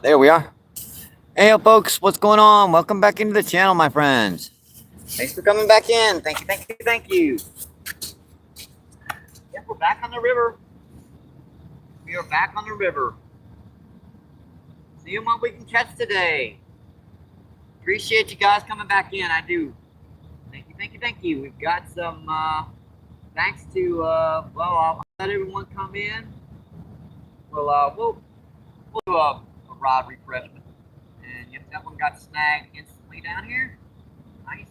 There we are. Hey, folks, what's going on? Welcome back into the channel, my friends. Thanks for coming back in. Thank you, thank you, thank you. Yep, we're back on the river. We are back on the river. Seeing what we can catch today. Appreciate you guys coming back in. I do. Thank you, thank you, thank you. We've got some, thanks to, well, I'll let everyone come in. We'll do a rod refreshment. And yep, that one got snagged instantly down here. Nice.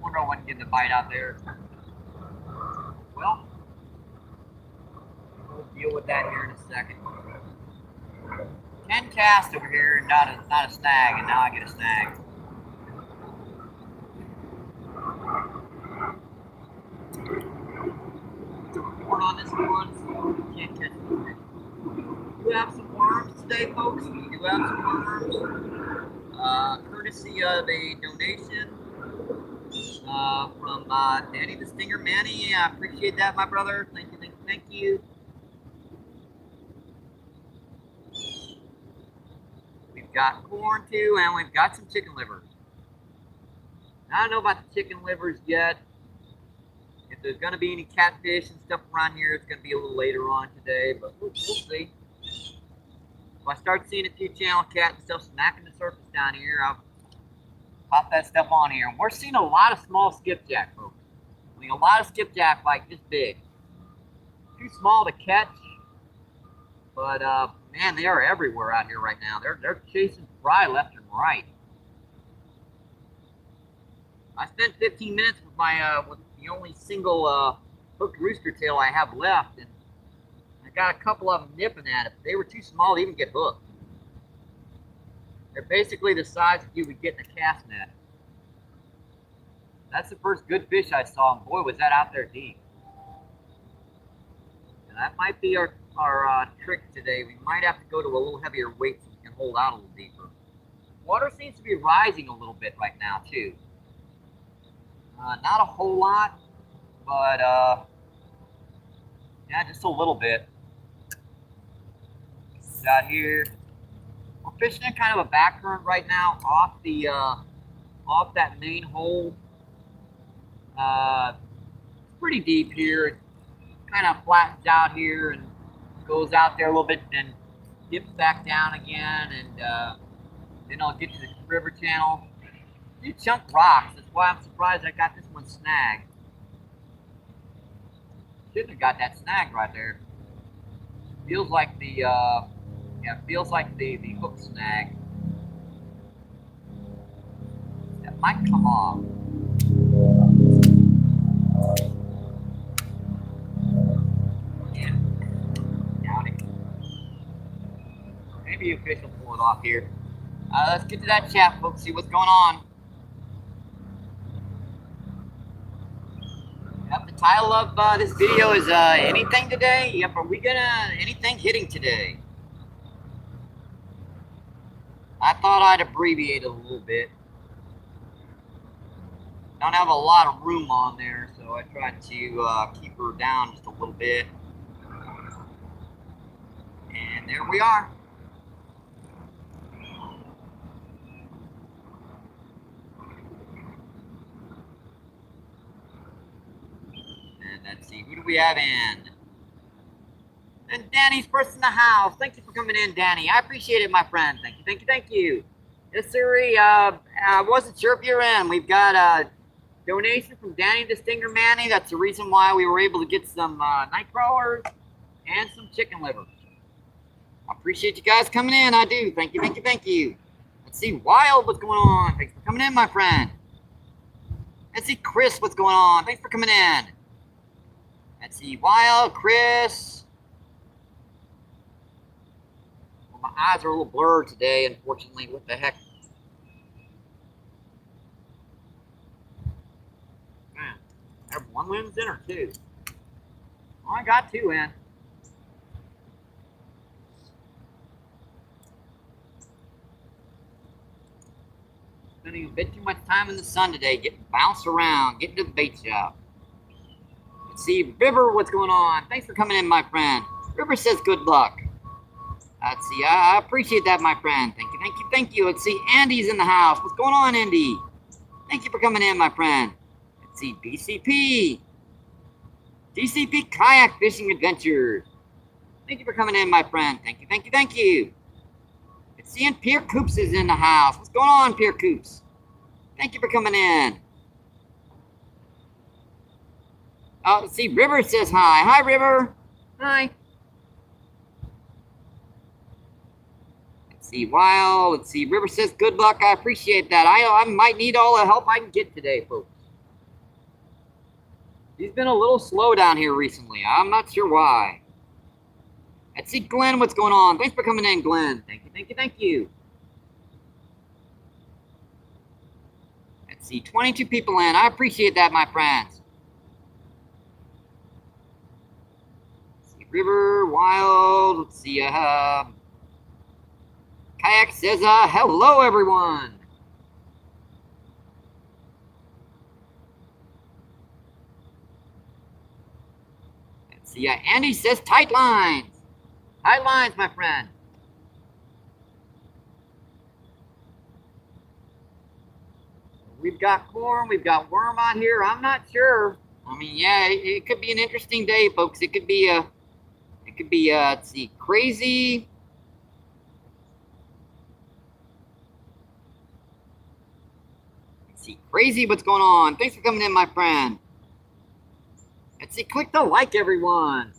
Wonder I wasn't getting a bite out there. Well, we'll deal with that here in a second. 10 casts over here, not a snag, and now I get a snag. Report on this one, so we can't catch anything. We do have some worms today, folks. We do have some worms. Courtesy of a donation from Danny the Stinger Manny. I appreciate that, my brother. Thank you, thank you, thank you. We've got corn too, and we've got some chicken livers. I don't know about the chicken livers yet. If there's going to be any catfish and stuff around here, it's going to be a little later on today, but we'll see. If I start seeing a few channel cat and stuff smacking the surface down here, I'll pop that stuff on here. And we're seeing a lot of small skipjack, folks. I mean, a lot of skipjack like this big. Too small to catch, but man, they are everywhere out here right now. They're chasing fry left and right. I spent 15 minutes with my with the only single hooked rooster tail I have left, and I got a couple of them nipping at it. They were too small to even get hooked. They're basically the size that you would get in a cast net. That's the first good fish I saw, and boy, was that out there deep. And that might be our trick today. We might have to go to a little heavier weight so we can hold out a little deeper. Water seems to be rising a little bit right now, too. Not a whole lot, but yeah, just a little bit. Out here, we're fishing in kind of a back current right now, off that main hole. It's pretty deep here. It kind of flattens out here and goes out there a little bit, and dips back down again, and then I'll get to the river channel. You chunk rocks. That's why I'm surprised I got this one snagged. Shouldn't have got that snag right there. Feels like the feels like the hook snag. That might come off. Yeah, doubt it. Maybe a fish will pull it off here. Let's get to that chat, folks. See what's going on. Yep, the title of this video is anything today? Yep, are we gonna anything hitting today? I thought I'd abbreviate it a little bit. Don't have a lot of room on there, so I tried to keep her down just a little bit. And there we are. And let's see, who do we have in? And Danny's first in the house. Thank you for coming in, Danny. I appreciate it, my friend. Thank you, thank you, thank you. Yes, sir. I wasn't sure if you're in. We've got a donation from Danny the Stinger Manny. That's the reason why we were able to get some night crawlers and some chicken livers. I appreciate you guys coming in. I do. Thank you, thank you, thank you. Let's see, Wild, what's going on? Thanks for coming in, my friend. Let's see, Chris, what's going on? Thanks for coming in. Let's see, Wild, Chris. Well, my eyes are a little blurred today, unfortunately. What the heck? Man, I have one lens in or two? Oh, I got two in. Spending a bit too much time in the sun today, getting bounced around, getting to the bait shop. Let's see, River, what's going on? Thanks for coming in, my friend. River says good luck. Let's see, I appreciate that, my friend. Thank you, thank you, thank you. Let's see, Andy's in the house. What's going on, Andy? Thank you for coming in, my friend. Let's see, DCP Kayak Fishing Adventures. Thank you for coming in, my friend. Thank you, thank you, thank you. Let's see, and Pierre Coops is in the house. What's going on, Pierre Coops? Thank you for coming in. Oh, let's see, River says hi. Hi, River. Hi. Let's see, Wild. Let's see, River says good luck. I appreciate that. I might need all the help I can get today, folks. He's been a little slow down here recently. I'm not sure why. Let's see, Glenn, what's going on? Thanks for coming in, Glenn. Thank you, thank you, thank you. Let's see, 22 people in. I appreciate that, my friends. Let's see, River, Wild. Let's see, Kayak says, hello, everyone. Let's see, Andy says tight lines. Tight lines, my friend. We've got corn, we've got worm on here. I'm not sure. I mean, yeah, it could be an interesting day, folks. It could be let's see, crazy. Let's see, crazy what's going on. Thanks for coming in, my friend. Let's see, click the like, everyone.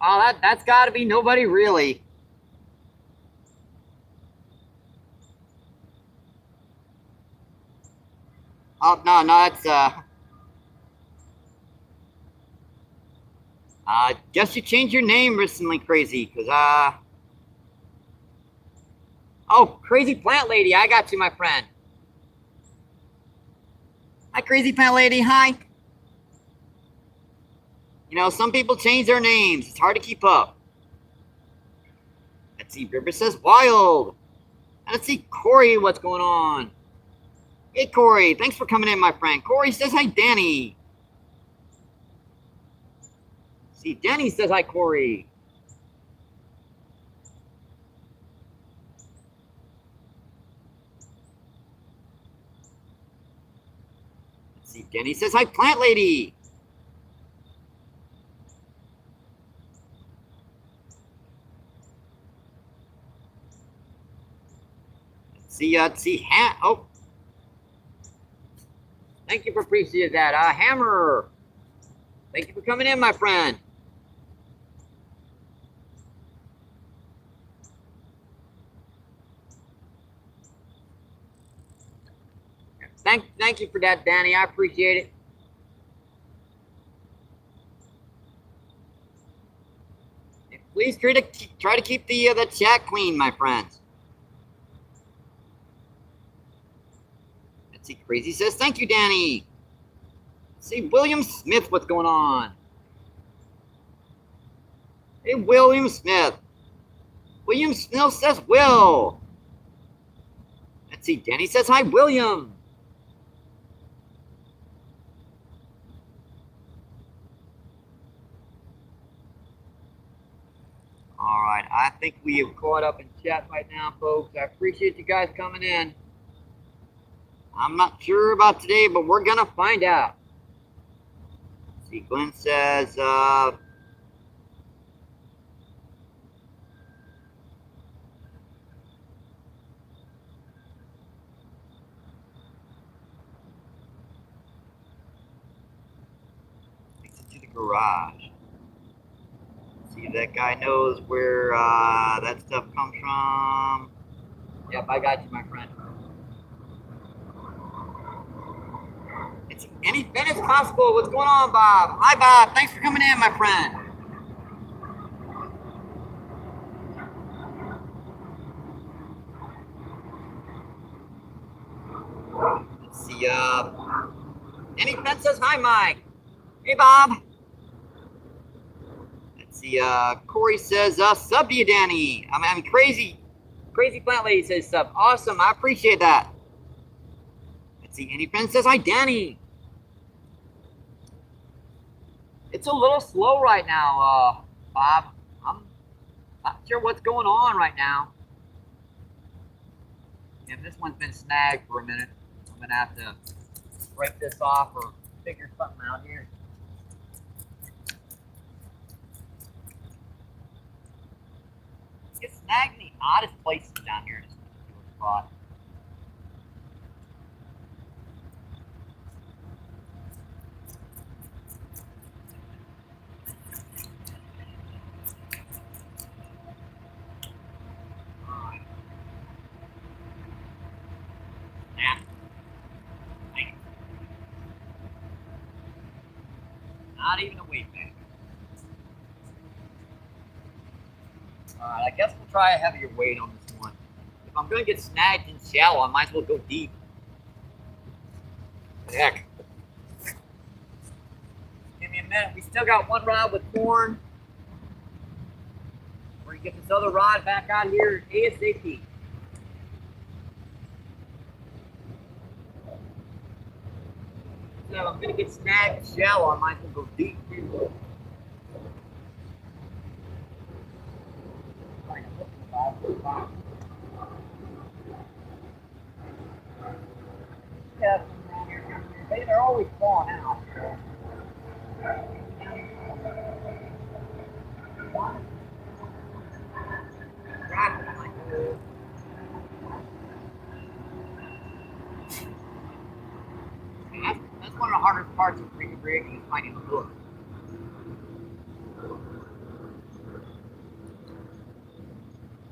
Oh, that's got to be nobody really. Oh, no, it's, guess you changed your name recently, Crazy, because, oh, Crazy Plant Lady, I got you, my friend. Hi, Crazy Plant Lady, hi. You know, some people change their names. It's hard to keep up. Let's see, River says Wild. Let's see, Corey, what's going on? Hey, Corey, thanks for coming in, my friend. Corey says hi, Danny. See, Danny says hi, Corey. Let's see, Danny says hi, Plant Lady. Let's see, oh. Thank you for appreciating that. Hammer. Thank you for coming in, my friend. Thank you for that, Danny. I appreciate it. Please try to keep the chat clean, my friends. Let's see, Crazy says thank you, Danny. Let's see, William Smith, what's going on? Hey, William Smith. William Smith says Will. Let's see, Danny says hi, William. All right, I think we have caught up in chat right now, folks. I appreciate you guys coming in. I'm not sure about today, but we're gonna find out. Let's see, Glenn says, takes it to the garage. See, that guy knows where that stuff comes from. Yep, I got you, my friend. It's anything is possible. What's going on, Bob? Hi, Bob. Thanks for coming in, my friend. Let's see, anything says hi, Mike. Hey, Bob. Let's see, Corey says, sub to you, Danny. I'm crazy. Crazy Plant Lady says sub. Awesome. I appreciate that. Let's see, anything says hi, Danny. It's a little slow right now, Bob. Not sure what's going on right now. And this one's been snagged for a minute. I'm gonna have to break this off or figure something out here. Get snagged in the oddest places down here in this particular spot. Alright. Yeah. Not even a weight back. Alright, I guess we'll try a heavier weight on this one. If I'm going to get snagged in shallow, I might as well go deep. Heck. Give me a minute. We still got one rod with corn. We're going to get this other rod back out here ASAP. So if I'm going to get snagged in shallow, I might as well go deep too. Yeah, they're always falling out. That's one of the hardest parts of rigging is finding the hook.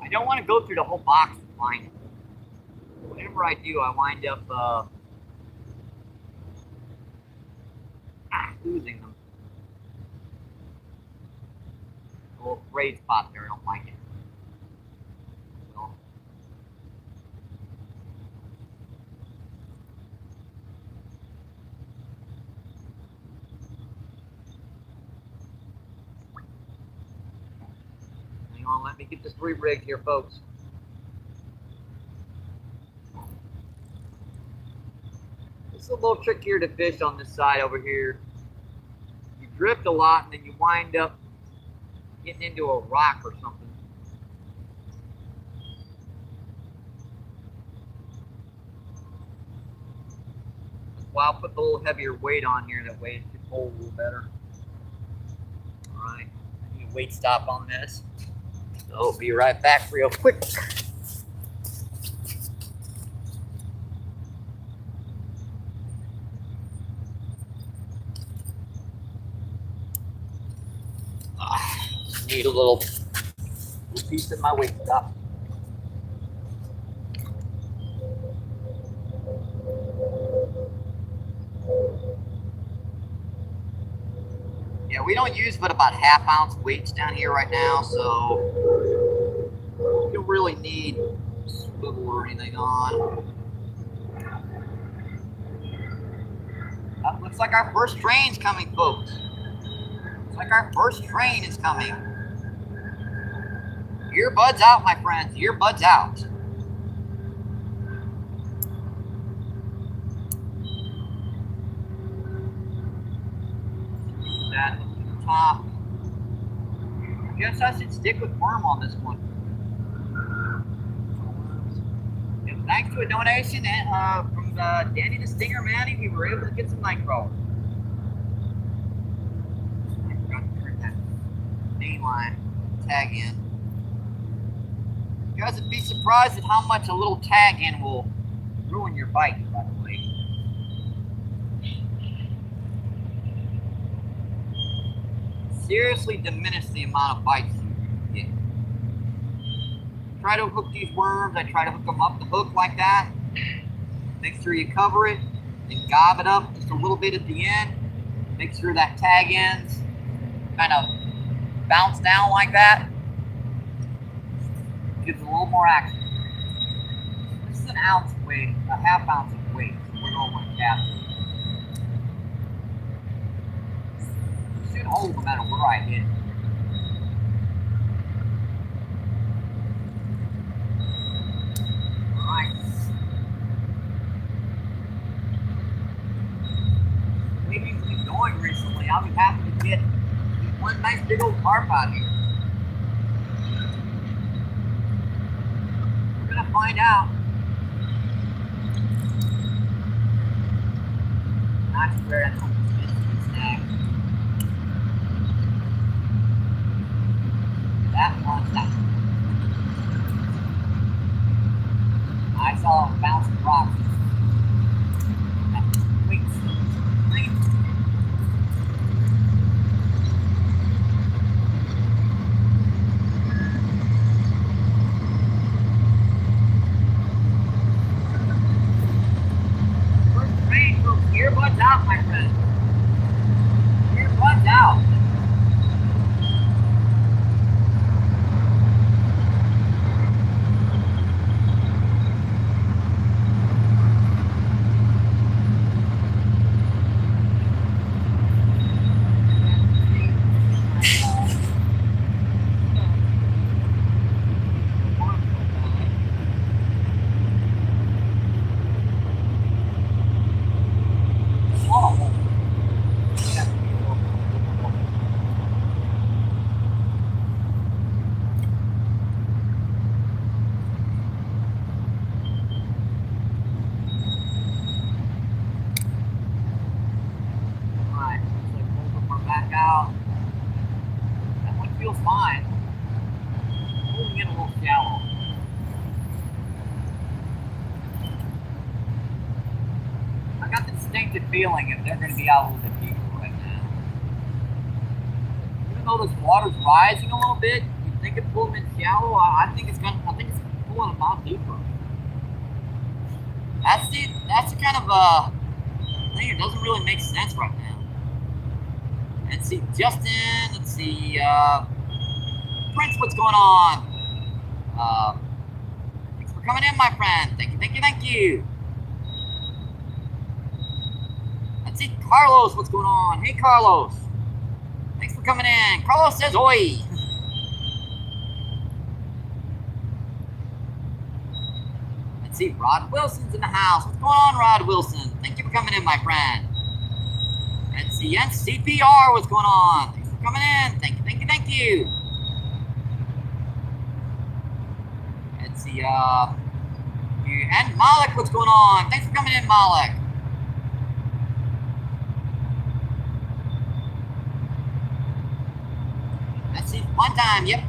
I don't want to go through the whole box to find it. Whenever I do, I wind up losing them. A little braid spot there, I don't like it. So, hang on, let me get this re-rigged here, folks. It's a little trickier to fish on this side over here. You drift a lot and then you wind up getting into a rock or something. That's why I'll put the little heavier weight on here, that way it should hold a little better. Alright, I need a weight stop on this. So I'll be right back real quick. Need a little piece of my weight stop. Yeah, we don't use but about half-ounce weights down here right now, so you don't really need swivel or anything on. Looks like our first train's coming, folks. Looks like our first train is coming. Earbuds out, my friends. Earbuds out. That to the top. I guess I should stick with worm on this one. And thanks to a donation from Danny the Stinger Manny, we were able to get some nitro. I forgot to turn that main line tag in. You guys would be surprised at how much a little tag in will ruin your bite, by the way. Seriously diminish the amount of bites you get. Try to hook these worms. I try to hook them up the hook like that. Make sure you cover it and gob it up just a little bit at the end. Make sure that tag ends kind of bounce down like that. Gives a little more action. This is an ounce of weight, a half ounce of weight. So we're going with cast. It should hold no matter where I hit. Alright. Maybe been going recently. I'll be happy to get one nice big old carp out here. to find out. Not sure that's what this snack. That one's that. I saw him bouncing rocks. Wait. Earbuds out, my friend. Earbuds out. Fine. We'll get a little shallow. I got the distinctive feeling that they're going to be out a little bit deeper right now. Even though this water's rising a little bit, you think it's pulling in shallow. I think it's pulling them out deeper. That's the kind of thing. It doesn't really make sense right now. Let's see, Justin. Let's see, Prince, what's going on? Thanks for coming in, my friend. Thank you. Let's see, Carlos, what's going on? Hey, Carlos. Thanks for coming in. Carlos says, oi. Let's see, Rod Wilson's in the house. What's going on, Rod Wilson? Thank you for coming in, my friend. Let's see, CPR, what's going on? Thanks for coming in. Thank you. Let's see, and Malik, what's going on? Thanks for coming in, Malik. Let's see, fun time, yep.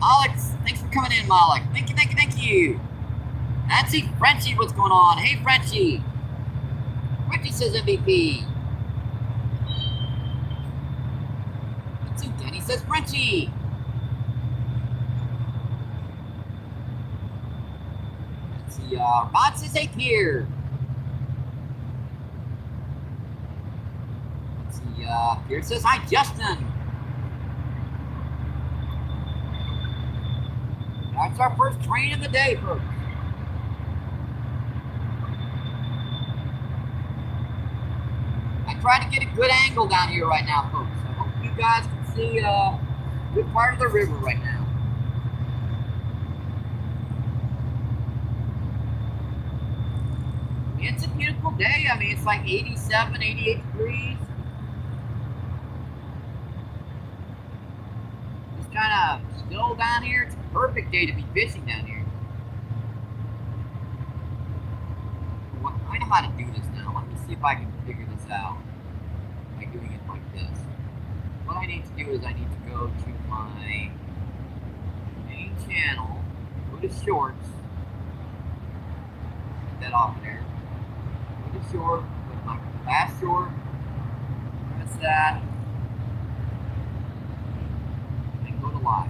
Malik, thanks for coming in, Malik. Thank you. Let's see, Frenchie, what's going on? Hey, Frenchie. Frenchie says MVP. Let's see, Denny says Frenchie. Let's see, Rod says hey, Pierre. Let's see, Pierre says hi, Justin. That's our first train of the day, folks. I try to get a good angle down here right now, folks. I hope you guys can see a good part of the river right now. It's a beautiful day. I mean, it's like 87, 88 degrees. It's kind of still down here. It's a perfect day to be fishing down here. Well, I know how to do this now. Let me see if I can figure this out by doing it like this. What I need to do is I need to go to my main channel, go to shorts, get that off there, go to short, put my last short, press that, and go to live.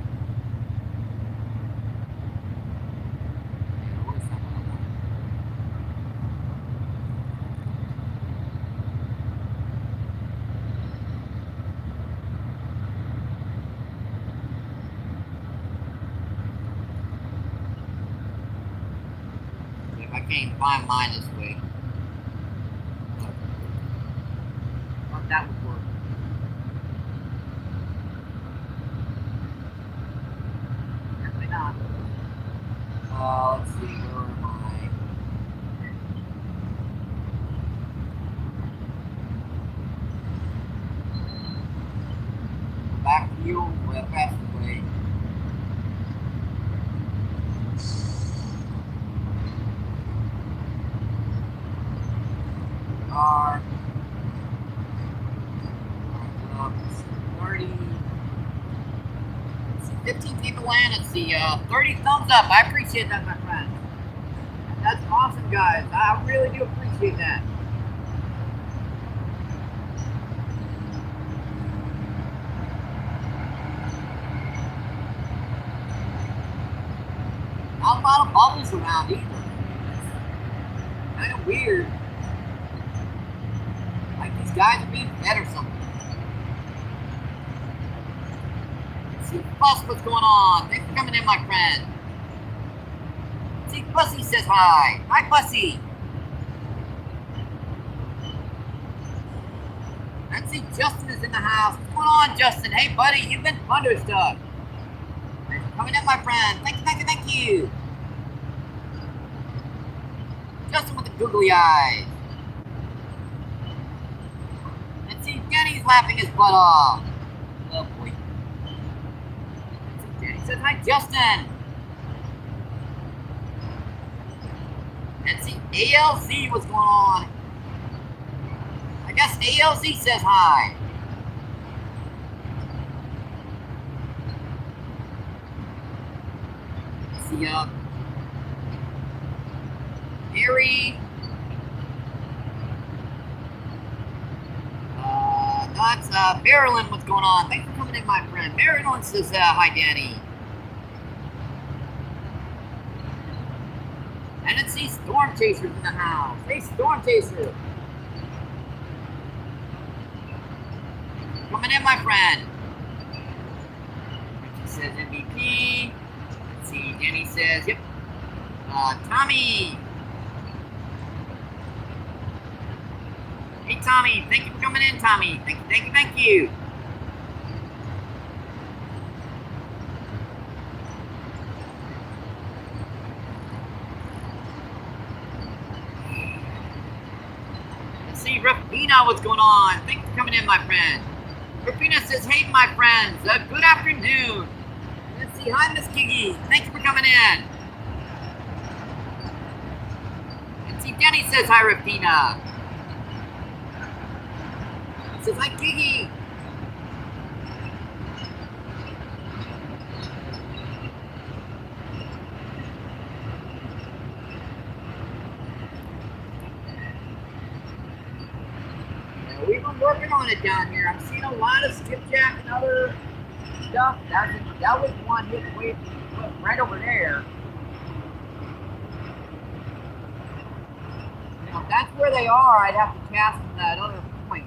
I can't find mine this way. Thought that would work. Apparently not. Let's see, where am I? Back to the old way, faster way. are 30, 15 people in. Let's see, 30 thumbs up. I appreciate that, my friends. That's awesome, guys. I really do appreciate that. Not a lot of bubbles around either. It's kind of weird. Like these guys are being fed or something. Let's see, Plus, what's going on? Thanks for coming in, my friend. Let's see, Pussy says hi. Hi, Pussy. Let's see, Justin is in the house. What's going on, Justin? Hey, buddy, you've been thunderstruck. Thanks for coming in, my friend. Thank you, thank you, thank you. Justin with the googly eyes. Let's see, Danny's laughing his butt off. Oh, boy. Let's see, Danny says hi, Justin. Let's see, ALZ, what's going on? I guess ALZ says hi. Let's see, Harry. That's Marilyn, what's going on? Thanks for coming in, my friend. Marilyn says hi, Danny. And let's see, Storm Chaser's in the house. Hey, Storm Chaser. Coming in, my friend. She says MVP. Let's see, Danny says, yep. Tommy. Hey, Tommy. Thank you for coming in, Tommy. Thank you, thank you, thank you. Let's see, Rafina, what's going on? Thanks for coming in, my friend. Rafina says, hey, my friends. Good afternoon. Let's see, hi, Miss Kiki. Thank you for coming in. Let's see, Danny says hi, Rafina. Says hi, Kiki. Yeah, we've been working on it down here. I'm seeing a lot of skipjack and other stuff. That was one hit away right over there. You know, if that's where they are, I'd have to cast from that other point.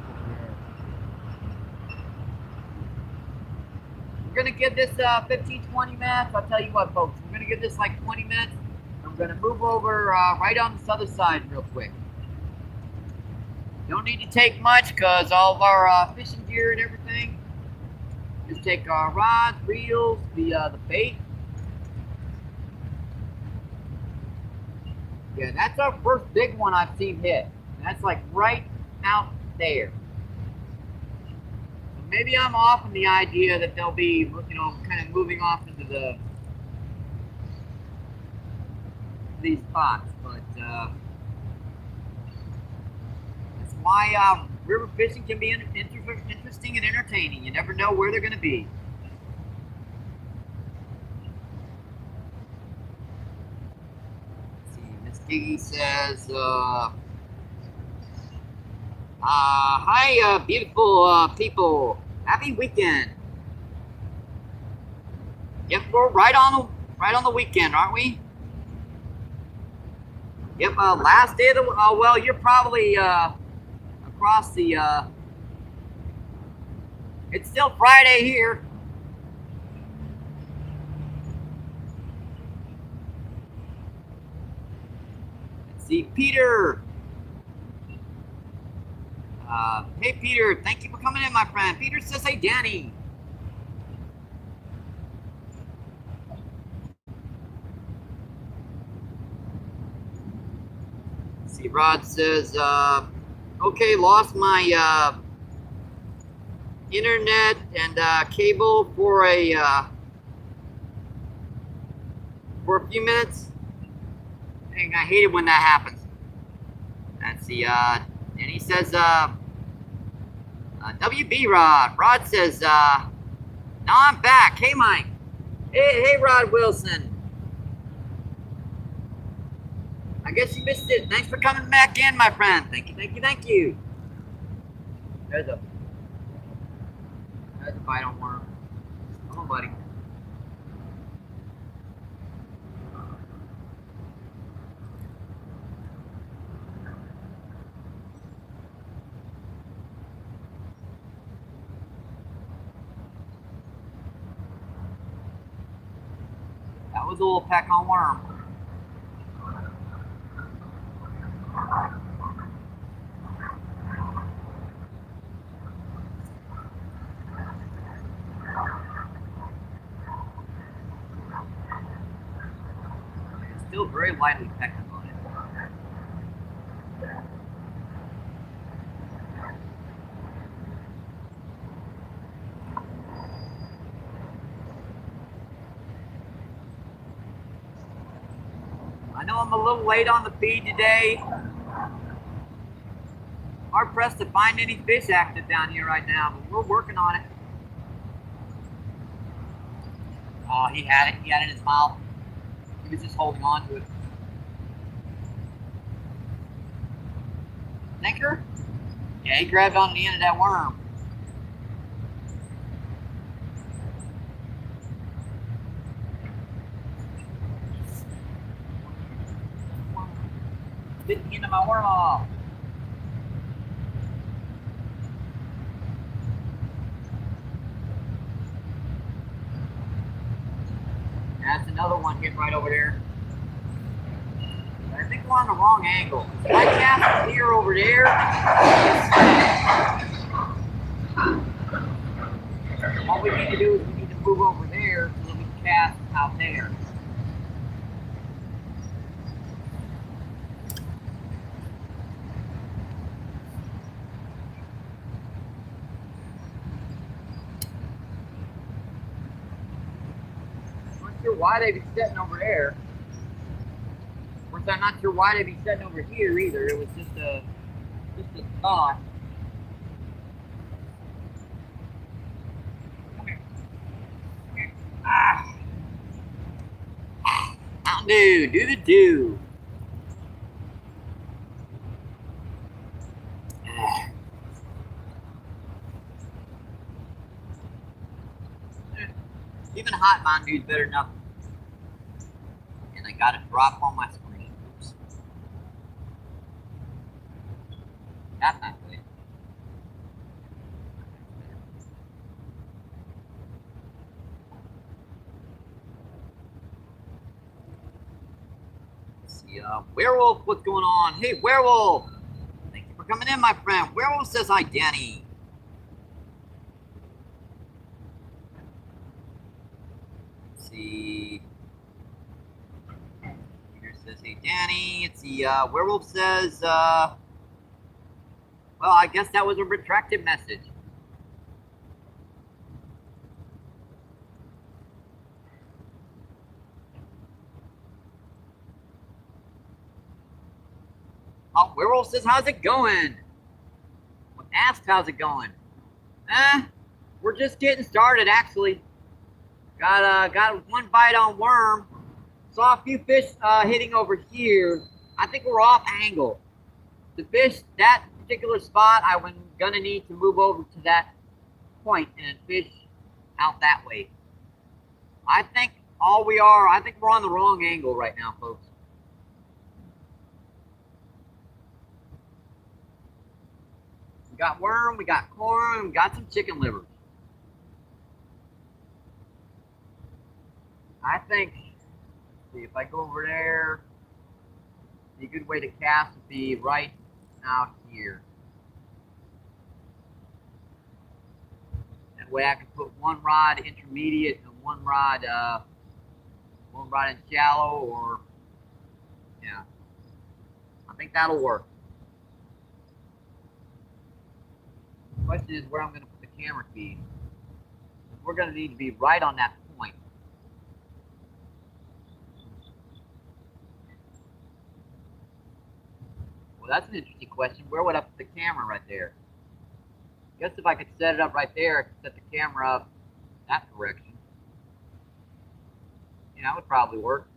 We're going to give this 15-20 minutes. I'll tell you what, folks. We're going to give this like 20 minutes. I'm going to move over right on this other side real quick. Don't need to take much because all of our fishing gear and everything. Just take our rods, reels, the bait. Yeah, that's our first big one I've seen hit. That's like right out there. Maybe I'm off in the idea that they'll be, you know, kind of moving off into these spots, but that's why river fishing can be interesting and entertaining. You never know where they're going to be. Let's see, Miss Giggy says, hi, beautiful people. Happy weekend. Yep, we're right on the weekend, aren't we? Yep, last day of the well, you're probably across the it's still Friday here. Let's see, Peter. Hey, Peter, thank you for coming in, my friend. Peter says, hey, Danny. See, Rod says, okay, lost my internet and cable for a few minutes. Dang, I hate it when that happens. Let's see, And he says, WB Rod. Rod says, now I'm back. Hey, Mike. Hey, Rod Wilson. I guess you missed it. Thanks for coming back in, my friend. Thank you. There's a bite on worm. Come on, buddy. That was a little peck on worm. It's still very lightly pecking on it. I know I'm a little late on the feed today. Hard pressed to find any fish active down here right now, but we're working on it. Oh, he had it. He had it in his mouth. He was just holding on to it. Tinker? Yeah, he grabbed on the end of that worm. Bit the end of my worm off. That's another one hitting right over there. I think we're on the wrong angle. If I cast here over there, what we need to do is we need to move over there so that we can cast out there. I'm not sure why they'd be sitting over there. Of course, I'm not sure why they'd be sitting over here either. It was just a thought. Come here. Come here. Mountain Dew, do the do. Even hot Mountain Dew's better than nothing. And I got a drop on my screen. Oops. That's not good. Let's see, Werewolf, what's going on? Hey, Werewolf! Thank you for coming in, my friend. Werewolf says hi, Danny. See, Peter says, hey, Danny. It's the Werewolf says, well, I guess that was a retracted message. Oh, Werewolf says, how's it going? Well, asked, how's it going? We're just getting started, actually. Got one bite on worm. Saw a few fish hitting over here. I think we're off angle. The fish, that particular spot, I'm gonna need to move over to that point and fish out that way. I think I think we're on the wrong angle right now, folks. We got worm, we got corn, we got some chicken livers. I think, let's see, if I go over there, a good way to cast would be right out here. That way I can put one rod intermediate and one rod in shallow, or, yeah. I think that'll work. The question is where I'm going to put the camera feed. We're going to need to be right on that point. Well, that's an interesting question. Where would I put the camera right there? I guess if I could set it up right there, I could set the camera up that direction. Yeah, that would probably work.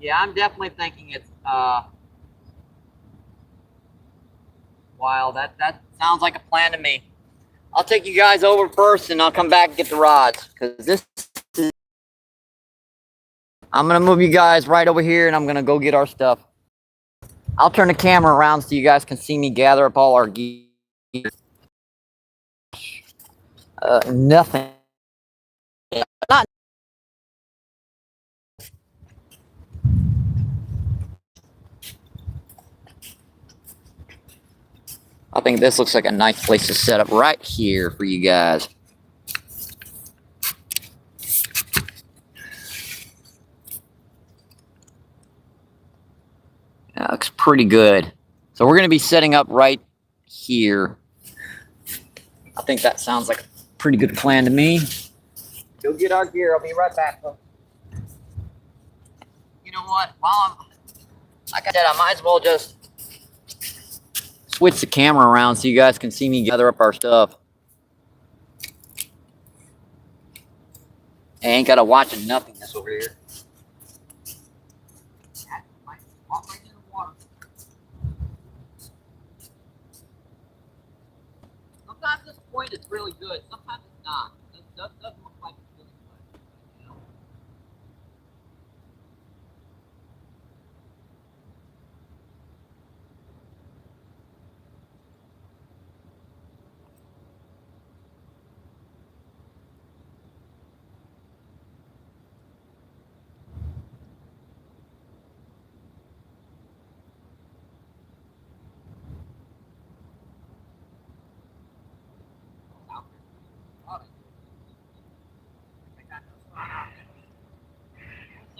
Yeah, I'm definitely thinking it's wild. That sounds like a plan to me. I'll take you guys over first, and I'll come back and get the rods, because this is, I'm gonna move you guys right over here, and I'm gonna go get our stuff. I'll turn the camera around so you guys can see me gather up all our gear. Nothing. Not. I think this looks like a nice place to set up right here for you guys. That looks pretty good. So we're gonna be setting up right here. I think that sounds like a pretty good plan to me. Go get our gear. I'll be right back, folks. You know what? While I'm, like I said, I might as well just switch the camera around so you guys can see me gather up our stuff. I ain't gotta watch nothingness over here. Sometimes this point is really good. Sometimes it's not. It doesn't look like it's really good. You know?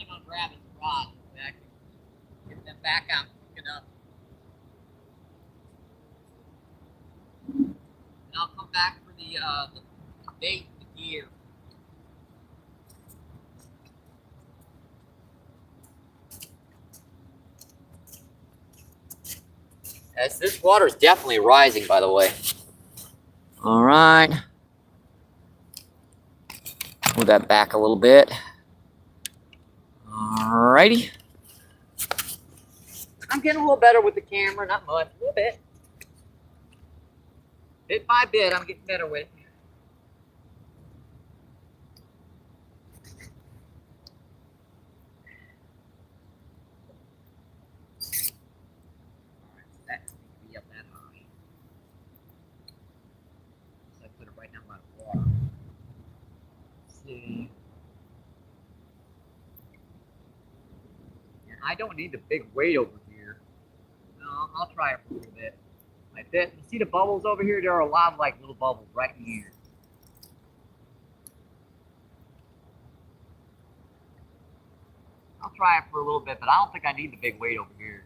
I'm grabbing the rod back and get them back out and pick it up. And I'll come back for the bait, the gear. As this water is definitely rising, by the way. All right. Move that back a little bit. Alrighty. I'm getting a little better with the camera, not much, a little bit. Bit by bit, I'm getting better with it. Alright, so that needs to be up that high. So I put it right down by the water. Let's see. And I don't need the big weight over here. No, I'll try it for a little bit. Like this. You see the bubbles over here? There are a lot of like little bubbles right in here. I'll try it for a little bit, but I don't think I need the big weight over here.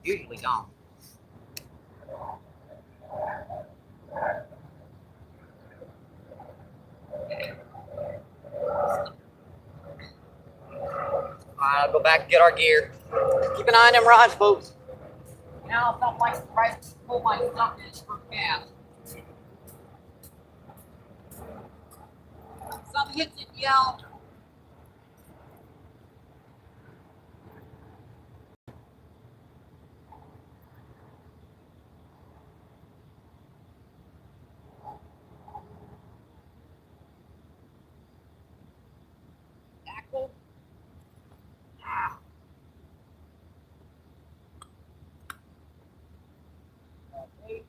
Usually don't. Alright, I'll go back and get our gear. Keep an eye on them rods, folks. Now, if I don't like to pull my stuff in for cast. Something hits it, yell. Tackle. Okay.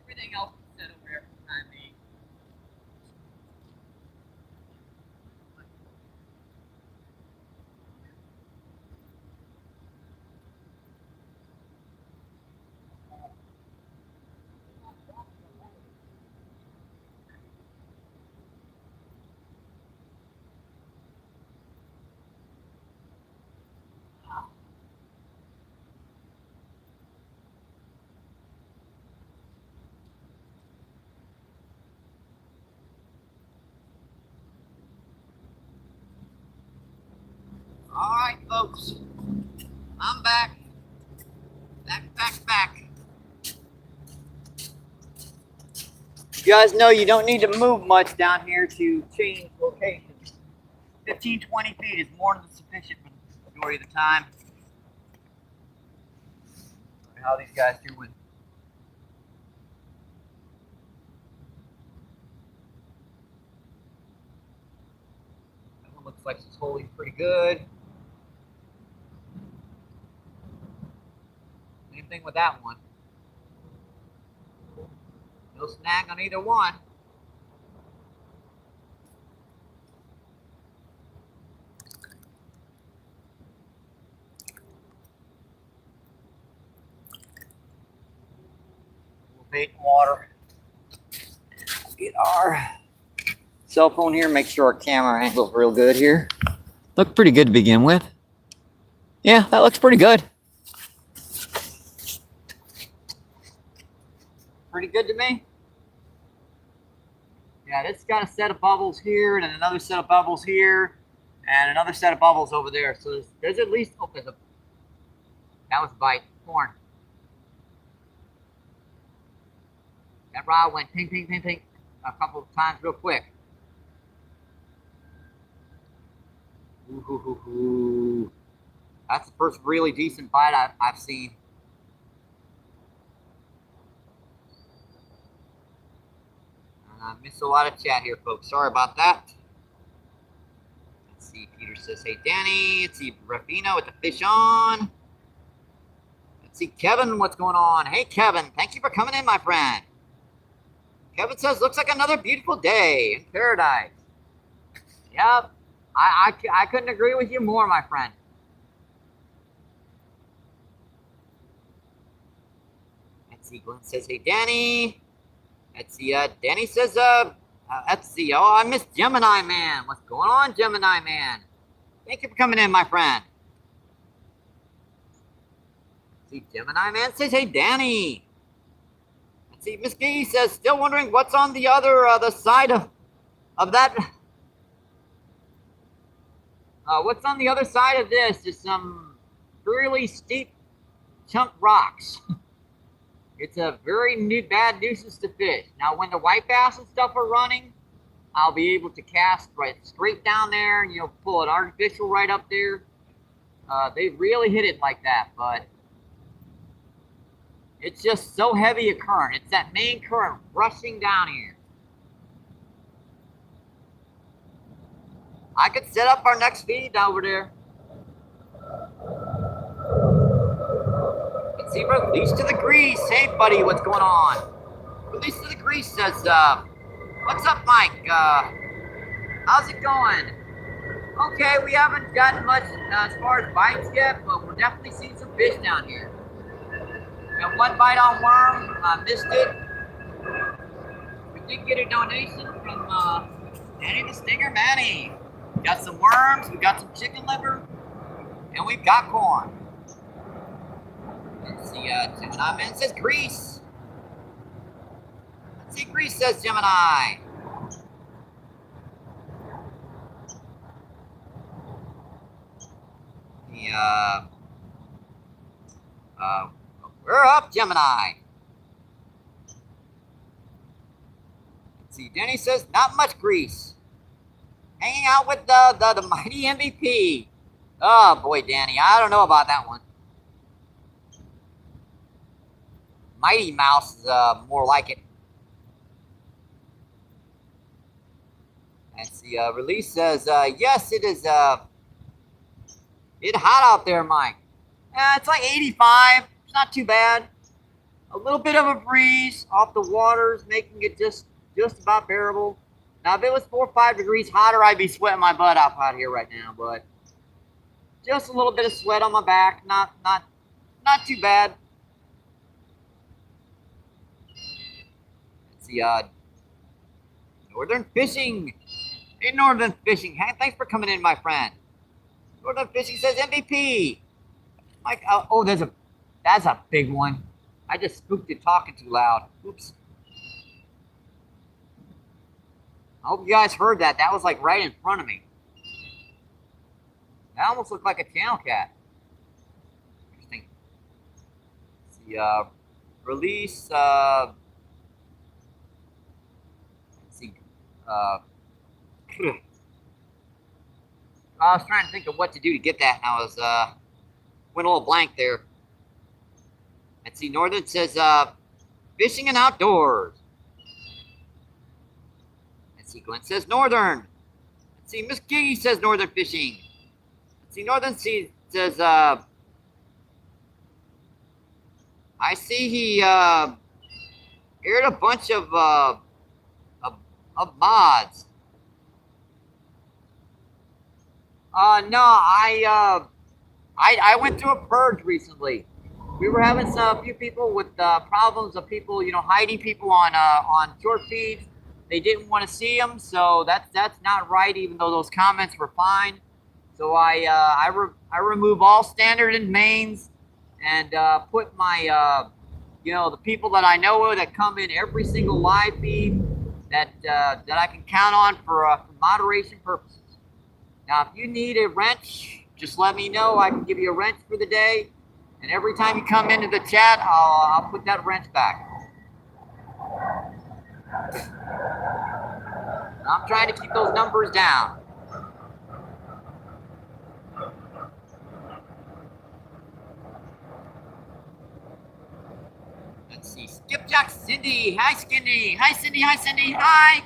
Everything else is set over here for the time being. folks. I'm back. Back. You guys know you don't need to move much down here to change locations. 15, 20 feet is more than sufficient for the majority of the time. How are these guys doing? That one looks like she's holding pretty good. Same thing with that one. No snag on either one. Bait and water. Get our cell phone here, make sure our camera angle's real good here. Look pretty good to begin with. Yeah, that looks pretty good. Pretty good to me. Yeah, this got a set of bubbles here, and then another set of bubbles here, and another set of bubbles over there. So there's at least, oh, that was a bite, corn. That rod went ping, ping, ping, ping a couple of times real quick. Ooh. That's the first really decent bite I've seen. I missed a lot of chat here, folks. Sorry about that. Let's see. Peter says, hey, Danny. Let's see. Rafino with the fish on. Let's see. Kevin, what's going on? Hey, Kevin. Thank you for coming in, my friend. Kevin says, looks like another beautiful day in paradise. Yep. I couldn't agree with you more, my friend. Let's see. Glenn says, hey, Danny. Let's see. Danny says, let's see. Oh, I missed Gemini Man. What's going on, Gemini Man? Thank you for coming in, my friend. Let's see. Gemini Man says, hey, Danny. Let's see. Miss Gee says, still wondering what's on the other the side of that. What's on the other side of this? Just some really steep chunk rocks. It's a very bad nuisance to fish. Now, when the white bass and stuff are running, I'll be able to cast right straight down there, and you'll pull an artificial right up there. They really hit it like that, but it's just so heavy a current. It's that main current rushing down here. I could set up our next feed over there. Let's see, Release to the Grease. Hey, buddy, what's going on? Release to the Grease says, what's up, Mike? How's it going? Okay, we haven't gotten much as far as bites yet, but we're definitely seeing some fish down here. Got one bite on worm. I missed it. We did get a donation from Danny the Stinger Manny. Got some worms, we got some chicken liver, and we've got corn. Let's see, Gemini Man says Grease. Let's see, Grease says Gemini. We're up, Gemini. Let's see, Danny says not much grease. Hanging out with the mighty MVP. Oh boy, Danny, I don't know about that one. Mighty Mouse is more like it. Let's see, Release says, yes, it is it's hot out there, Mike. It's like 85. It's not too bad. A little bit of a breeze off the waters, making it just about bearable. Now, if it was 4 or 5 degrees hotter, I'd be sweating my butt off out here right now. But just a little bit of sweat on my back. Not too bad. Let's see, Northern Fishing. Hey, Northern Fishing. Hey, thanks for coming in, my friend. Northern Fishing says MVP. Mike, oh, that's a big one. I just spooked it talking too loud. Oops. I hope you guys heard that. That was like right in front of me. That almost looked like a channel cat. Interesting. Let's see, release, let's see, I was trying to think of what to do to get that, and I was, went a little blank there. Let's see, Northern says, fishing and outdoors. Let's see, Glenn says Northern. Let's see, Miss Giggy says Northern fishing. Let's see, Northern says, I see he, aired a bunch of mods. No, I went through a purge recently. We were having a few people with problems of people, hiding people on short feeds. They didn't want to see them, so that's not right. Even though those comments were fine, so I remove all standard and mains, and put my the people that I know that come in every single live feed that I can count on for moderation purposes. Now, if you need a wrench, just let me know. I can give you a wrench for the day. And every time you come into the chat, I'll put that wrench back. I'm trying to keep those numbers down. Let's see. Skipjack Cindy. Hi, Cindy. Hi, Cindy. Hi, Cindy. Hi.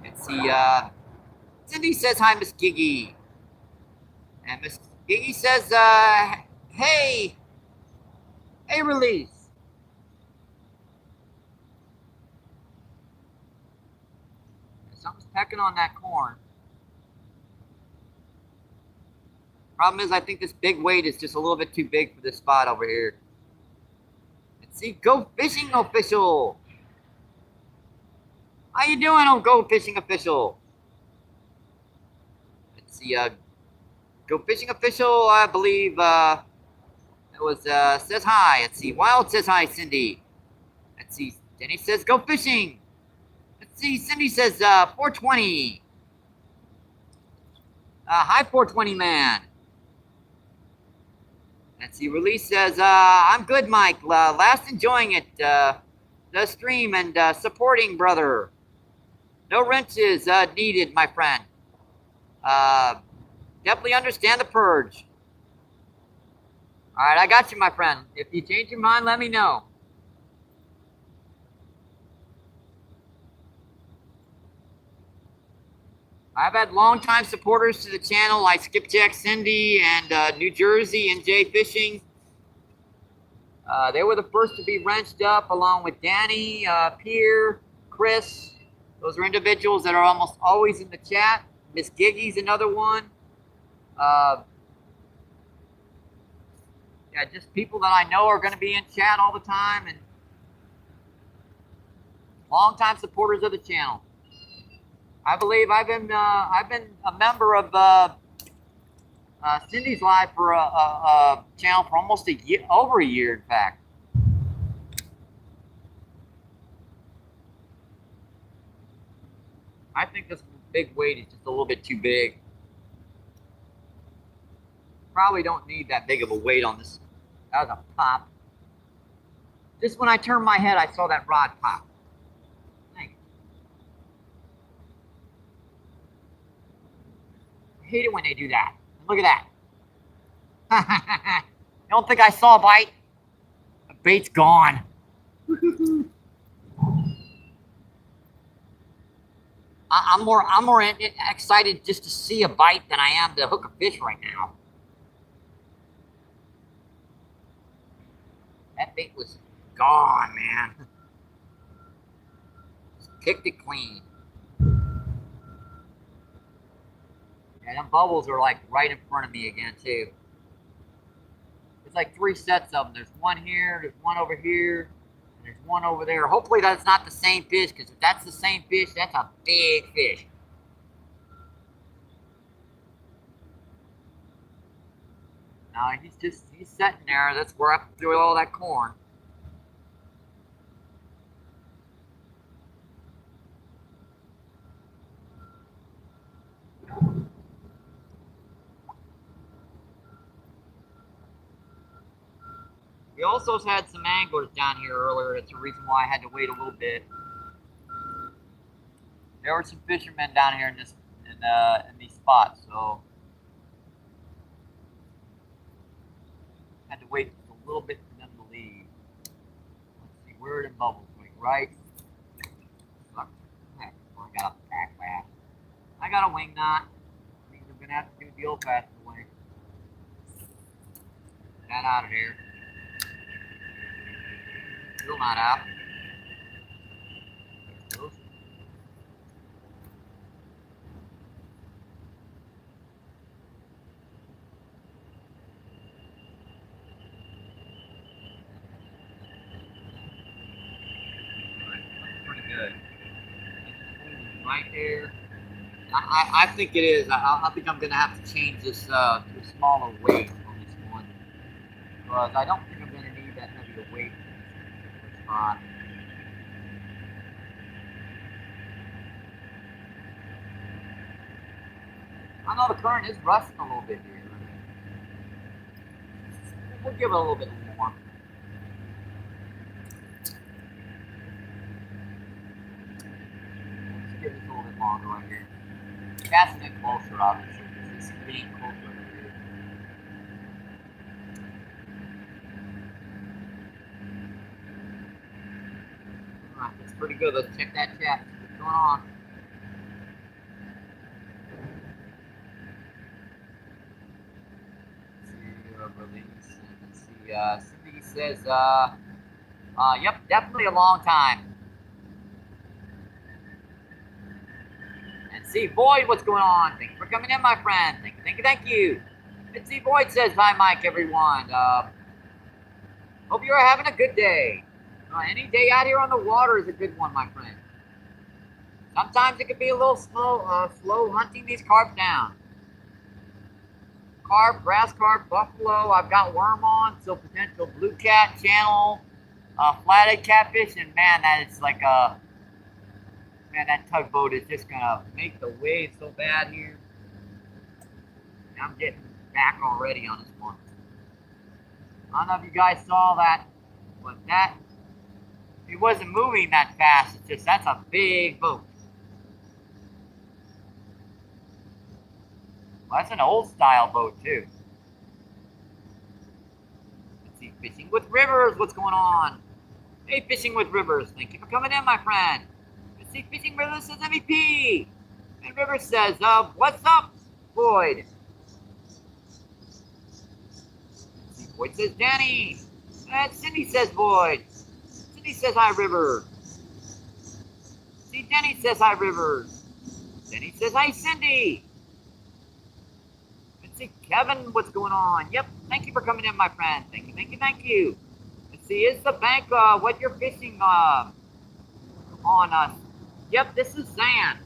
Let's see. Cindy says hi, Miss Giggy. And Miss Giggy says, hey, release. Something's pecking on that corn. Problem is, I think this big weight is just a little bit too big for this spot over here. Let's see, Go Fishing Official. How you doing, on Go Fishing Official? Let's see, Go Fishing Official, I believe, it was, says hi. Let's see, Wild says hi, Cindy. Let's see, Jenny says go fishing. Let's see, Cindy says, 420. Hi, 420 man. Let's see, Release says, I'm good, Mike. Last enjoying it, the stream and supporting, brother. No wrenches needed, my friend. Definitely understand the purge. All right, I got you, my friend. If you change your mind, let me know. I've had longtime supporters to the channel like Skipjack Cindy and New Jersey and Jay Fishing. They were the first to be wrenched up, along with Danny, Pierre, Chris. Those are individuals that are almost always in the chat. Miss Giggy's another one. Yeah, just people that I know are going to be in chat all the time, and longtime supporters of the channel. I believe I've been a member of Cindy's Live for a channel for almost a year, over a year, in fact. I think this big weight is just a little bit too big. Probably don't need that big of a weight on this. That was a pop. Just when I turned my head, I saw that rod pop. Thank you. I hate it when they do that. Look at that. You don't think I saw a bite? The bait's gone. I'm more excited just to see a bite than I am to hook a fish right now. That bait was gone, man. Just kicked it clean. Yeah, them bubbles are like right in front of me again too. There's like 3 sets of them. There's one here, there's one over here, and there's one over there. Hopefully that's not the same fish, because if that's the same fish, that's a big fish. No, he's sitting there. That's where I threw all that corn. We also had some anglers down here earlier. That's the reason why I had to wait a little bit. There were some fishermen down here in these spots, so had to wait a little bit for them to leave. Let's see, where are the bubbles going? Right? Heck, I got a back bass. I got a wing knot. Means I'm gonna have to do the old-fashioned way. Get that out of there. Still not out. Pretty good. Right there. I think it is. I think I'm gonna have to change this to a smaller weight on this one, because I don't think I'm gonna need that heavy a weight in this spot. I know the current is rusting a little bit here. We'll give it a little bit more. Let's give this a little bit longer right here. Casting it closer, obviously. This is being closer right here. Alright, that's pretty good. Let's check that chat. What's going on? Let's see, Cindy says, yep, definitely a long time. And see, Boyd, what's going on? Thank you for coming in, my friend. Thank you. And see, Boyd says, hi, Mike, everyone. Hope you're having a good day. Any day out here on the water is a good one, my friend. Sometimes it can be a little slow hunting these carp down. Carp, grass carp, buffalo. I've got worm on, so potential blue cat, channel, flathead catfish, and man, that is like a that tugboat is just gonna make the waves so bad here. And I'm getting back already on this one. I don't know if you guys saw that, but it wasn't moving that fast. It's just that's a big boat. Well, that's an old style boat too. Let's see, Fishing with Rivers, what's going on? Hey, Fishing with Rivers, thank you for coming in, my friend. Let's see, Fishing Rivers says MVP. And Rivers says, what's up, Boyd? Let's see, Boyd says Danny. And Cindy says Boyd. Cindy says hi, River. See, Denny says hi, Rivers. Denny says hi, Cindy. Let's see, Kevin, what's going on? Yep, thank you for coming in, my friend. Thank you. Let's see, is the bank what you're fishing on us? Yep, this is sand.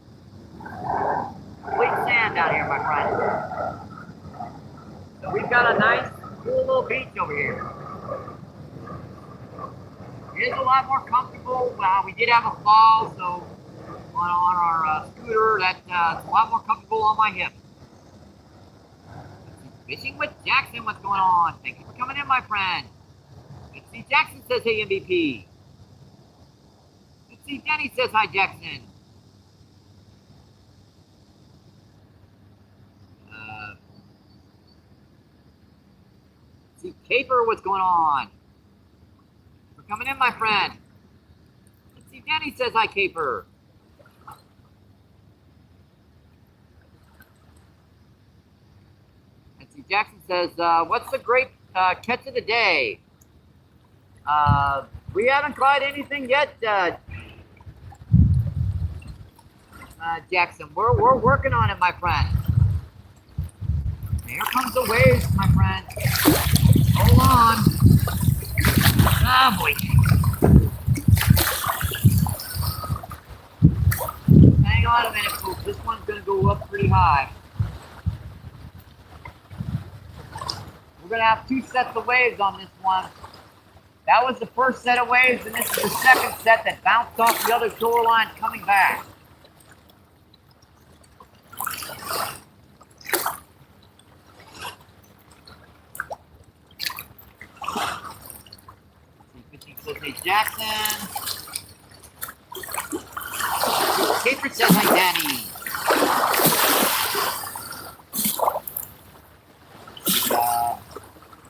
Complete sand down here, my friend. So we've got a nice, cool little beach over here. It is a lot more comfortable. We did have a fall, so on our scooter, that's a lot more comfortable on my hip. Fishing with Jackson, what's going on? Thank you for coming in, my friend. Let's see, Jackson says, hey, MVP. Let's see, Denny says, hi, Jackson. Let's see, Caper, what's going on? For coming in, my friend. Let's see, Denny says, hi, Caper. Jackson says, what's the great catch of the day? We haven't caught anything yet, Jackson. We're working on it, my friend. Here comes the waves, my friend. Hold on. Ah, boy. Hang on a minute, folks. This one's going to go up pretty high. We're going to have two sets of waves on this one. That was the first set of waves, and this is the second set that bounced off the other shoreline coming back. says, hey, Jackson. Caper says, hi, Danny.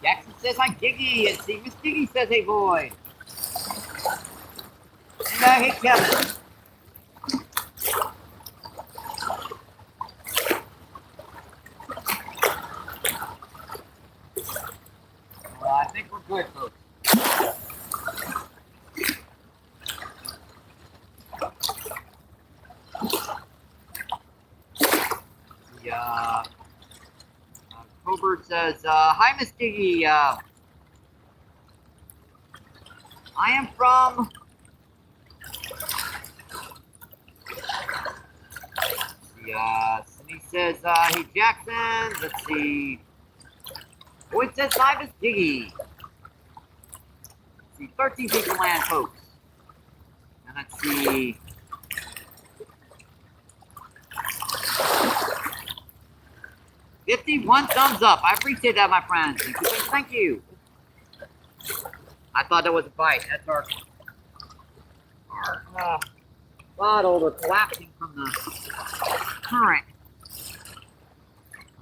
Jackson says, hi, Giggy. And see, Miss Giggy says, hey, boy. And hey, Kevin. I think we're good, folks. Cobert says, hi, Miss Giggy. I am from... Cindy says, hey, Jackson. Let's see. Boyd says, hi, Miss Giggy. Let's see, 13 people land, folks. And let's see. $51 thumbs up. I appreciate that, my friends. Thank you. I thought that was a bite. That's our bottle was collapsing from the current. I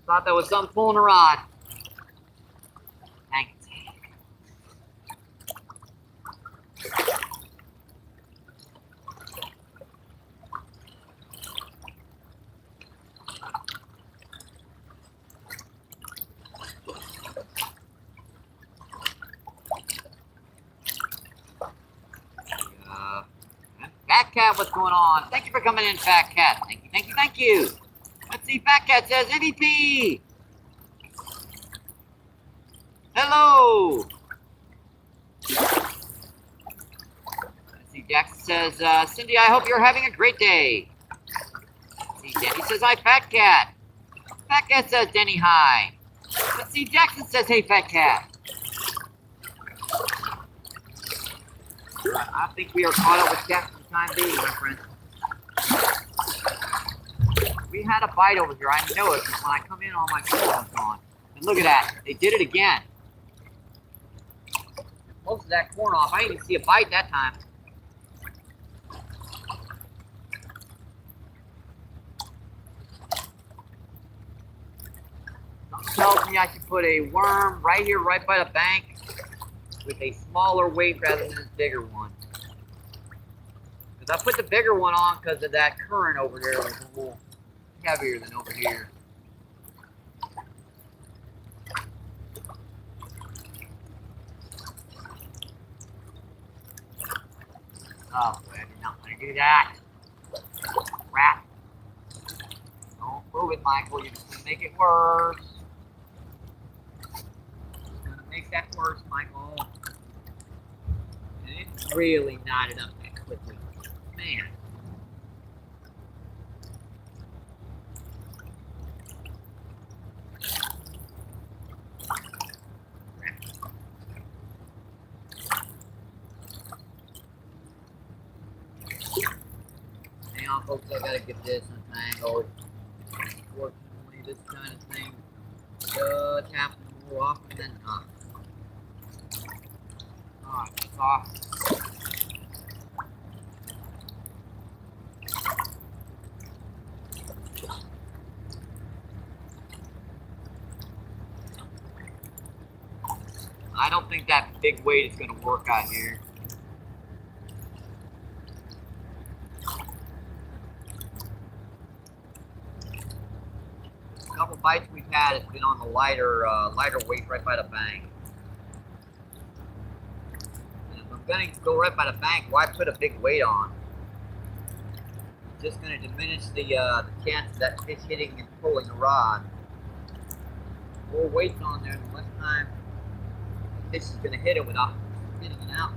thought that was something pulling a rod. Thanks. Fat Cat, what's going on? Thank you for coming in, Fat Cat. Thank you, thank you, thank you. Let's see, Fat Cat says MVP. Hello. Let's see, Jackson says, Cindy, I hope you're having a great day. Let's see, Denny says, hi, Fat Cat. Fat Cat says, Denny, hi. Let's see, Jackson says, hey, Fat Cat. I think we are caught up with Jackson for the time being, my friends. We had a bite over here. I know it because when I come in, all my corn is gone. And look at that. They did it again. Most of that corn off. I didn't even see a bite that time. Something tells me I should put a worm right here, right by the bank, with a smaller weight rather than a bigger one. Because I put the bigger one on because of that current over there was a little heavier than over here. Oh, boy, I did not want to do that. Crap. Don't move it, Michael. You're just going to make it worse. You're going to make that worse, Michael. And it really knotted up that quickly. Man. Hang on, folks, I gotta get this untangled. Unfortunately, this kind of thing does happen more often than not. Alright, that's off. I don't think that big weight is going to work out here. A couple bites we've had has been on the lighter weight right by the bank. And if I'm going to go right by the bank, why put a big weight on? It's just going to diminish the chance of that fish hitting and pulling the rod. More weight's on there, the less time the fish is going to hit it without hitting it out.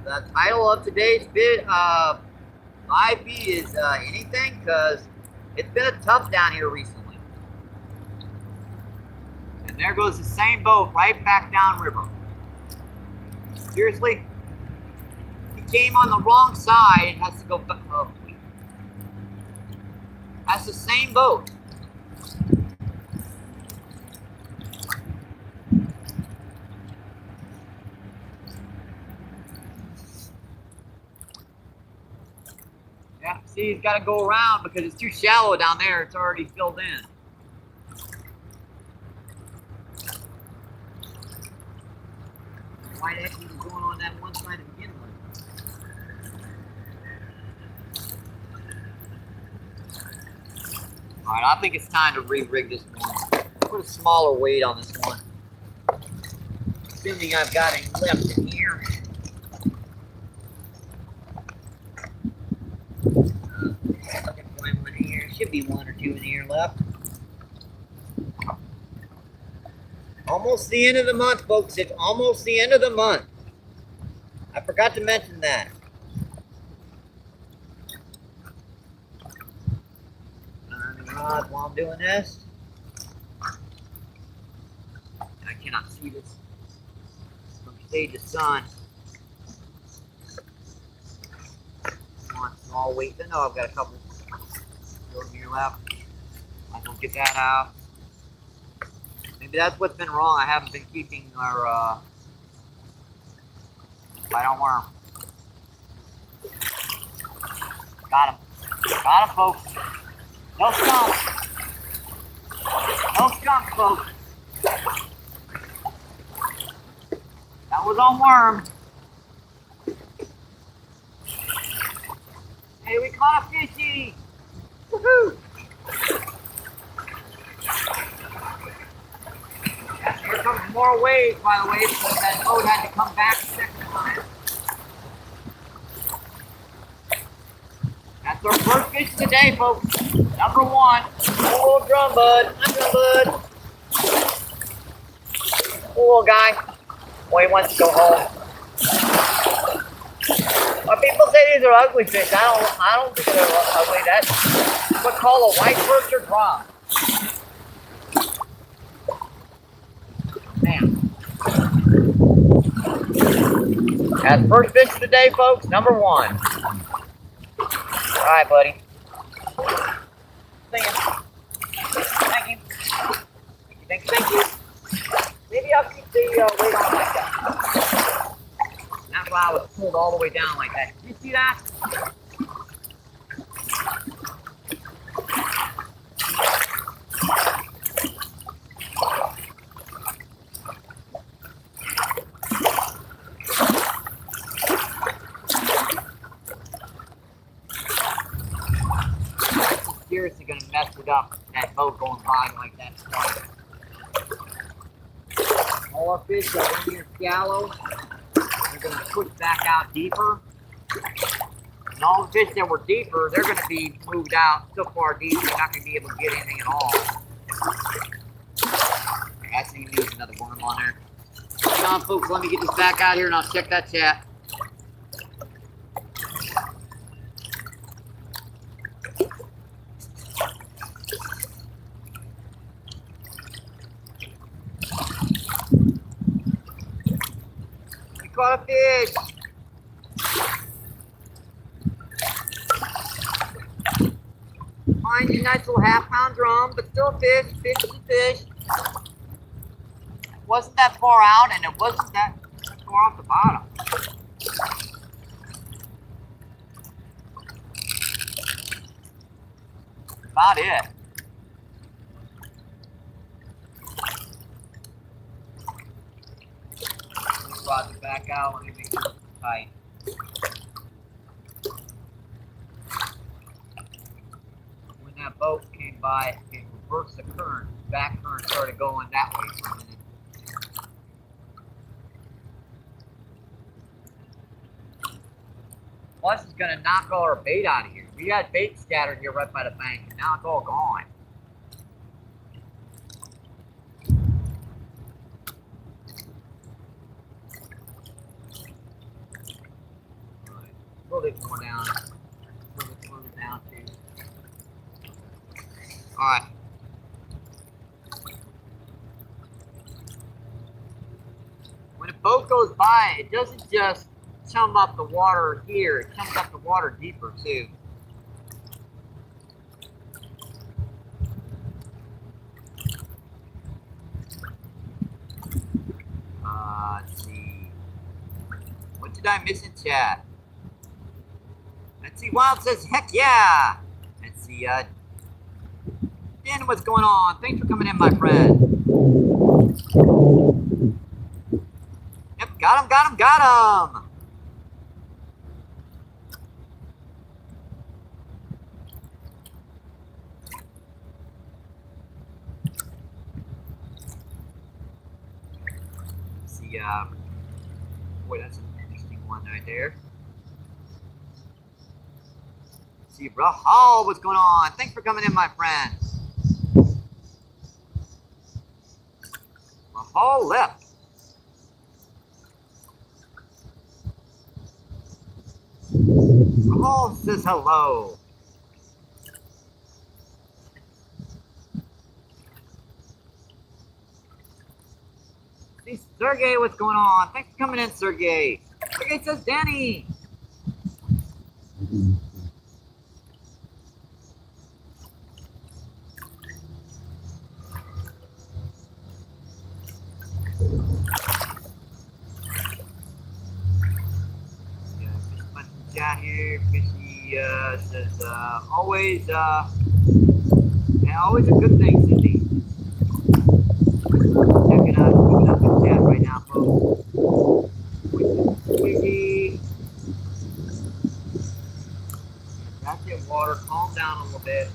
The title of today's live feed is anything, because it's been a tough down here recently. And there goes the same boat right back down river. Seriously? came on the wrong side, it has to go back. Oh, that's the same boat. Yeah, see, he's got to go around because it's too shallow down there. It's already filled in. Why the heck is he going on that one side to begin with? All right, I think it's time to re-rig this one. Put a smaller weight on this one. Assuming I've got any left in here. Looking for one here. Should be one or two in here left. Almost the end of the month, folks. It's almost the end of the month. I forgot to mention that. While I'm doing this. I cannot see this from shade to sun. Come on, small weight. No, I've got a couple here left. I don't get that out. Maybe that's what's been wrong. I haven't been keeping our bite on worm. Got him. Got him, folks. No skunk. No skunk, folks. That was on worm. Hey, we caught a fishy. Woohoo! Here comes more waves, by the way, because that boat had to come back a second time. That's our first fish of the day, folks. Number one. Oh, drum bud. Drum bud. Poor little guy. Boy, he wants to go home. But people say these are ugly fish. I don't think they're ugly. That's what's called a white perch or drum. Man. That's first fish of the day, folks. Number one. All right, buddy. Thank you. Thank you. Maybe I'll keep the weight on like that. That's why I was pulled all the way down like that. Did you see that? Seriously gonna mess it up, that boat going by like that. More fish that are in here shallow, they're gonna push back out deeper. And all the fish that were deeper, they're gonna be moved out so far deep, you're not gonna be able to get anything at all. I see there's another worm on there. Hang on, folks, let me get this back out here and I'll check that chat. Caught a fish. Find a nice little half-pound drum, but still a fish. Fish is a fish. It wasn't that far out, and it wasn't that far off the bottom. About it. Brought it back out. Let me make sure it's tight. When that boat came by, it reversed the current. The back current started going that way for a minute. Plus, it's going to knock all our bait out of here. We had bait scattered here right by the bank, and now it's all gone. A little bit more down. A little bit further down, too. Alright. When a boat goes by, it doesn't just chum up the water here. It chums up the water deeper too. Let's see. What did I miss in chat? Let's see. Wild says, heck yeah. Let's see. Dan, what's going on? Thanks for coming in, my friend. Yep, got him, got him, got him. Let's see. Boy, that's an interesting one right there. Let's see, Rahal, what's going on? Thanks for coming in, my friend. Rahal left. Rahal says hello. See, Sergey, what's going on? Thanks for coming in, Sergey. Sergey says Danny. Chat here, Fishy says always yeah, always a good thing, Cindy. Checking up the chat right now, folks. Fishy. That's it, water. Calm down a little bit.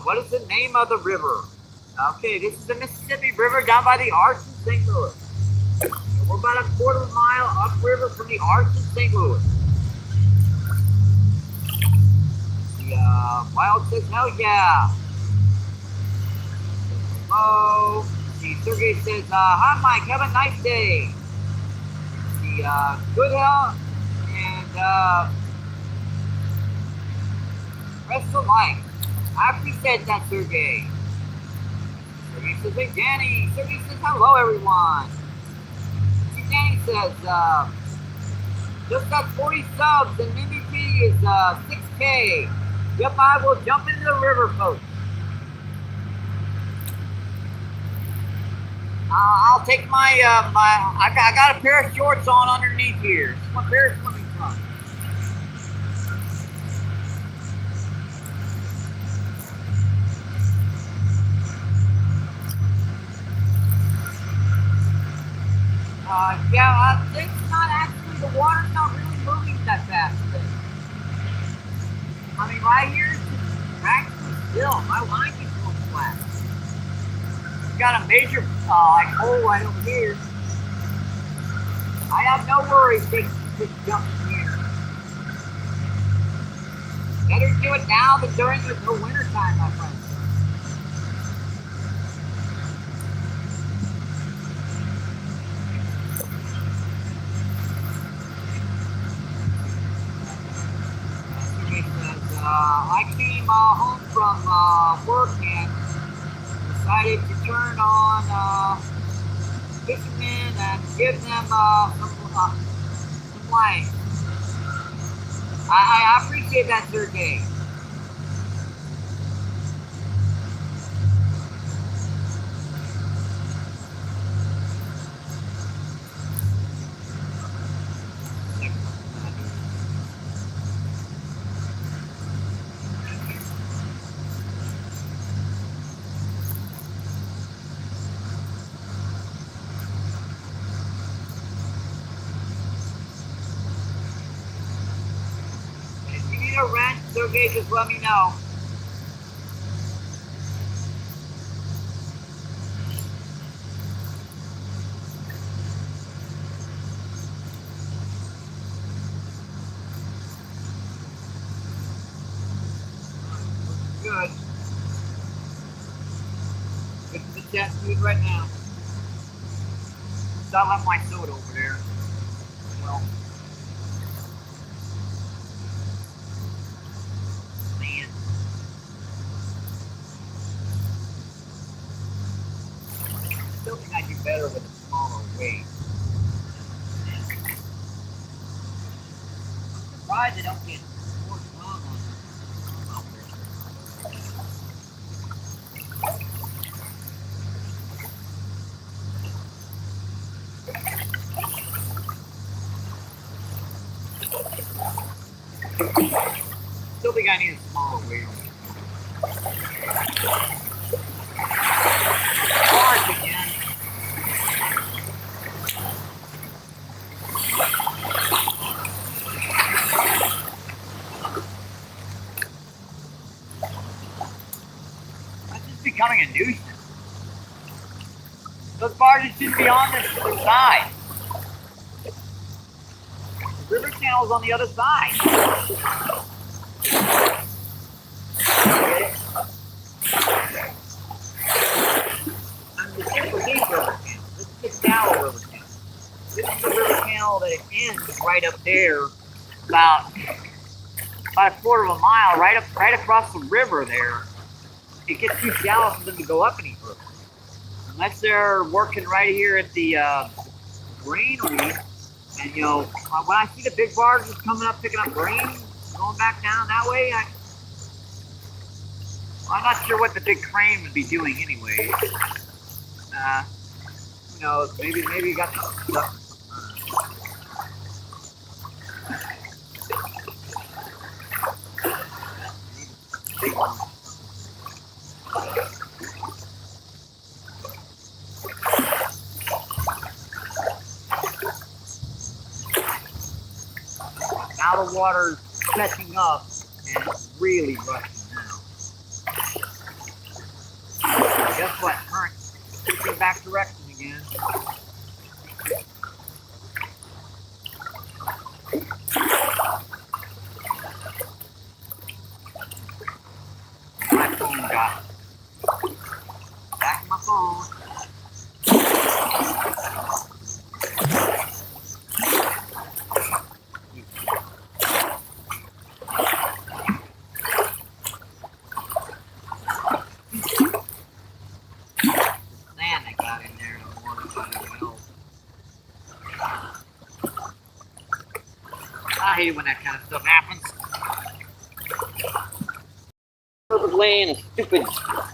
What is the name of the river? Okay, this is the Mississippi River down by the Arch in St. Louis. We're about a quarter of a mile upriver from the Arch in St. Louis. The Wild says, hell yeah. Hello. The Sergey says, hi Mike, have a nice day. The good health and rest of life. I appreciate that, Sergey. Sergey says, hey, Danny. Sergey says, hello, everyone. See, Danny says, just got 40 subs and MBP is 6K. Yep, I will jump into the river, folks. I'll take my, I got a pair of shorts on underneath here. This is my pair of swimming trunks. Yeah, it's not actually, the water's not really moving that fast today. I mean, right here, it's just practically still. My line keeps going flat. We've got a major, like, hole right over here. I have no worries taking this jump in here. Better do it now than during the winter time, my friend. I came home from work and decided to turn on fishermen and give them some light. I appreciate that, Sergey. Okay, just let me know. Good. that speed right now. So I left my soda over there. Well, man. I still think I do better with a smaller weight. I'm surprised I don't get more drama on this. Still think I need a smaller weight. Hard again. That's just becoming a nuisance. Those barges should be on this side. The river channel's on the other side. I'm the super deep river channel. This is the shallow river channel. This is the river channel that it ends right up there, about a quarter of a mile, right across the river there. It gets too shallow for them to go up any further. Unless they're working right here at the granary. And you know, when I see the big barges coming up, picking up grain, going back down that way, I'm not sure what the big crane would be doing anyway. Who knows? Maybe you got some stuff. Now the water's catching up and it's really rushing now. Guess what? Current switching back direction again. My phone got it. Back to my phone. I hate when that kind of stuff happens. Perfectly and a stupid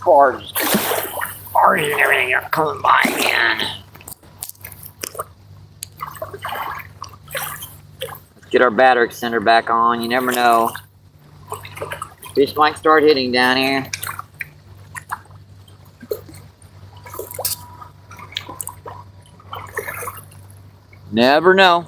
barge and everything are coming by again. Let's get our battery extender back on. You never know. Fish might start hitting down here. Never know.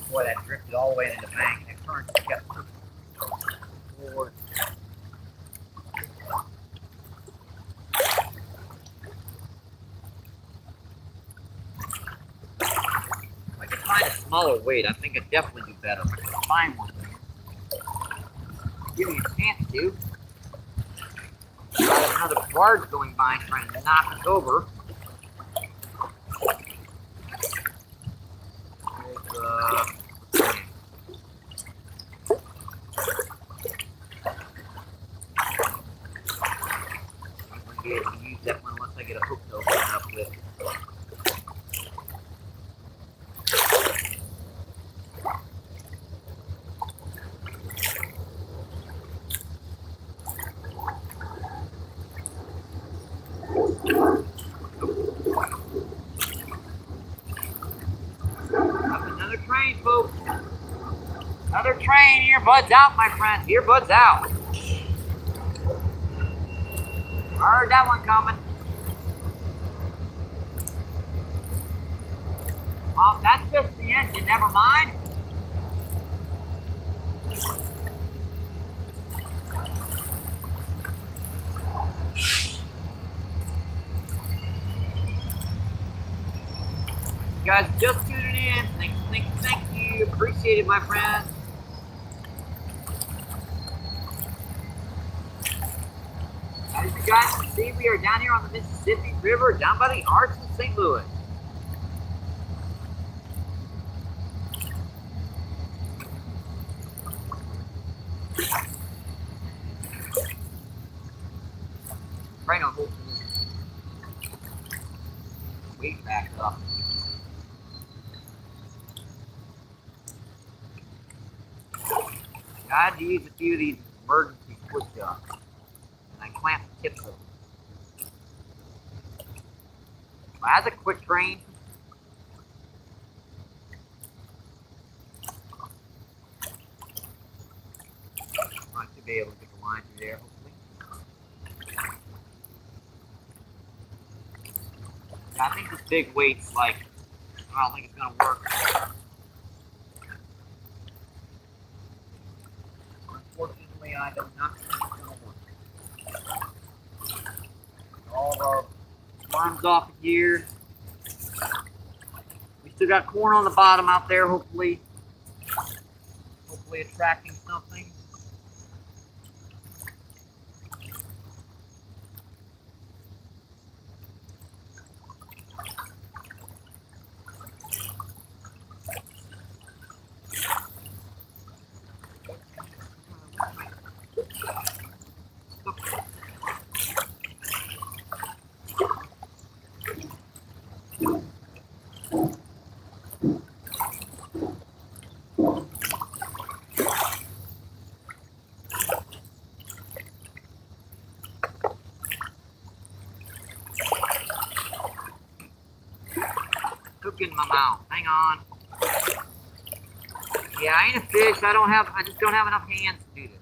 Boy, that drifted all the way into the bank. That current just got forward. If I could find a smaller weight, I think I'd definitely do better. If I could find one. Give me a chance to. Got another barge going by and trying to knock us over. I'm going to be able to use that one once I get a hook to open it up with. Another train, folks. Another train. Earbuds out, my friend. Earbuds out. I heard that one coming. Oh, that's just the engine. Never mind. You guys just tuning in. Thank you. Appreciate it, my friend. As you guys can see, we are down here on the Mississippi River, down by the Arch in St. Louis. Right on hold for this. Weight back up. I had to use a few of these emergency push-ups, and I clamped the tips of them. As a quick train, I should be able to get the line through there, hopefully. Yeah, I think this big weight's like, I don't think it's gonna work. Unfortunately, I do not think it's gonna work. All of our worms off of here. We still got corn on the bottom out there, hopefully attracting something. Hook in my mouth. Hang on. Yeah, I ain't a fish. I just don't have enough hands to do this.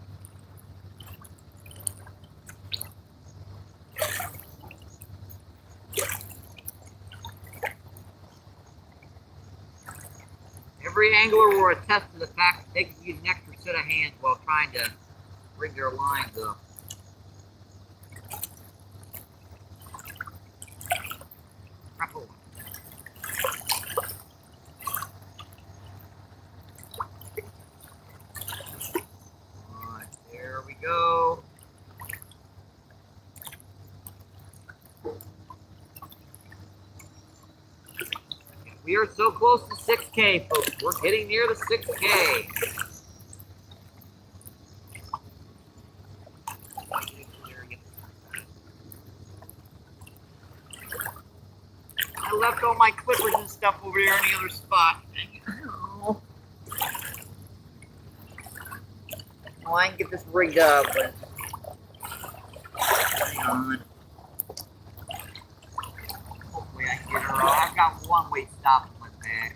Every angler will attest to the fact that they can use an extra set of hands while trying to rig their lines up. Alright, there we go. We are so close to 6K, folks. We're getting near the 6K. I left all my clippers and stuff over there in the other spot. Oh. Well, I can get this rigged up, but hang on. Hopefully I can get her off. I've got one weight stop in my bag.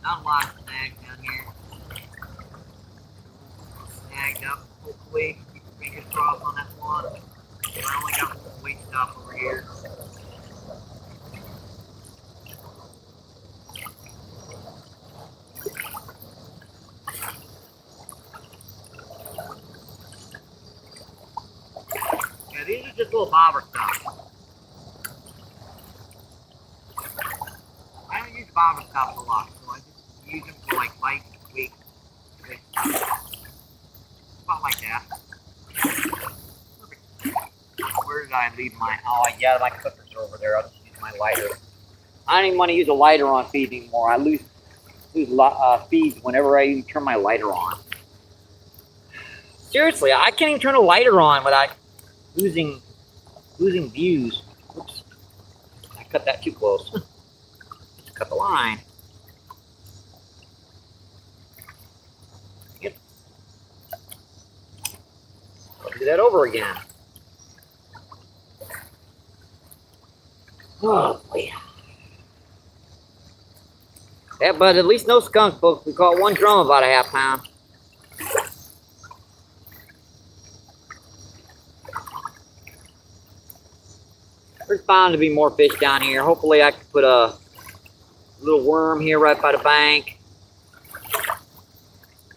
Not a lot of snags down here. Snagged up, hopefully. Keep your fingers crossed on that one. I only got one weight stop over here. Yeah, these are just little bobber stops. I don't use bobber stops a lot, so I just use them for like light weight. About like that. Where did I leave my? Oh yeah, my clippers are over there. I'll just use my lighter. I don't even want to use a lighter on feed anymore. I lose feeds whenever I turn my lighter on. Seriously, I can't even turn a lighter on without losing views. Oops, I cut that too close. Just cut the line. Yep. I'll do that over again. Oh boy. Yeah, but at least no skunk, folks. We caught one drum about a half pound. There's bound to be more fish down here. Hopefully I can put a little worm here right by the bank.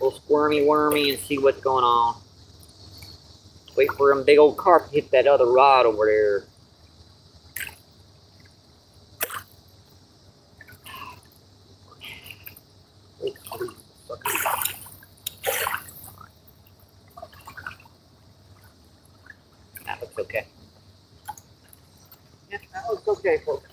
little squirmy wormy and see what's going on. Wait for them big old carp to hit that other rod over there. That looks okay. Yeah, that looks okay, folks.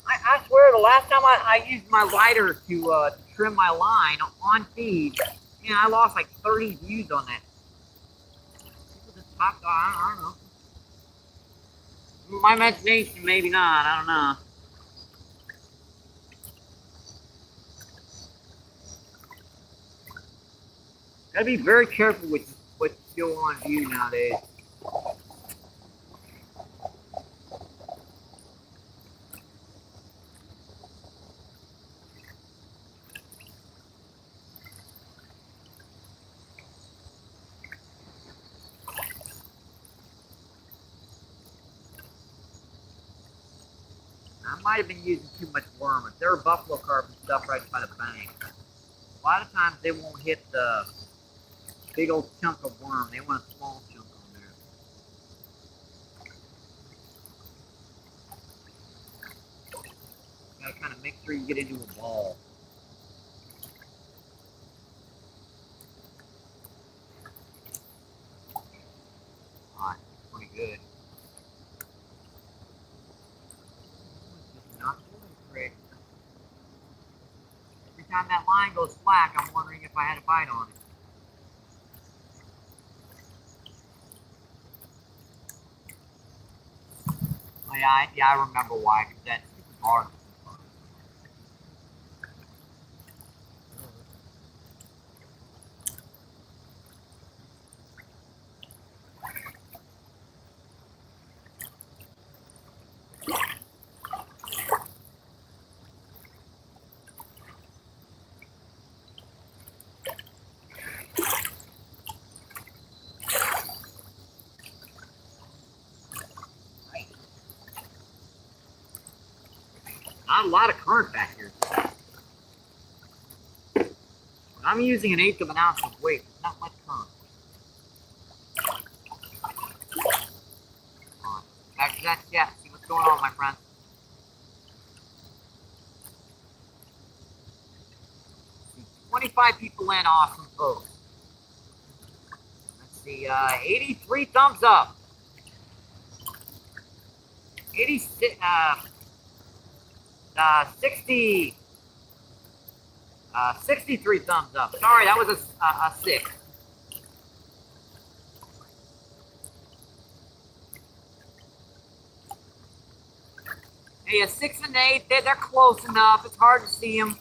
I swear the last time I used my lighter to trim my line on feed, man, I lost like 30 views on that. I don't know. My imagination, maybe not. I don't know. Gotta be very careful with what you go on view nowadays. I might have been using too much worm. If there are buffalo carp and stuff right by the bank, a lot of times they won't hit the big old chunk of worm. They want a small chunk on there. You gotta kind of make sure you get into a ball. Alright, pretty good. Not great. Every time that line goes slack, I'm wondering if I had a bite on it. Oh, yeah, I remember why, because that's hard. Not a lot of current back here. I'm using 1/8 of an ounce of weight. Not much current. Alright, back to that chat. See what's going on, my friend. See, 25 people in. Awesome, folks. Let's see. 83 thumbs up. 86. 60. 63 thumbs up. Sorry, that was a 6. Hey, a 6 and 8, they're close enough. It's hard to see them.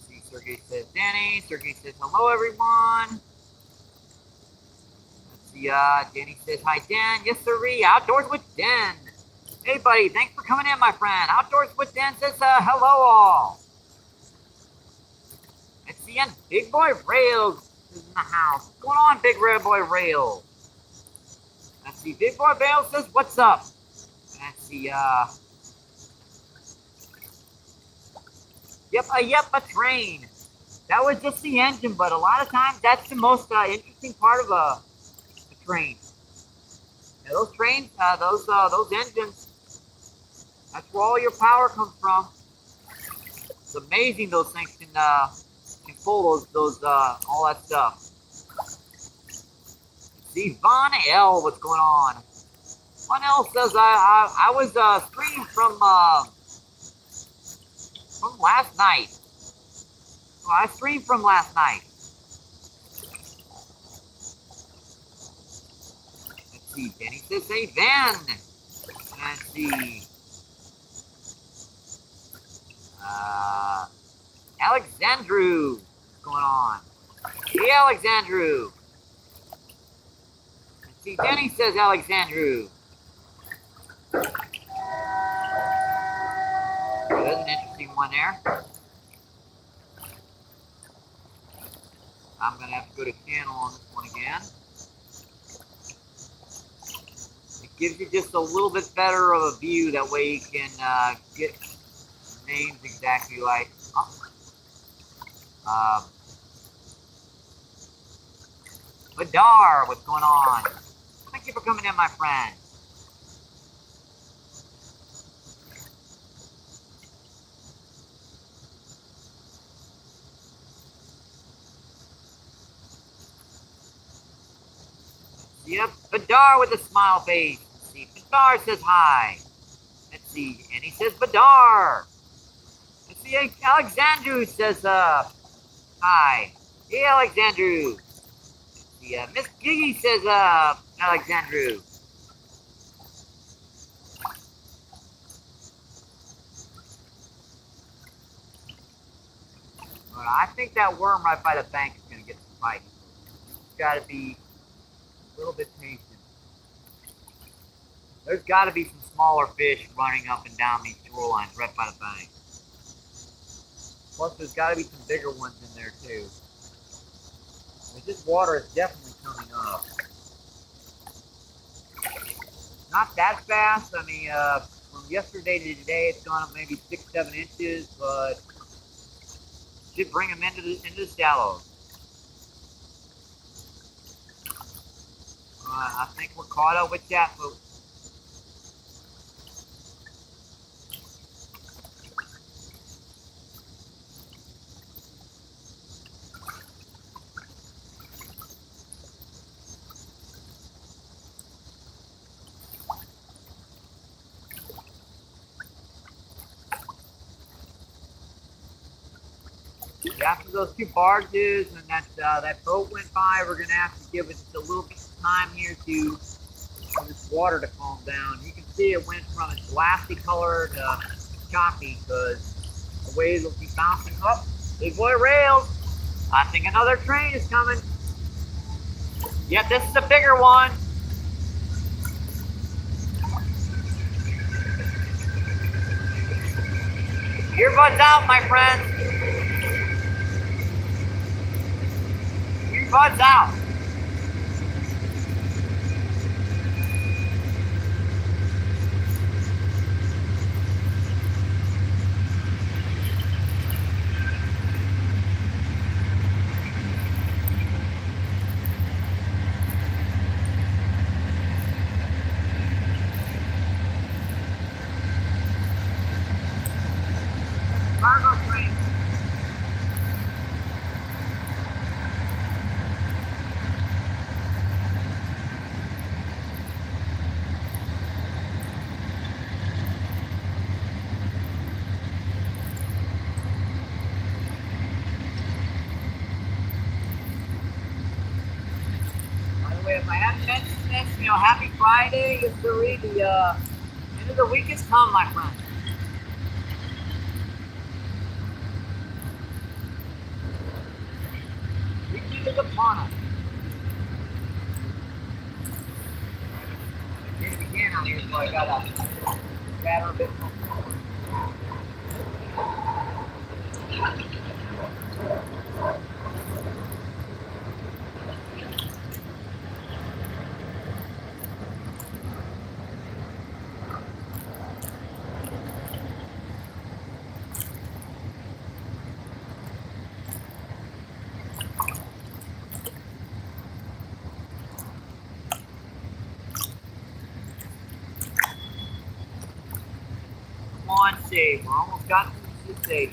See, Sergey says Danny. Sergey says hello, everyone. Let's see, Danny says hi, Dan. Yes, sirree. Outdoors with Dan. Hey, buddy, thanks for coming in, my friend. Outdoors with Dan says hello, all. Let's see, and Big Boy Rails is in the house. What's going on, Big Red Boy Rails? Let's see, Big Boy Rails says, what's up? Let's see, yep, a train. That was just the engine, but a lot of times that's the most interesting part of a train. Yeah, those trains, those engines, that's where all your power comes from. It's amazing those things can pull those all that stuff. See, Von L, what's going on? Von L says I was streamed from last night. Well, I streamed from last night. Let's see, Danny says, hey, Van. Let's see. Alexandru, what's going on? Hey, Alexandru. Let's see, Danny says Alexandru. There's an interesting one there. I'm going to have to go to channel on this one again. Gives you just a little bit better of a view. That way you can get names exactly like. Badar, what's going on? Thank you for coming in, my friend. Yep, Badar with a smile face. Let's see, Badar says hi. Let's see, and he says Badar. Let's see, Alexandru says hi. Hey, Alexandru. Let's see, Miss Giggy says Alexandru. I think that worm right by the bank is going to get some fight. It's got to be a little bit patient. There's got to be some smaller fish running up and down these shorelines right by the bank. Plus, there's got to be some bigger ones in there too. This water is definitely coming up. Not that fast. I mean, from yesterday to today, it's gone up maybe 6-7 inches, but should bring them into the shallows. I think we're caught up with that, folks. After those two barges and that boat went by, we're going to have to give it a little bit of time here for this water to calm down. You can see it went from its glassy color to choppy because the waves will keep bouncing up. Big boy rails. I think another train is coming. Yep, this is a bigger one. Earbuds out, my friends. Earbuds out. Cargo train. By the way, if I haven't mentioned this, happy Friday. It's the end of the week has come, my friend. Weekend is upon us. Again out here, so I gotta scatter a bit more forward. Come on, save. We're almost got to the save.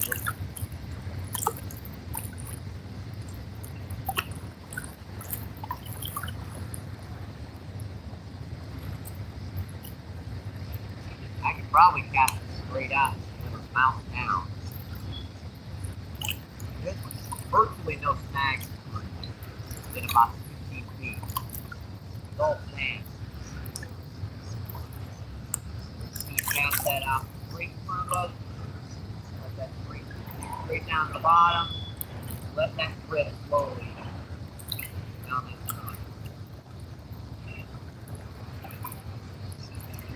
I could probably cast it straight out and mount down. There's virtually no snags in about 15 feet. It's all sand. Cast that out straight in front of us. Let that straight down the bottom. Let that drift slowly down that front.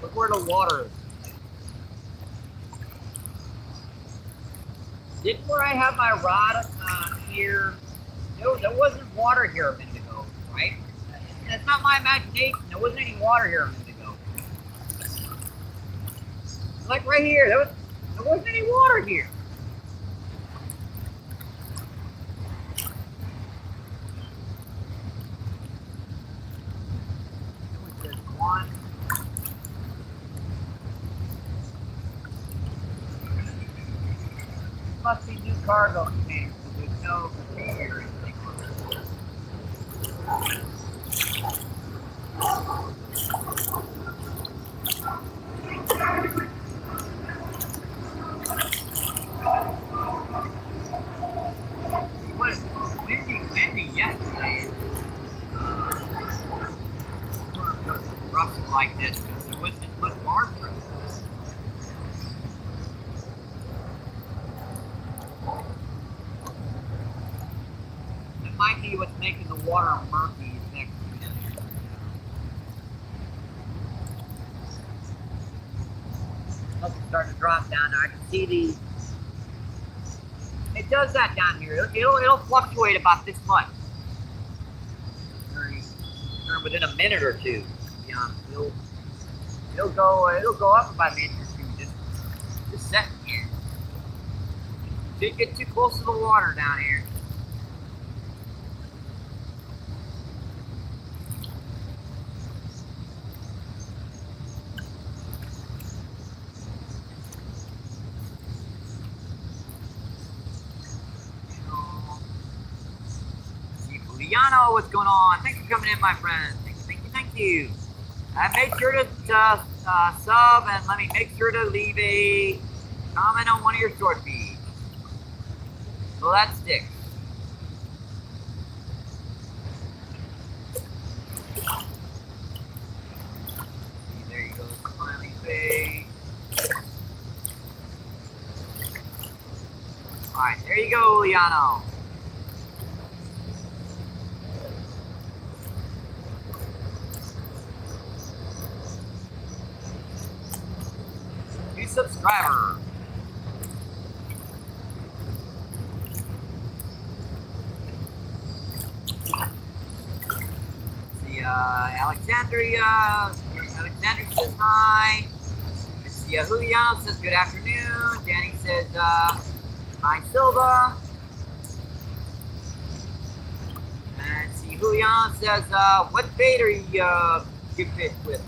Look where the water is. Didn't where I have my rod here, there wasn't water here a minute ago, right? That's not my imagination. There wasn't any water here a minute ago. like right here. There wasn't any water here. One. Must be new cargo containers. There's no container or anything on this. It was windy yesterday. Rough like this because there wasn't as much barn through. It might be what's making the water murky next to it. It's starting to drop down there. I can see the. It does that down here. It'll fluctuate about this much. Within a minute or two. It'll go up about an inch or two just setting here. Don't get too close to the water down here. See, Juliano, what's going on? Thanks for coming in, my friend. Thank you. Make sure to sub and let me make sure to leave a comment on one of your short feeds. So that sticks. There you go, smiley face. Alright, there you go, Liano. Subscriber. See, Alexandria says hi. See, Juliano says good afternoon. Danny says hi, Silva. And see, Juliano says what bait are you get fish with?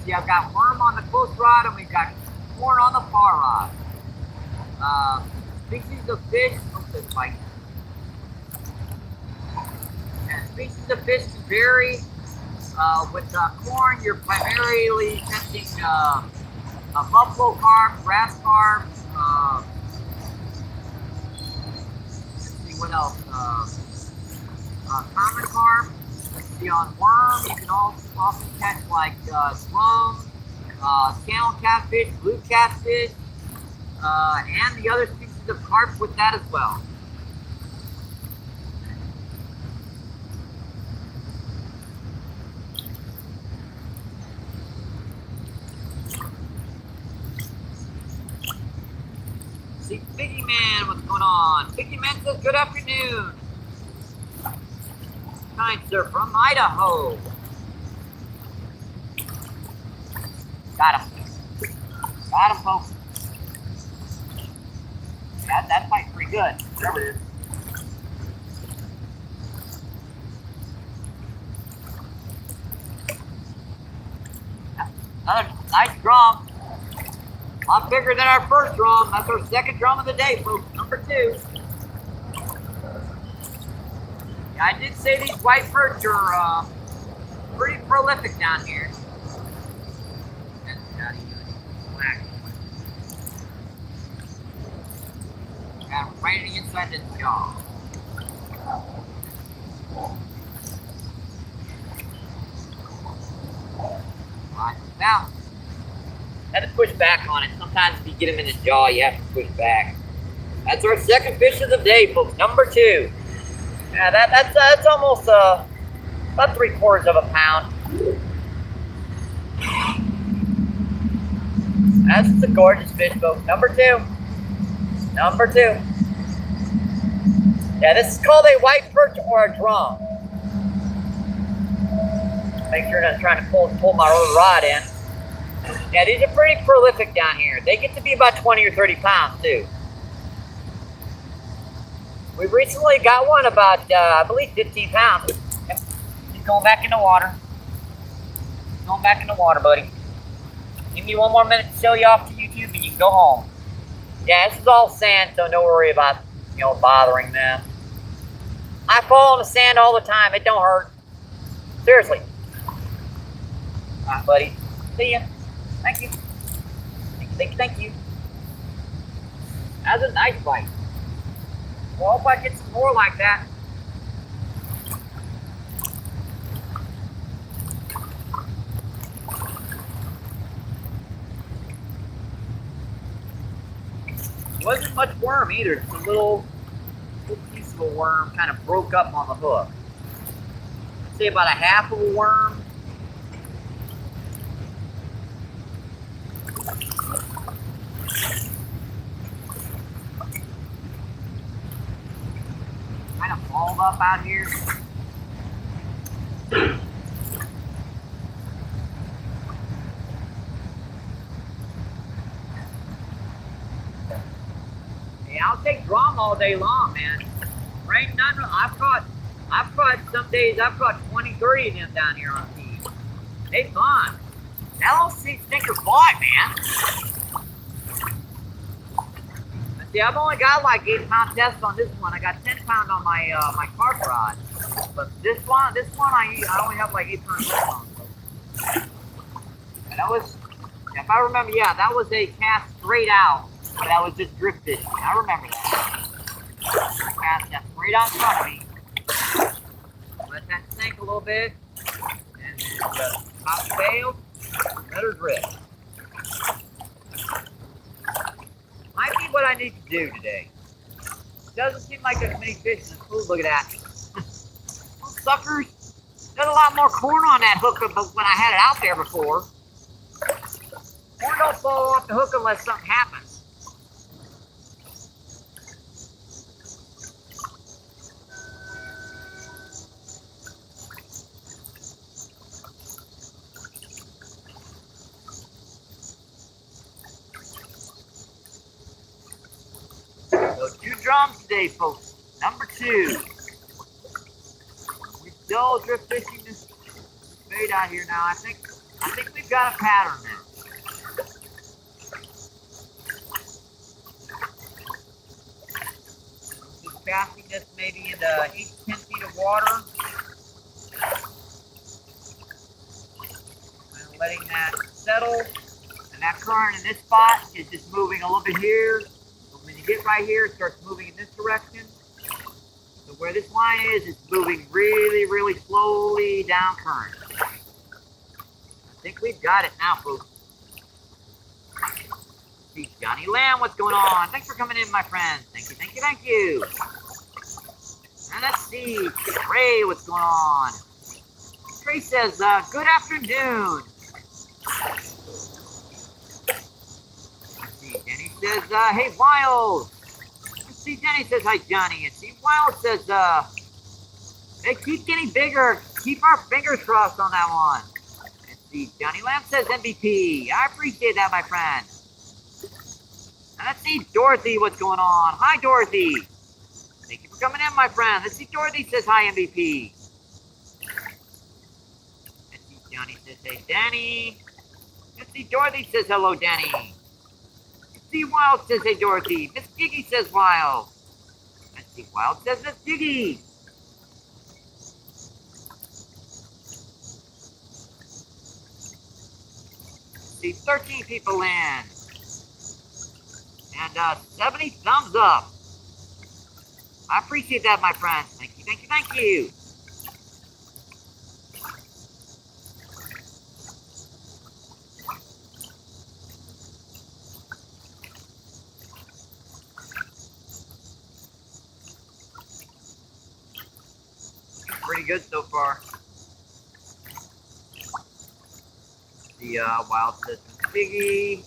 See, I've got worm on the close rod and we've got corn on the far rod. Species of fish, and species of fish vary. With corn, you're primarily catching a buffalo carp, grass carp. Let's see what else. Common carp. Let's see, on worm, you can also often catch like drum. Channel catfish, blue catfish, and the other species of carp with that as well. See, Biggie Man, what's going on? Biggie Man says, good afternoon. Kind sir, from Idaho. Got him. Got him, folks. That fight's pretty good. There it is. Another nice drum. A lot bigger than our first drum. That's our second drum of the day, folks. Number 2. Yeah, I did say these white perch are pretty prolific down here. Got him right inside the jaw. Right, now, had to push back on it. Sometimes if you get him in the jaw, you have to push back. That's our second fish of the day, folks. Number 2. Yeah, that's almost about 3/4 of a pound. That's a gorgeous fish, folks. Number 2. Number 2. Yeah, this is called a white perch or a drum. Make sure I'm not trying to pull my other rod in. Yeah, these are pretty prolific down here. They get to be about 20 or 30 pounds too. We recently got one about, I believe, 15 pounds. Yep. He's going back in the water. Going back in the water, buddy. Give me one more minute to show you off to YouTube and you can go home. Yeah, this is all sand, so don't worry about, bothering them. I fall in the sand all the time. It don't hurt. Seriously. All right, buddy. See ya. Thank you. Thank you. That was a nice bite. Well, I hope I get some more like that. It wasn't much worm either. It's a little piece of a worm kind of broke up on the hook. I'd say about a half of a worm. Kind of balled up out here. Yeah, I'll take drum all day long, man. Right? I've caught some days, I've caught 20, 30 of them down here on feed. They fun. That little stinker bought, man. See, I've only got like 8-pound test on this one. I got 10 pound on my my carp rod. But this one I only have like 8 pounds left on. So. And that was, if I remember, yeah, that was a cast straight out. But that was just drift fishing. I remember that. Cast that straight out in front of me. Let that sink a little bit. And then pop the bail. Let her drift. Might be what I need to do today. Doesn't seem like there's many fish in the pool. Look at that. Those suckers. There's a lot more corn on that hook than when I had it out there before. Corn don't fall off the hook unless something happens. So 2 drums today, folks. Number 2. We still drift fishing this bait out here now. I think we've got a pattern now. Just casting this maybe into 8 to 10 feet of water. And letting that settle. And that current in this spot is just moving a little bit here. When you get right here, it starts moving in this direction. So where this line is, it's moving really, really slowly down current. I think we've got it now, folks. See Johnny Lamb, what's going on? Thanks for coming in, my friend. Thank you, thank you, thank you. And let's see, Trey, what's going on? Trey says, good afternoon. Denny says, hey, Wild. Let's see, Denny says, hi, Johnny. And see, Wild says, they keep getting bigger. Keep our fingers crossed on that one. And see, Johnny Lamb says MVP. I appreciate that, my friend. And let's see, Dorothy, what's going on? Hi, Dorothy. Thank you for coming in, my friend. Let's see, Dorothy says, hi, MVP. Let's see, Johnny says, hey, Danny. Let's see, Dorothy says, hello, Danny. See, Wild says, hey, Dorothy. Miss Jiggy says, Wild. Let's see, Wild says, Miss Jiggy. See, 13 people in. And 70 thumbs up. I appreciate that, my friends. Thank you, thank you, thank you. Pretty good so far. The Wild says Biggie.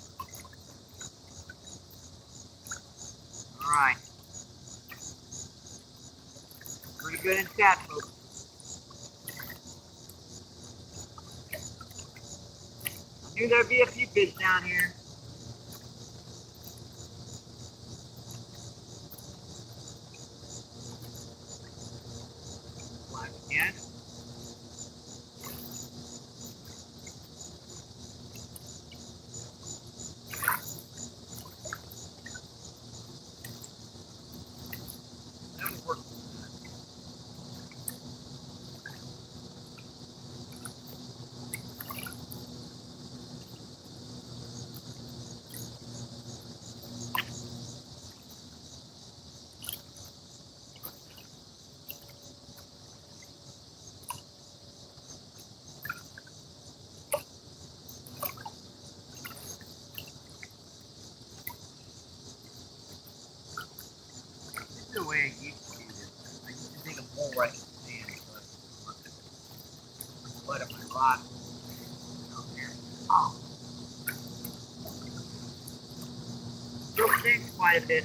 All right. Pretty good in chat, folks. Knew there'd be a few fish down here. Live again. That was working. This is the way I used to do this. I used to dig a hole right in the sand so I could let up my rod down there. Oh. Still stinks quite a bit.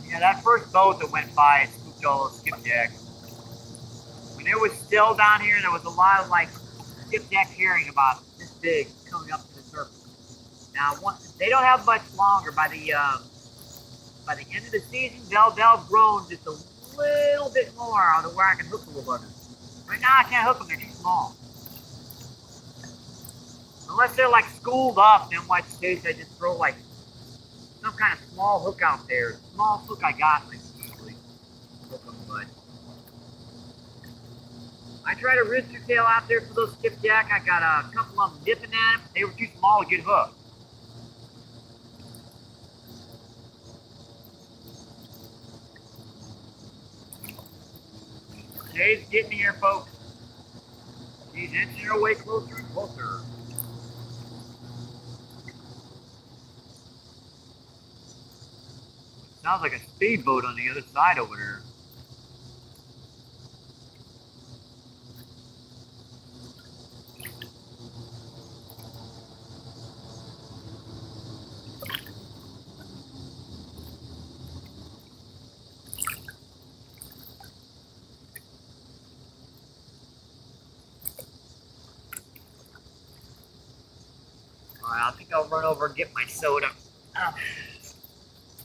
Yeah, that first boat that went by, it scooped all those skipjacks. When it was still down here, there was a lot of like skipjack herring about this big coming up to the surface. Now, they don't have much longer. By the end of the season, they'll have grown just a little bit more out of where I can hook the little buggers. Right now, I can't hook them; they're too small. Unless they're like schooled up, in which case I just throw like some kind of small hook out there. Smallest hook I got, like usually hook them, but I tried a rooster tail out there for those skipjack. I got a couple of them dipping at them. They were too small to get hooked. Day's getting here, folks. She's inching her way closer and closer. Sounds like a speedboat on the other side over there. Alright, I think I'll run over and get my soda.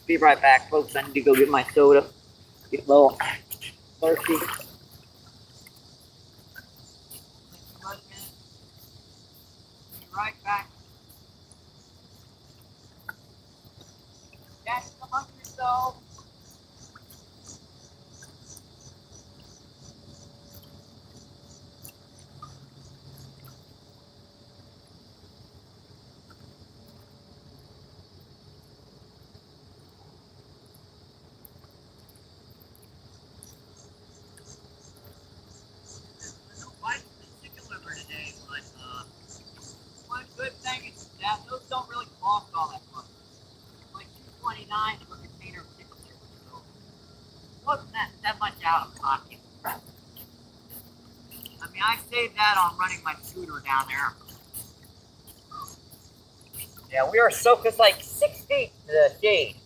Be right back, folks. I need to go get my soda. Get a little thirsty. Be right back. Dad, come on yourself. Good thing is that those don't really cost all that much. It's like $2.29 for a container of chicken liver, so it wasn't that much out of pocket. I mean, I saved that on running my scooter down there. Yeah, we are so it's like 6 feet to the shade.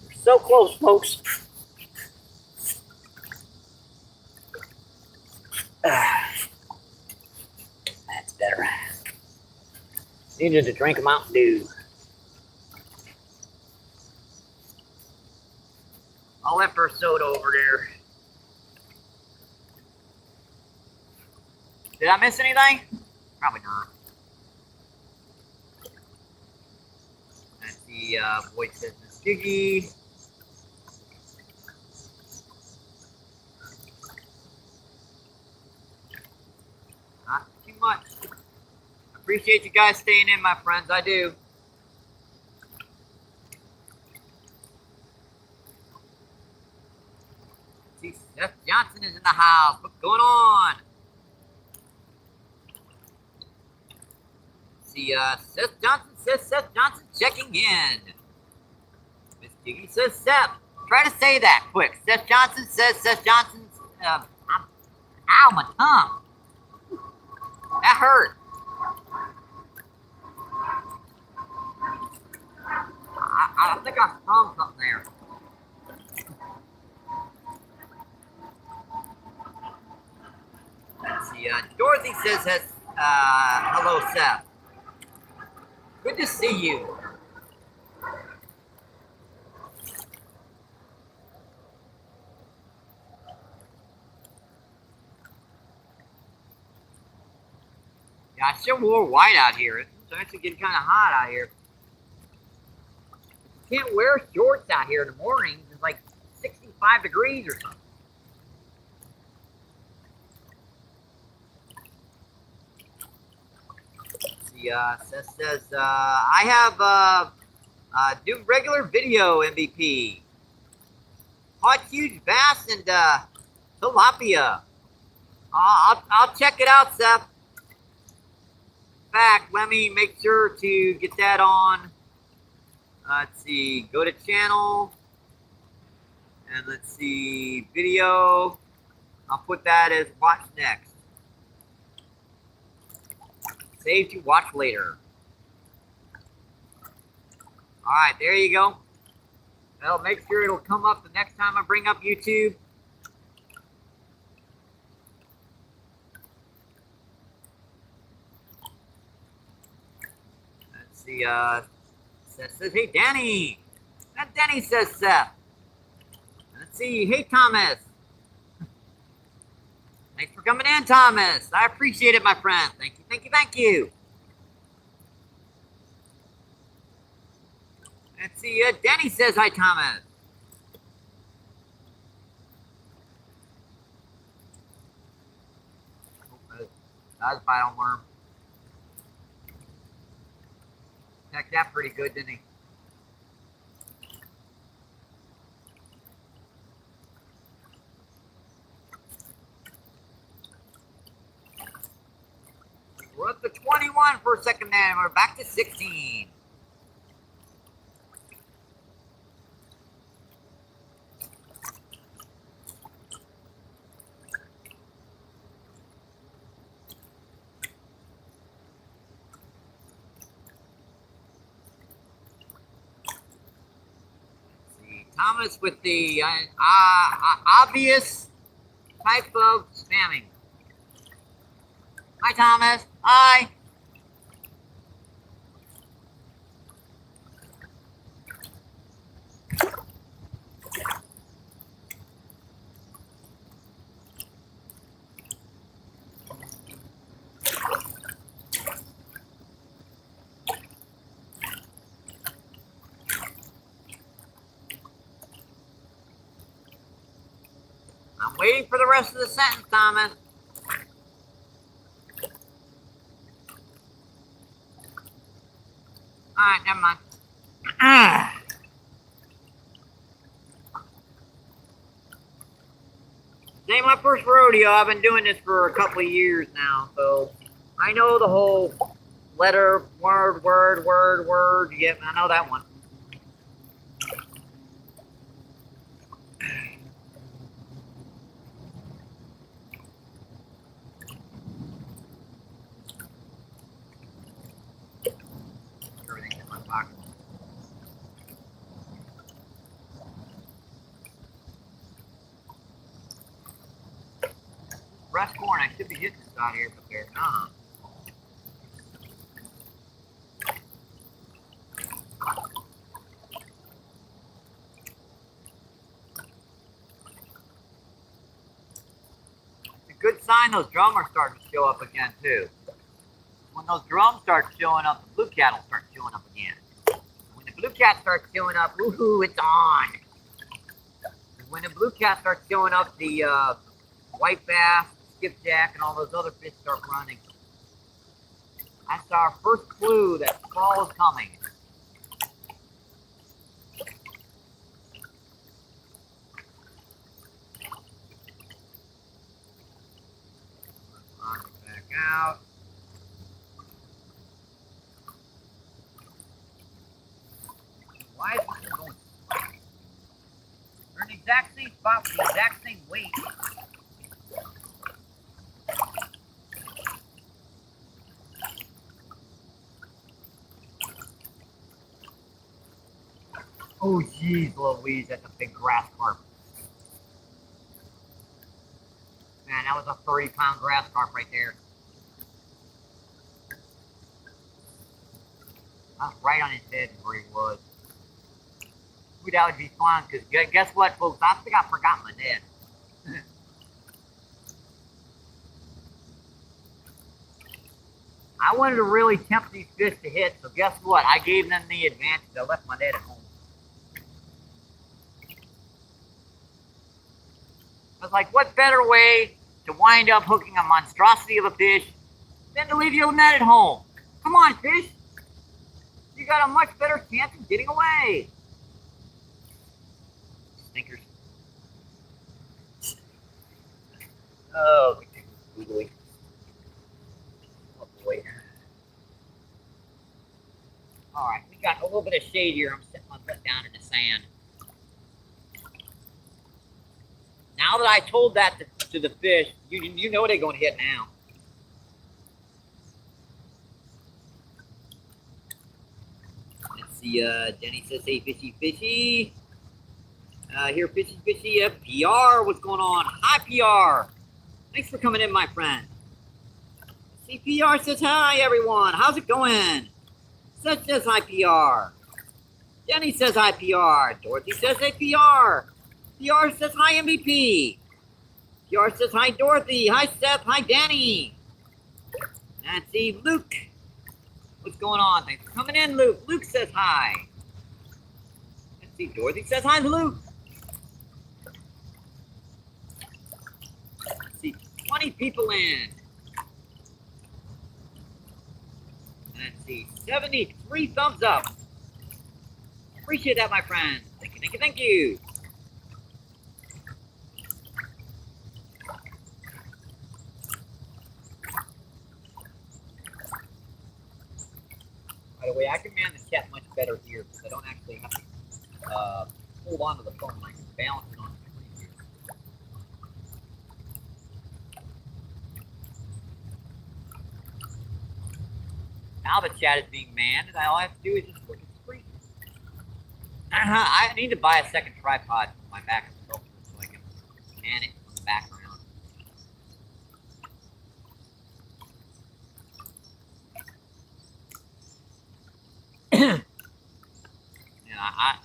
We're so close, folks. That's better. Needed to drink a Mountain Dew. I'll left her soda over there. Did I miss anything? Probably not. That's the voice says Miss Giggy. Not too much. Appreciate you guys staying in, my friends. I do. See, Seth Johnson is in the house. What's going on? See, Seth Johnson says Seth Johnson checking in. Miss Jiggy says Seth. Try to say that quick. Seth Johnson says Seth Johnson's. Ow, my tongue. That hurt. I think I sprung something there. Let's see. Dorothy says Hello, Seth. Good to see you. Yeah, I still wore white out here. It's actually getting kind of hot out here. You can't wear shorts out here in the mornings. It's like 65 degrees or something. See, Seth says, I have do regular video MVP. Caught huge bass and tilapia. I'll check it out, Seth. In fact, let me make sure to get that on. Let's see, go to channel. And let's see, video. I'll put that as watch next. Save to watch later. All right, there you go. Well, make sure it'll come up the next time I bring up YouTube. Let's see, Seth says, hey, Danny. That Danny says Seth. Let's see, hey, Thomas. Thanks for coming in, Thomas. I appreciate it, my friend. Thank you, thank you, thank you. Let's see, Danny says hi, Thomas. That was a bite on worm. Heck, that pretty good, didn't he? We're up to 21 for a second there. We're back to 16. Thomas with the obvious type of spamming. Hi, Thomas. Hi. I'm waiting for the rest of the sentence, Thomas. All right, never mind. This ain't my first rodeo. I've been doing this for a couple of years now, so I know the whole letter, word. Yep, I know that one. Everything's in my pocket. Breast corn, I should be hitting this out here, but they're not. It's a good sign those drums are starting to show up again, too. When those drums start showing up, the blue cat will start showing up again. When the blue cat starts showing up, woohoo, it's on. When the blue cat starts showing up, the white bass, skipjack, and all those other fish start running. That's our first clue that fall is coming. Back out. Why is this going? They're in the exact same spot with the exact same weight. Oh, jeez, Louise, that's a big grass carp. Man, that was a 30-pound grass carp right there. I was right on his head where he was. Ooh, that would be fun, because guess what, folks? I think I forgot my net. I wanted to really tempt these fish to hit, so guess what? I gave them the advantage. I left my net at home. I was like, what better way to wind up hooking a monstrosity of a fish than to leave your net at home? Come on, fish. You got a much better chance of getting away. Stinkers. Oh, googly. Oh boy. Alright, we got a little bit of shade here. I'm setting my butt down in the sand. Now that I told that to the fish, you know they're going to hit now. Let's see, Jenny says, hey, fishy, fishy. Here, fishy, fishy, PR, what's going on? Hi, PR. Thanks for coming in, my friend. CPR says, hi, everyone. How's it going? Seth says, hi, PR. Jenny says, hi, PR. Dorothy says, hey, PR. PR says, hi, MVP. PR says, hi, Dorothy. Hi, Seth. Hi, Danny. Nancy, Luke. What's going on? Thanks for coming in, Luke. Luke says, hi. Let's see, Dorothy says, hi, Luke. Let's see, 20 people in. Let's see, 73 thumbs up. Appreciate that, my friend. Thank you, thank you, thank you. By the way, I can man the chat much better here because I don't actually have to hold on to the phone. I can balance it on the screen here. Now the chat is being manned, and all I have to do is just look at the screen. I need to buy a second tripod for my back so I can man it from the background.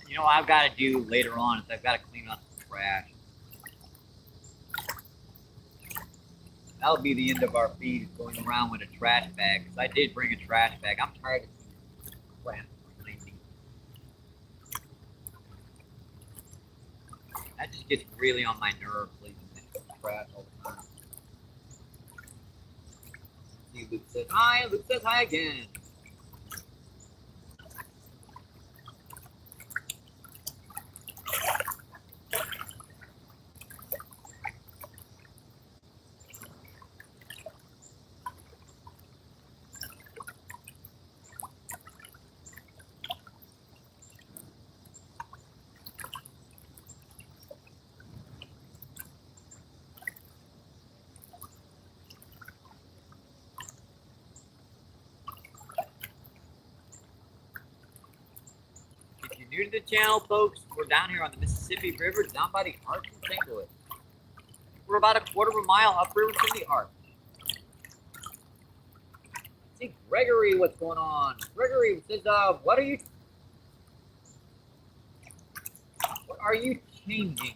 You know what I've got to do later on is I've got to clean up some trash. That'll be the end of our feed, is going around with a trash bag, because I did bring a trash bag. I'm tired of seeing crap. That just gets really on my nerves, leaving trash all the time. See, Luke says hi. Luke says hi again. New to the channel, folks, we're down here on the Mississippi River, down by the Arch in St. Louis. We're about a quarter of a mile upriver from the Arch. See, Gregory, what's going on? Gregory says, what are you changing?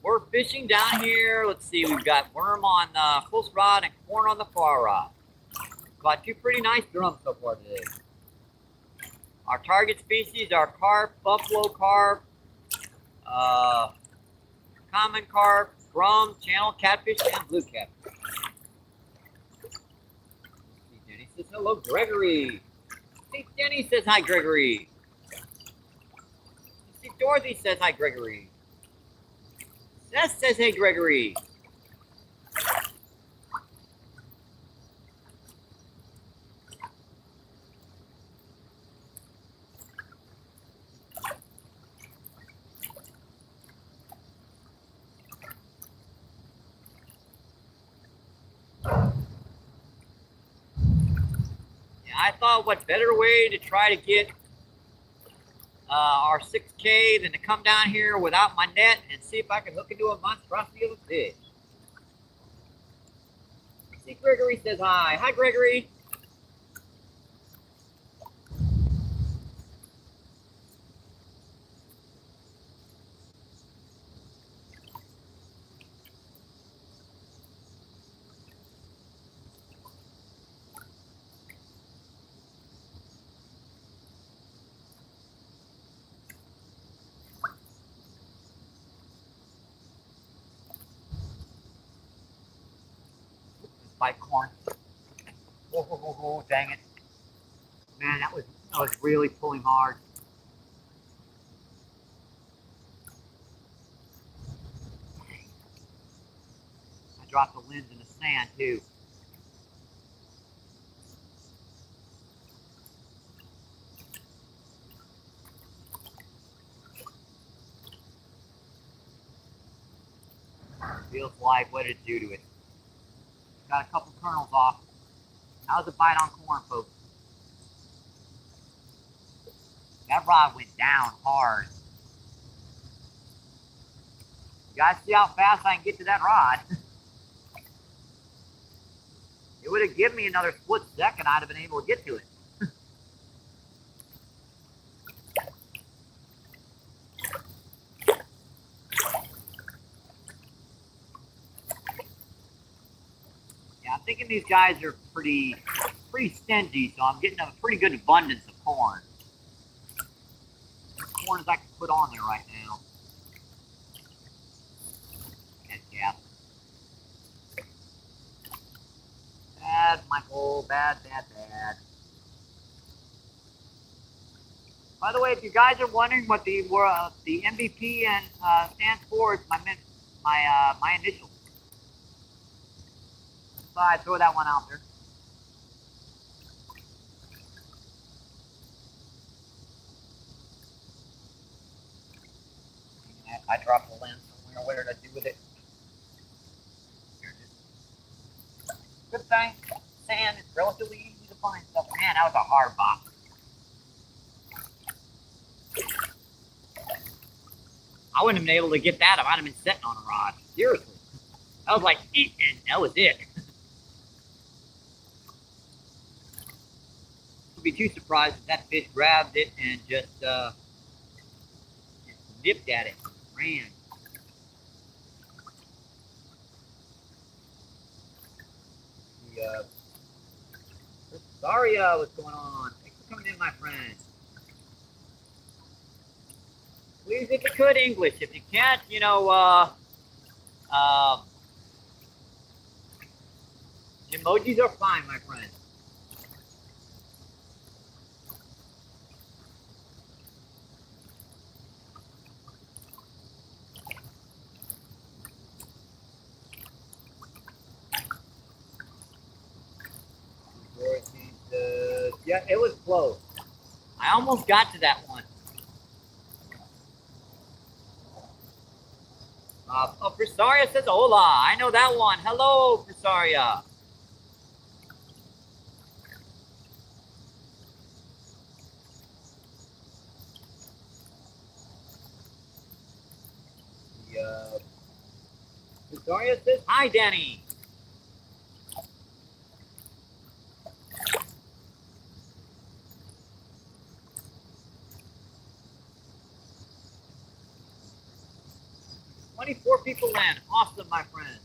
We're fishing down here. Let's see, we've got worm on the full rod and corn on the far rod. Got two pretty nice drums so far today. Our target species are carp, buffalo carp, common carp, drum, channel catfish, and blue catfish. Jenny says hello, Gregory. See, Jenny says hi, Gregory. See, Dorothy says hi, Gregory. Seth says, hey, Gregory. Yeah, I thought what better way to try to get our 6K than to come down here without my net and see if I can hook into a monstrosity of a fish. See, Gregory says hi. Hi, Gregory. Bite corn. Oh, dang it. Man, that was really pulling hard. I dropped the lens in the sand too. Feels like what did it do to it? Got a couple kernels off. How's a bite on corn, folks? That rod went down hard. You guys see how fast I can get to that rod? It would have given me another split second. I'd have been able to get to it. Yeah, I'm thinking these guys are pretty stingy, so I'm getting a pretty good abundance of corn. As much corn as I can put on there right now. Yeah. Bad, Michael. Bad. By the way, if you guys are wondering what the MBP and stands for, it's my initials. So I throw that one out there. I dropped the lens somewhere. What did I do with it? Good thing. Sand is relatively easy to find stuff. Man, that was a hard box. I wouldn't have been able to get that if I'd have been sitting on a rod. Seriously. I was like, and that was it. I'd be too surprised if that fish grabbed it and just nipped at it. Ran. Sorry, what's going on? Thanks for coming in, my friend. Please, if you could, English. If you can't, you know, emojis are fine, my friend. Yeah, it was close. I almost got to that one. Presaria says hola. I know that one. Hello, Presaria. Presaria says hi, Danny. Four people in. Awesome, my friend.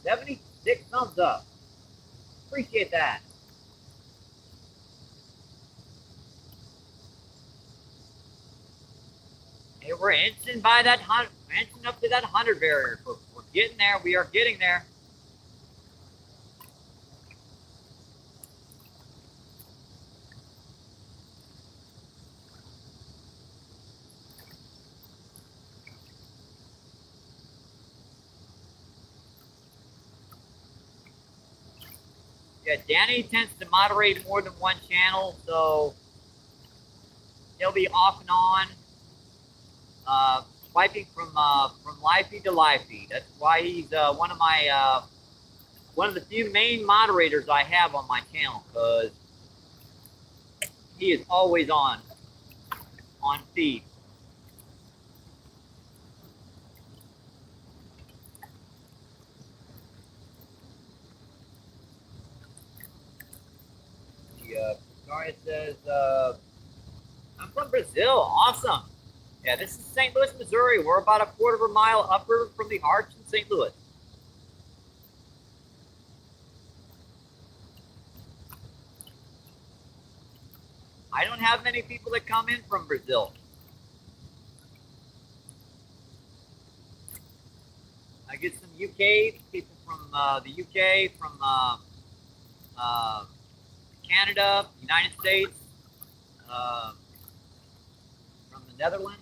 $76 thumbs up. Appreciate that. Hey, we're inching by that inching up to that 100 barrier, folks. We're getting there. We are getting there. Yeah, Danny tends to moderate more than one channel, so he'll be off and on, swiping from live feed to live feed. That's why he's one of my one of the few main moderators I have on my channel, because he is always on feed. Daria says, I'm from Brazil. Awesome. Yeah, this is St. Louis, Missouri. We're about a quarter of a mile upriver from the Arch in St. Louis. I don't have many people that come in from Brazil. I get some UK people from the UK, from Canada, United States, from the Netherlands.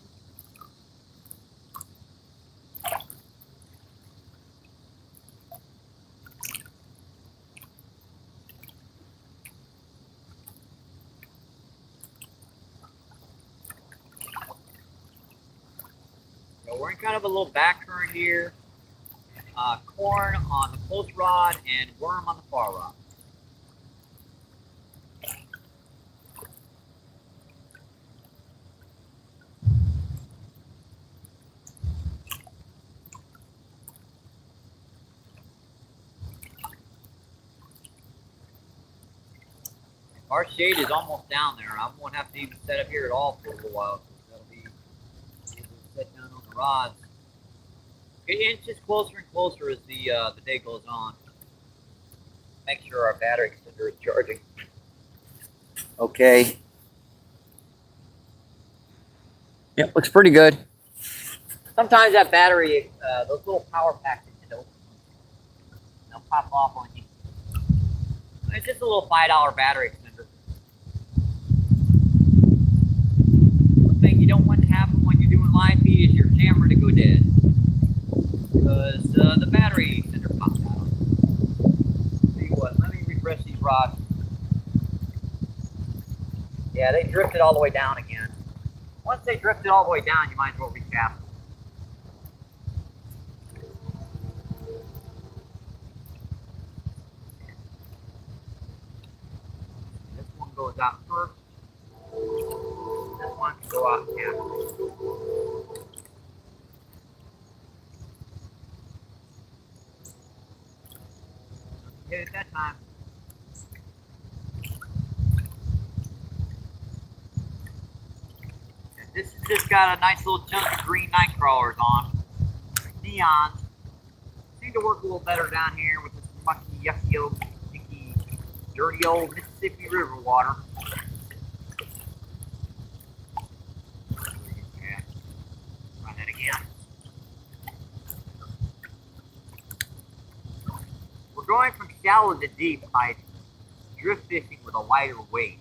So we're in kind of a little back current here. Corn on the close rod and worm on the far rod. Our shade is almost down there. I won't have to even set up here at all for a little while. That'll be able to set down on the rods. Get inches closer and closer as the day goes on. Make sure our battery extender is charging. Okay. Yep, looks pretty good. Sometimes that battery, those little power packs, they'll pop off on you. It's just a little $5 battery extender. One thing you don't want to happen when you're doing live feed is your camera to go dead, because the battery extender pops out. Tell you what, let me refresh these rods. Yeah, they drifted all the way down again. Once they drifted all the way down, you might as well recap. This one goes out first. This one can go out after. Hit it that time. This has just got a nice little chunk of green night crawlers on. Neons. Seem to work a little better down here with this mucky, yucky, old, sticky, dirty old Mississippi River water. Yeah. Try that again. We're going from shallow to deep by drift fishing with a lighter weight.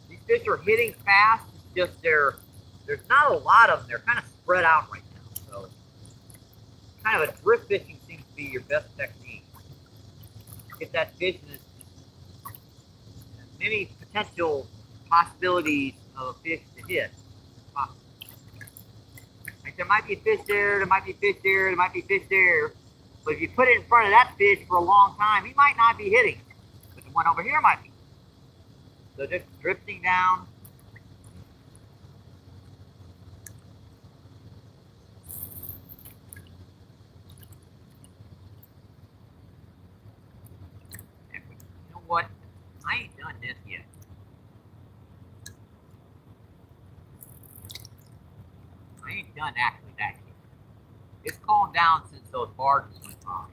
These fish are hitting fast. It's just there's not a lot of them. They're kind of spread out right now. So kind of a drift fishing seems to be your best technique. Get that fish in as many potential possibilities of a fish to hit. Like there might be a fish there, there might be a fish there, there might be a fish there. But if you put it in front of that fish for a long time, he might not be hitting. But the one over here might be. So just drifting down. You know what? I ain't done this yet. I ain't done actually that yet. It's calmed down since those barges went by.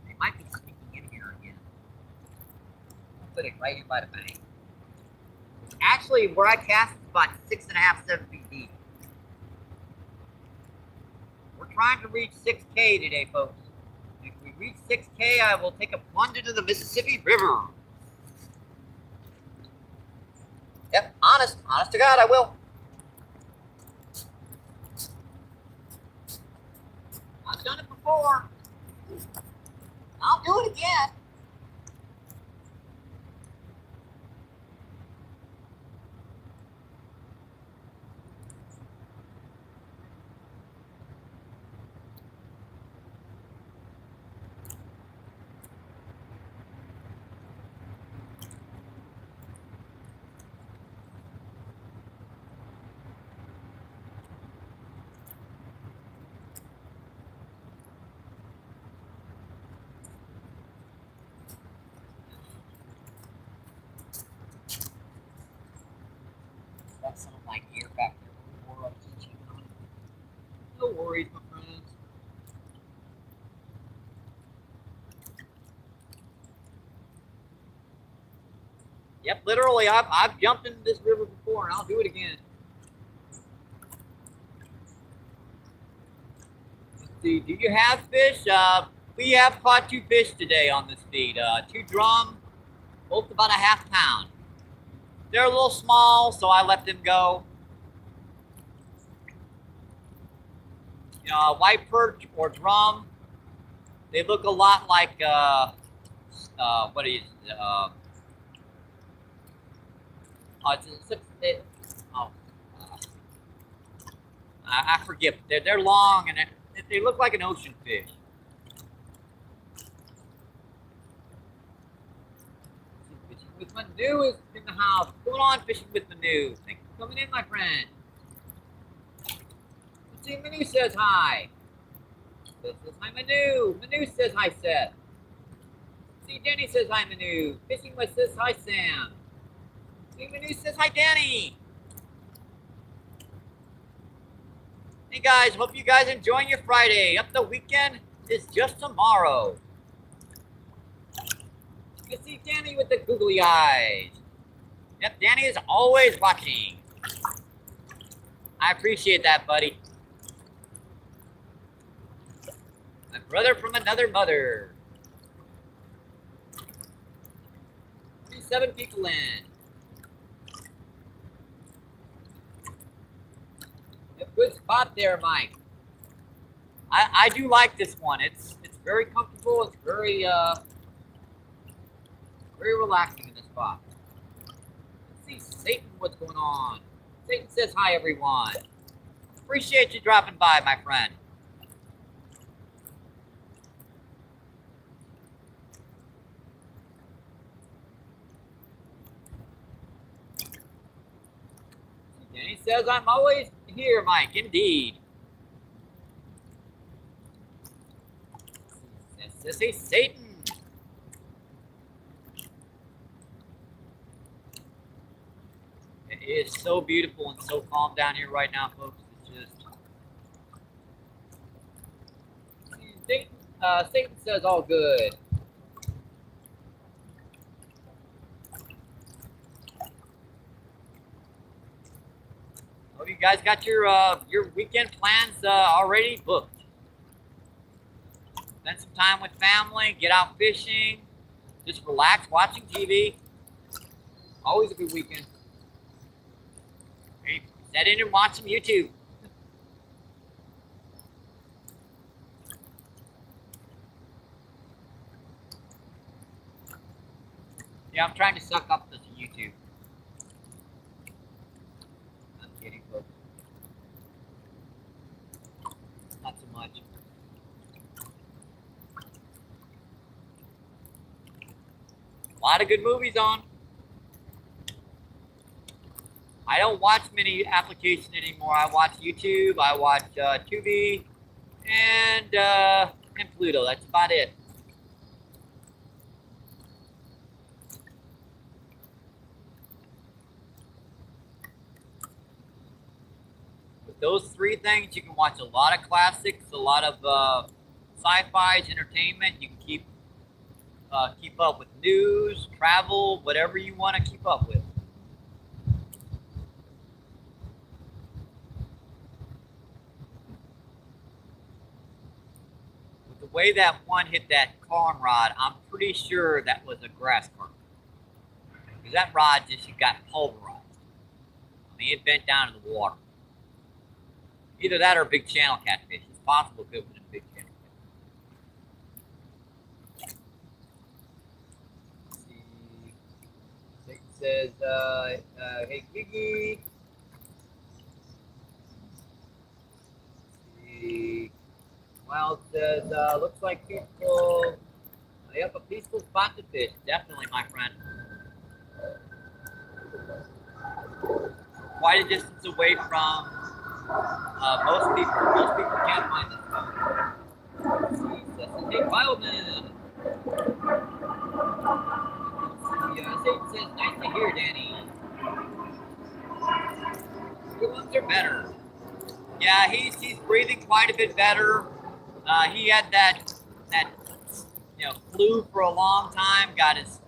They might be sneaking in here again. I'll put it right in by the bank. Actually, where I cast is about 6.5, 7 feet deep. We're trying to reach 6K today, folks. If we reach 6K, I will take a plunge into the Mississippi River. Yep, honest to God, I will. I've done it before. I'll do it again. Yep, literally, I've jumped into this river before, and I'll do it again. Let's see, do you have fish? We have caught 2 fish today on this feed. 2 drum, both about a ½ pound. They're a little small, so I let them go. You know, white perch or drum, they look a lot like, what is it? I forget. They're long and they look like an ocean fish. Fishing with Manu is in the house. What's going on, Fishing with Manu? Thanks for coming in, my friend. Let's see, Manu says hi. Seth says hi, Manu. Manu says hi, Seth. See, Danny says hi, Manu. Fishing with says hi, Sam. See, Manu says hi, Danny. Hey guys, hope you guys enjoying your Friday. Up the weekend is just tomorrow. I see Danny with the googly eyes. Yep, Danny is always watching. I appreciate that, buddy. My brother from another mother. 7 people in. A good spot there, Mike. I do like this one. It's very comfortable. It's very relaxing in this spot. Let's see, Satan, what's going on? Satan says hi, everyone. Appreciate you dropping by, my friend. Danny says I'm always here, Mike. Indeed. This is Satan. It is so beautiful and so calm down here right now, folks. It's just Satan says all good. Hope you guys got your weekend plans already booked. Spend some time with family, get out fishing, just relax, watching TV. Always a good weekend. Hey, set in and watch some YouTube. Yeah, I'm trying to suck up this YouTube. I'm kidding, folks. Not so much. A lot of good movies on. I don't watch many applications anymore. I watch YouTube, I watch Tubi, and Pluto. That's about it. With those 3 things, you can watch a lot of classics, a lot of sci-fi, entertainment. You can keep up with news, travel, whatever you want to keep up with. With the way that one hit that corn rod, I'm pretty sure that was a grass carp. Because that rod just got pulverized. I mean, it bent down in the water. Either that or a big channel catfish. It's possible it could have been a big channel catfish. Let's see. It says, hey, Gigi. Let's see. Well, it says, looks like people, yep, a peaceful spot to fish. Definitely, my friend. Quite a distance away from most people. Most people can't find this spot. Hey, Wildman. Satan says, nice to hear, Danny. Good ones are better. Yeah, he's breathing quite a bit better. He had that flu for a long time. Got his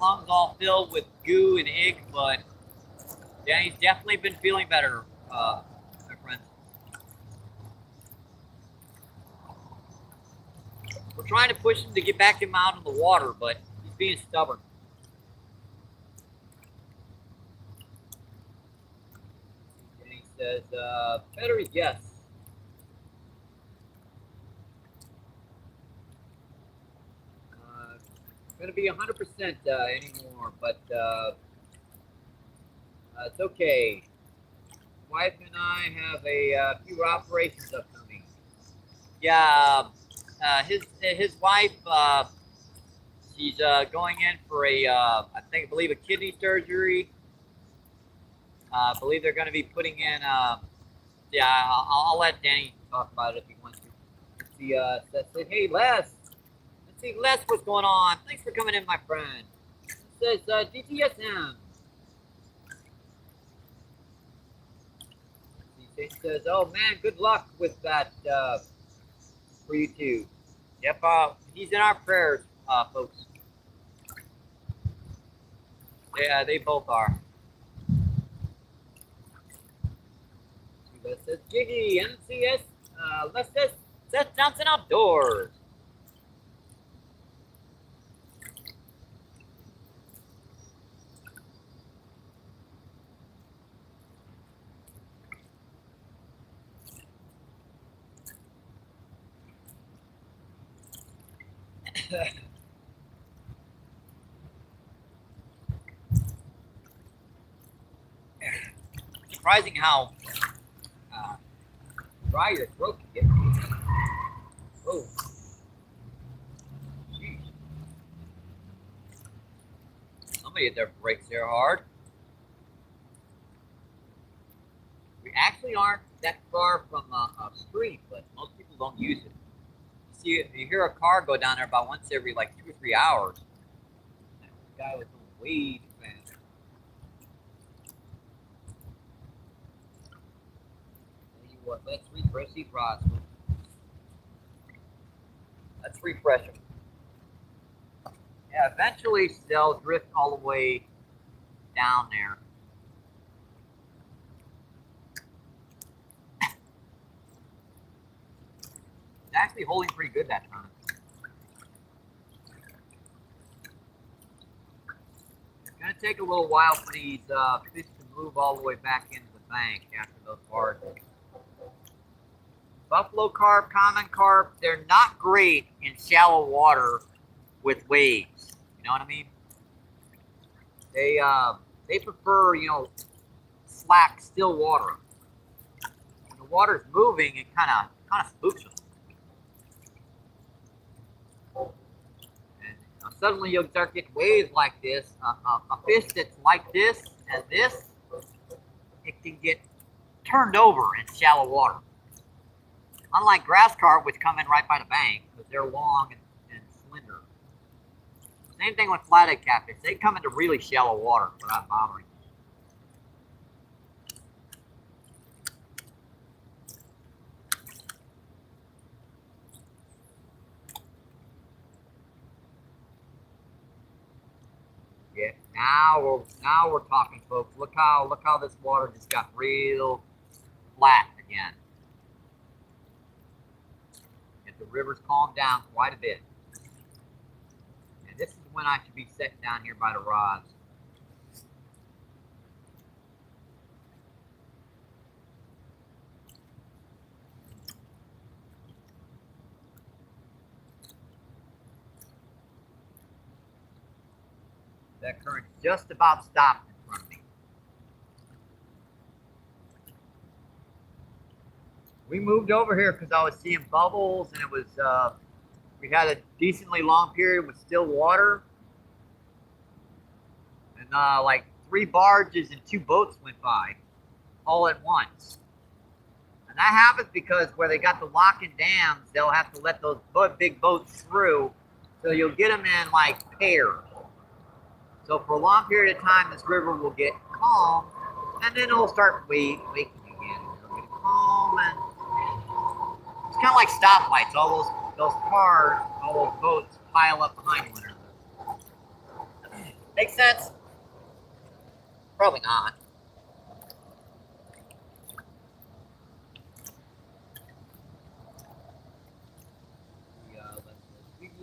lungs all filled with goo and ig, but Danny's definitely been feeling better, my friends. We're trying to push him to get back him out in the water, but he's being stubborn. Danny says, battery, yes. Going to be 100% anymore, but it's okay. Wife and I have a few operations upcoming. Yeah, his wife, she's going in for I believe a kidney surgery. I believe they're going to be putting in. Yeah, I'll let Danny talk about it if he wants to. Let's see. Hey, Les. Let's see, Les, what's going on? Thanks for coming in, my friend. It says DTSM. It says, oh man, good luck with that for you too. Yep, he's in our prayers, folks. Yeah, they both are. That says Jiggy, NCS, let's just Seth Johnson Outdoors. Surprising how dry your throat can get. Oh, jeez. Somebody hit their brakes there hard. We actually aren't that far from a street, but most people don't use it. You hear a car go down there about once every like 2 or 3 hours. That guy was going way too fast. Tell you what, let's refresh these rods. Let's refresh them. Yeah, eventually they'll drift all the way down there. It's actually holding pretty good that time. It's going to take a little while for these fish to move all the way back into the bank after those barges. Buffalo carp, common carp, they're not great in shallow water with waves. You know what I mean? They prefer, slack, still water. When the water's moving, it kind of spooks them. And suddenly you'll start getting waves like this. A fish that's like this and this, it can get turned over in shallow water. Unlike grass carp, which come in right by the bank, because they're long and slender. Same thing with flathead catfish. They come into really shallow water without bothering. Yeah, now we're talking, folks. Look how this water just got real flat again. The river's calmed down quite a bit. And this is when I should be sitting down here by the rods. That current just about stopped in front of me. We moved over here because I was seeing bubbles, and it was we had a decently long period with still water, and like 3 barges and 2 boats went by all at once. And that happens because where they got the lock-in dams, they'll have to let those big boats through, so you'll get them in like pairs. So for a long period of time, this river will get calm, and then it'll start waking again. It'll get calm, and it's kind of like stoplights. All those cars, all those boats pile up behind one another. Makes sense? Probably not.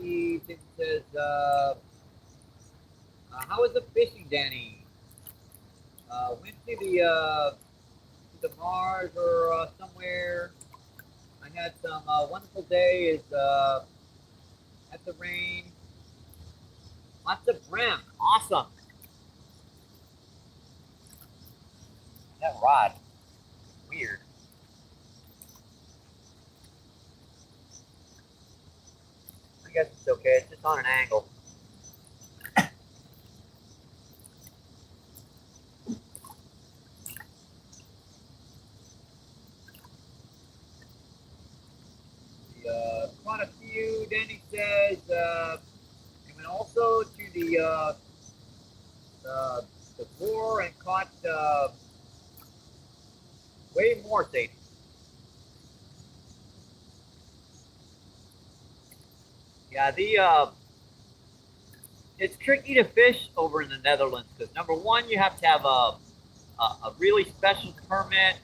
It says, how was the fishing, Danny? Went to the Mars or somewhere. I had some wonderful days. Had the rain. Lots of brim. Awesome. That rod. Weird. I guess it's okay. It's just on an angle. Quite a few. Danny says, and also to the boar and caught way more safety. Yeah, it's tricky to fish over in the Netherlands because number one, you have to have a really special permit,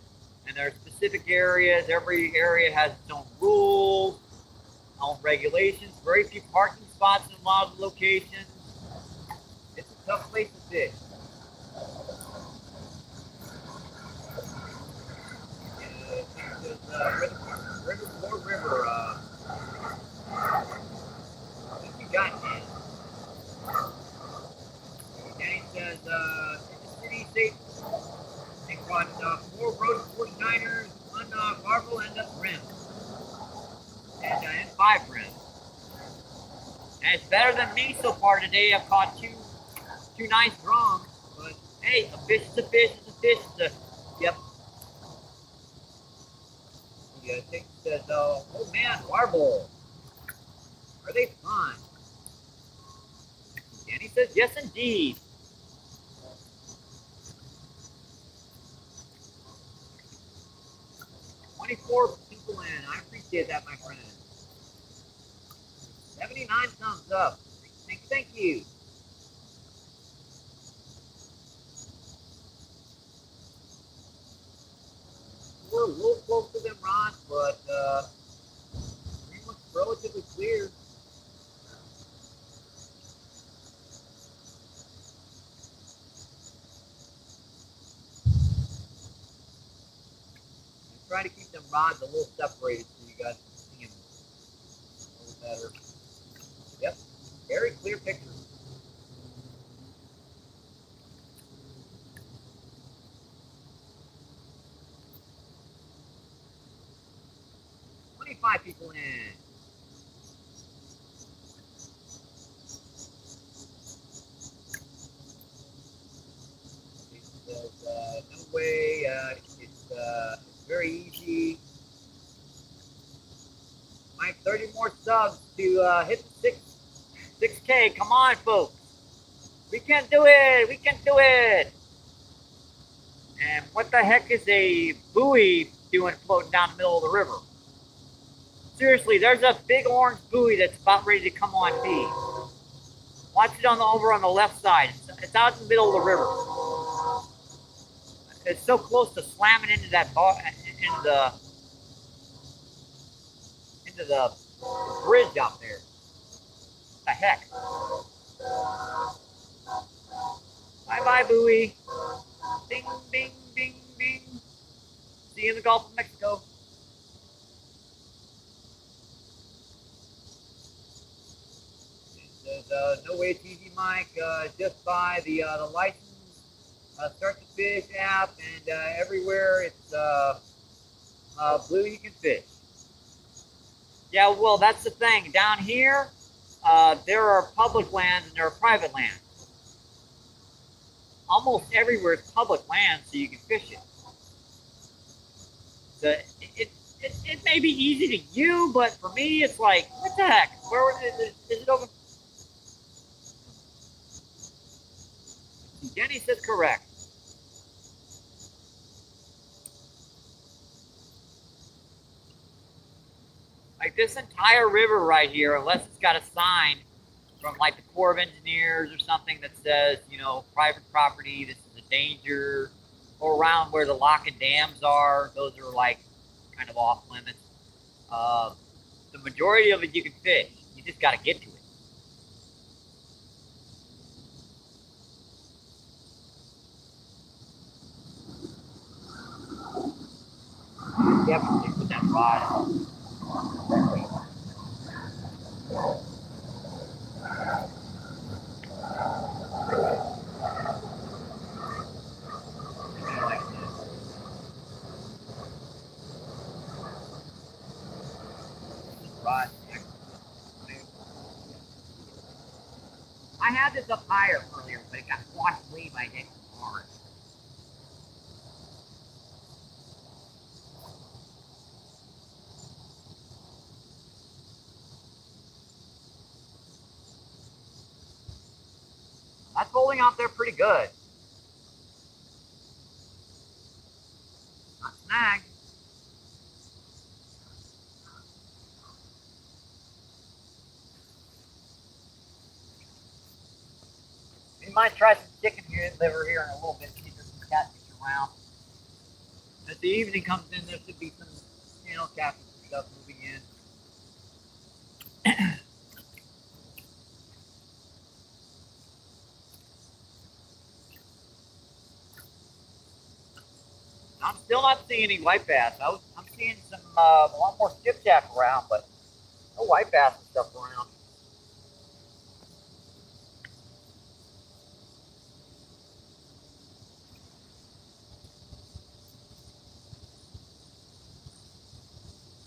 and there are specific areas. Every area has its own rules, own regulations. Very few parking spots in a lot of locations. It's a tough place to fish. River. I think you got it. Danny says, city safe. They caught 4 roast 49ers, 1 barbel, and a brim. And 5 brim. And it's better than me so far today. I've caught two nice drums. But hey, a fish is a fish is a fish is a. Yep. Yeah, I think says, oh man, barbel. Are they fun? Danny says, yes, indeed. "24 people in. I appreciate that, my friend. 79 thumbs up. Thank you. We're a little close to them, Ron, but it looks relatively clear. Try to keep them rods a little separated so you guys can see them a little better. Yep, very clear picture. "25 people in. It says, no way. It's very easy. Mike, 30 more subs to hit the 6K. Come on, folks. We can do it. We can do it. And what the heck is a buoy doing floating down the middle of the river? Seriously, there's a big orange buoy that's about ready to come on feed. Watch it over on the left side. It's out in the middle of the river. It's so close to slamming into that into the bridge out there. What the heck? Bye-bye, buoy. Bing, bing, bing, bing. See you in the Gulf of Mexico. It says, no way it's easy, Mike. Just buy the license, start the fish app, and everywhere it's blue you can fish. Yeah, well, that's the thing. Down here, there are public lands and there are private lands. Almost everywhere is public land, so you can fish it. So it may be easy to you, but for me, it's like, what the heck? Where is it over? Jenny says correct. Like this entire river right here, unless it's got a sign, from like the Corps of Engineers or something that says, you know, private property, this is a danger, or around where the lock and dams are, those are like kind of off limits. The majority of it you can fish. You just got to get to it. Definitely put that rod. I had this up higher earlier, but it got washed away by hitting hard. That's holding out there pretty good. Not snagged. We might try some chicken liver here in a little bit, see if there's some catfish around. As the evening comes in, there should be some channel catfish and stuff moving in. I'm still not seeing any white bass. I'm seeing some a lot more skipjack around, but no white bass and stuff around.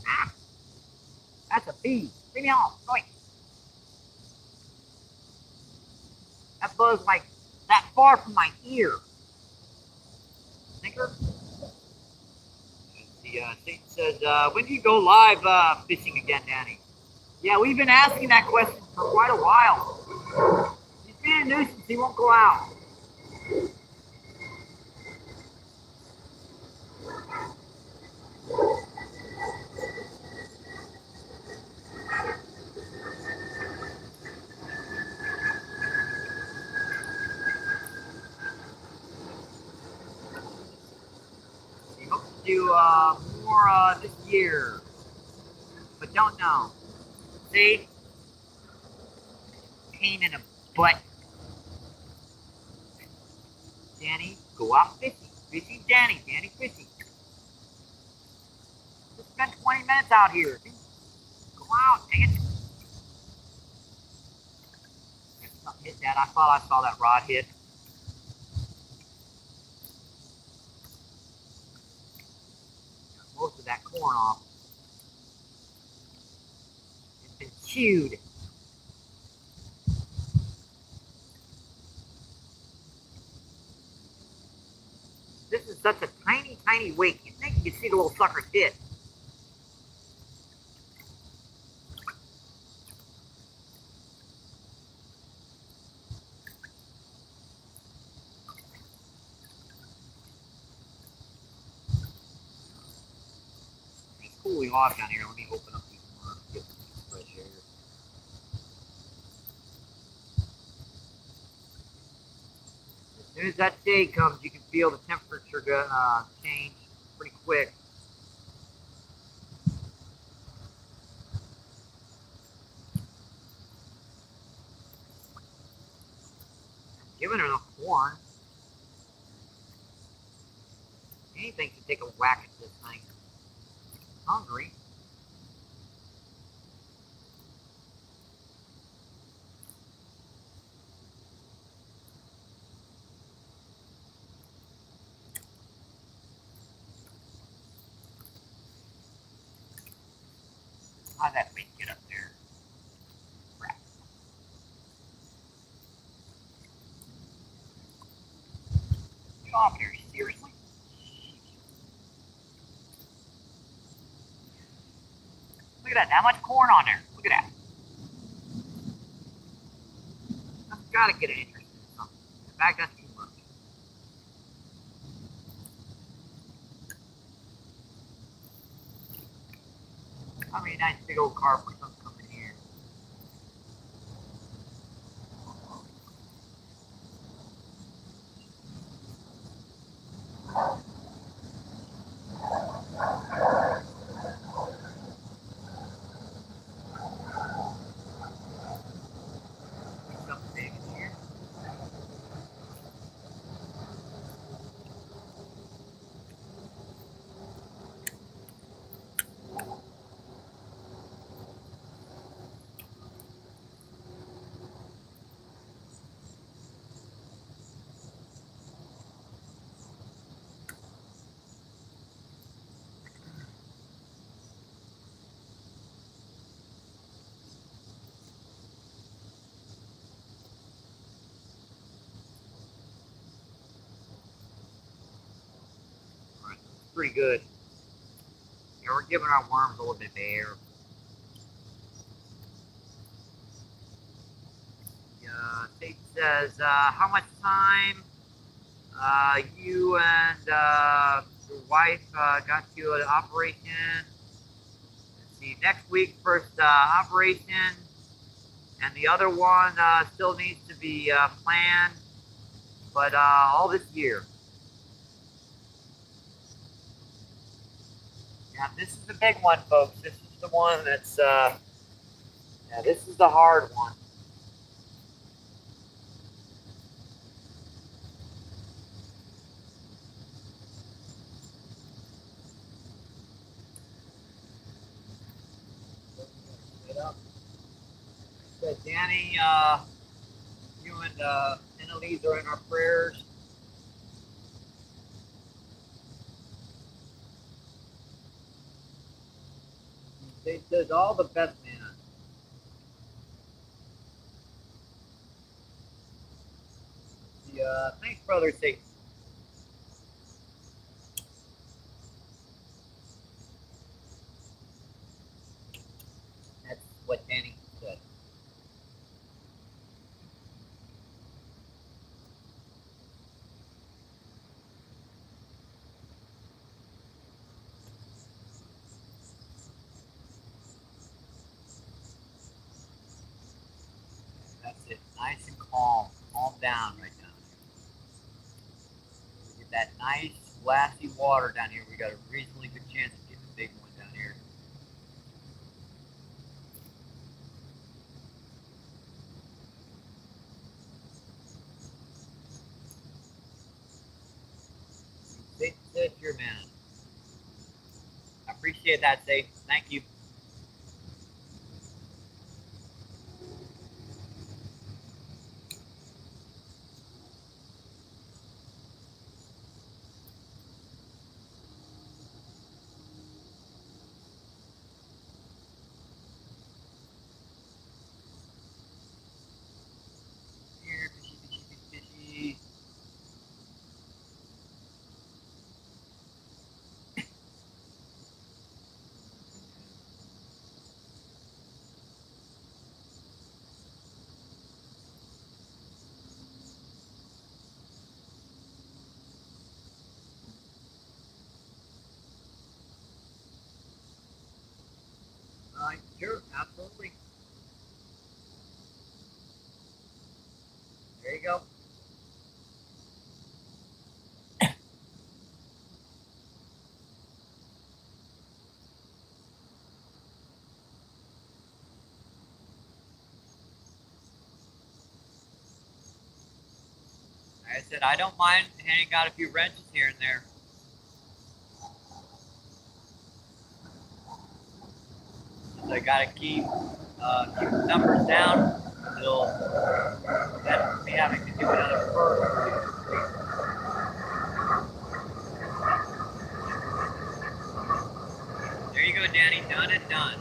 Ah, that's a bee. Leave me alone. Go away. That buzz like that far from my ear. Thinker? The thing says, when do you go live fishing again, Danny? Yeah, we've been asking that question for quite a while. He's being a nuisance. He won't go out. He hopes to do more this year, but don't know. See? Pain in the butt. Danny, go out fishing. Fishing Danny. Danny fishing. Just spent 20 minutes out here. Go out, dang it. If something hit that, I thought I saw that rod hit. Got most of that corn off. It's been chewed. This is such a tiny, tiny wake. You'd think you could see the little sucker hit. It's cooling off down here. Let me open up these worms, get some fresh air. As soon as that day comes, you can feel the temperature change pretty quick. Giving her enough corn. Anything can take a whack at this thing. Hungry. How'd that bait get up there? Crap. Get off here, seriously? Look at that, that much corn on there. Look at that. I've got to get an interest in something. In fact, that's too much. I mean, nice big old carp or something coming here. pretty good. Yeah, we're giving our worms a little bit of air. State says, how much time you and your wife got you an operation? Let's see, next week, first operation, and the other one still needs to be planned, but all this year. Yeah, this is the big one, folks. This is the one that's, yeah, this is the hard one. Said Danny, you and Annalise are in our prayers. They says all the best, man. Thanks, brother Satan. That's what Danny said. That's it. Nice and calm. Calm down right now. Get that nice, glassy water down here. We got a reasonably good chance of getting a big one down here. Satan, your man. I appreciate that, Satan. Thank you. Here, fishy, fishy, fishy, fishy. Sure, absolutely. There you go. Like I said, I don't mind handing out a few wrenches here and there. I gotta keep the numbers down until then me having to do another fur. There you go, Danny. Done and done.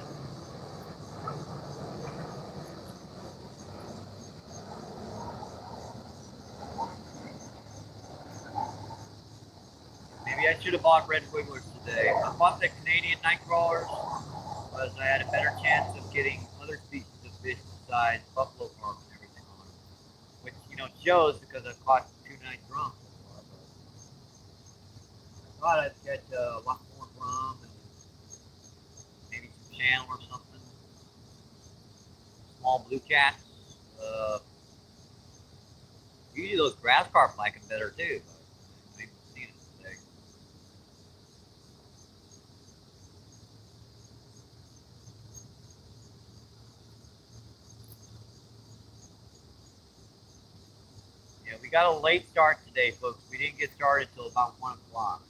Maybe I should have bought red wigglers today. I bought the Canadian night crawlers because I had a better chance of getting other species of fish besides buffalo carp and everything on them. Which, you know, shows because I've caught 2 nice drums so far. But I thought I'd catch a lot more drum and maybe some channel or something. Small blue cats. Usually those grass carp like them better too. But I haven't seen it today. Yeah, we got a late start today, folks. We didn't get started till about 1 o'clock.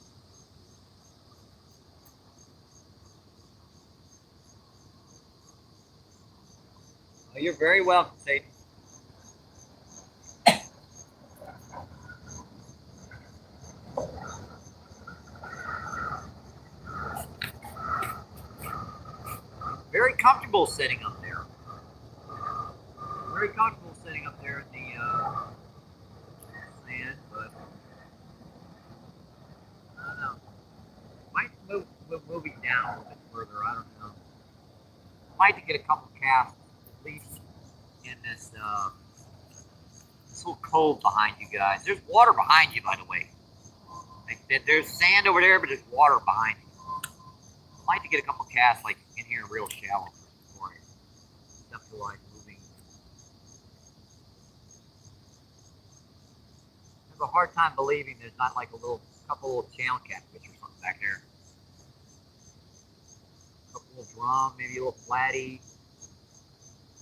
Well, you're very welcome, Satan. Very comfortable sitting up there. Very comfortable sitting up there in the sand, but I don't know. Might to get a couple casts, at least in this little cove behind you guys. There's water behind you, by the way. Like, there's sand over there, but there's water behind you. Might to get a couple casts like in here real shallow for it. Stuff to like moving. I have a hard time believing there's not like a couple little channel catfish or something back there. A couple little drum, maybe a little flatty,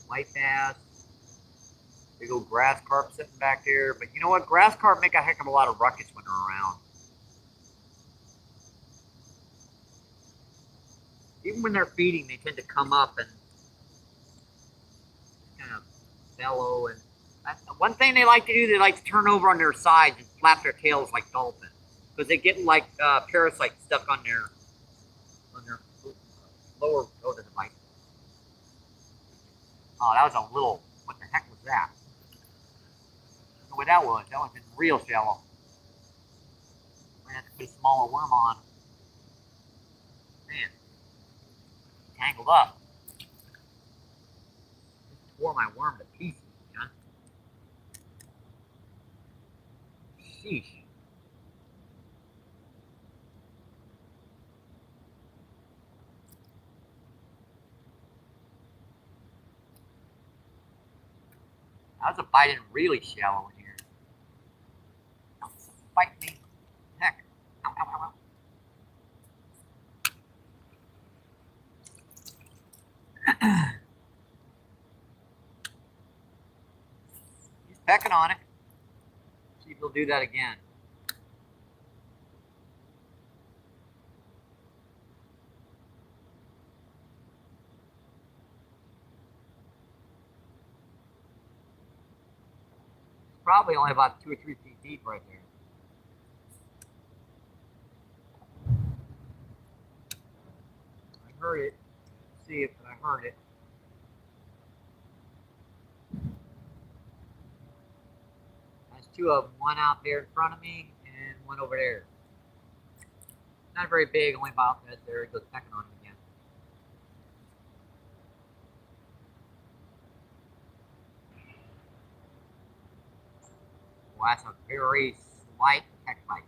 white bass, big old grass carp sitting back there. But you know what? Grass carp make a heck of a lot of ruckus when they're around. Even when they're feeding, they tend to come up and kind of bellow. And one thing they like to do, they like to turn over on their sides and flap their tails like dolphins, because they get like parasites stuck on their lower. Oh, doesn't bite. Oh, that was a little. What the heck was that? I don't know what that was. That was real shallow. I have to put a smaller worm on. Man, tangled up. Just tore my worm to pieces. Huh? Sheesh. That was a biting really shallow in here. Oh, bite me. Heck. Ow, ow, ow, ow. He's pecking on it. See if he'll do that again. It's probably only about 2 or 3 feet deep right there. I heard it. Let's see if I heard it. There's 2 of them. One out there in front of me and one over there. Not very big, only about that. There he goes pecking on him again. Well, that's a very slight peck bite.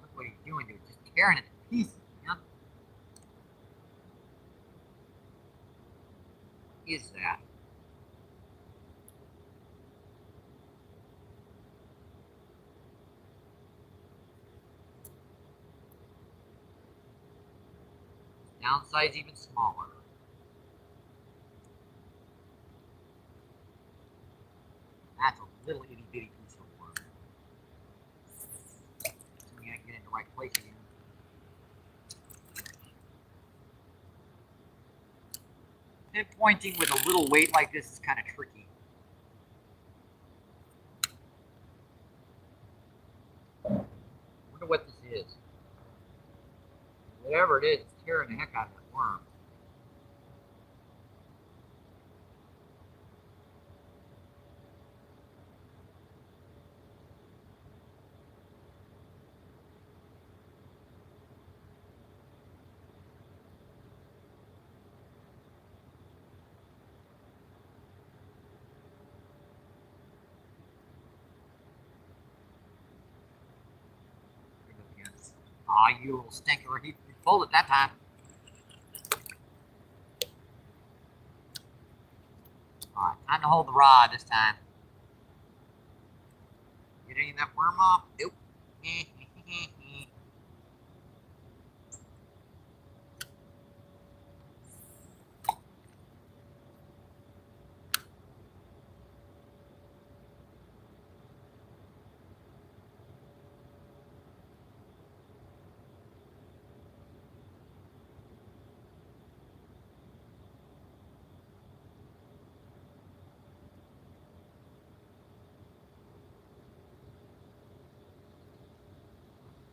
Look what he's doing, dude. Just tearing it to pieces. You know? What is that? Downside's even smaller. That's a little itty bitty piece of worm. So we gotta get in the right place again. Pinpointing with a little weight like this is kind of tricky. Wonder what this is. Whatever it is, it's tearing the heck out of that worm. Aw, you little stinker. He pulled it that time. Alright, time to hold the rod this time. Get any of that worm off? Nope.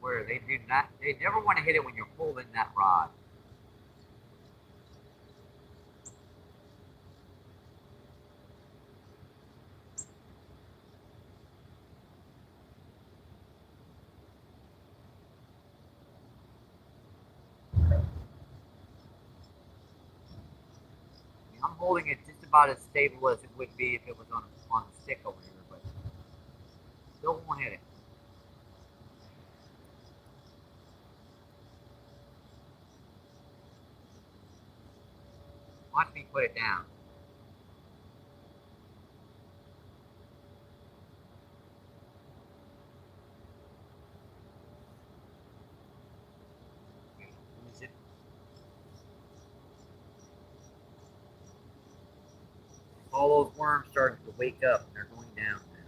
swear, they do not, they never want to hit it when you're pulling that rod. I'm holding it just about as stable as it would be if it was on the stick over here, but still won't hit it. Watch me put it down. Lose it. All those worms starting to wake up and they're going down now.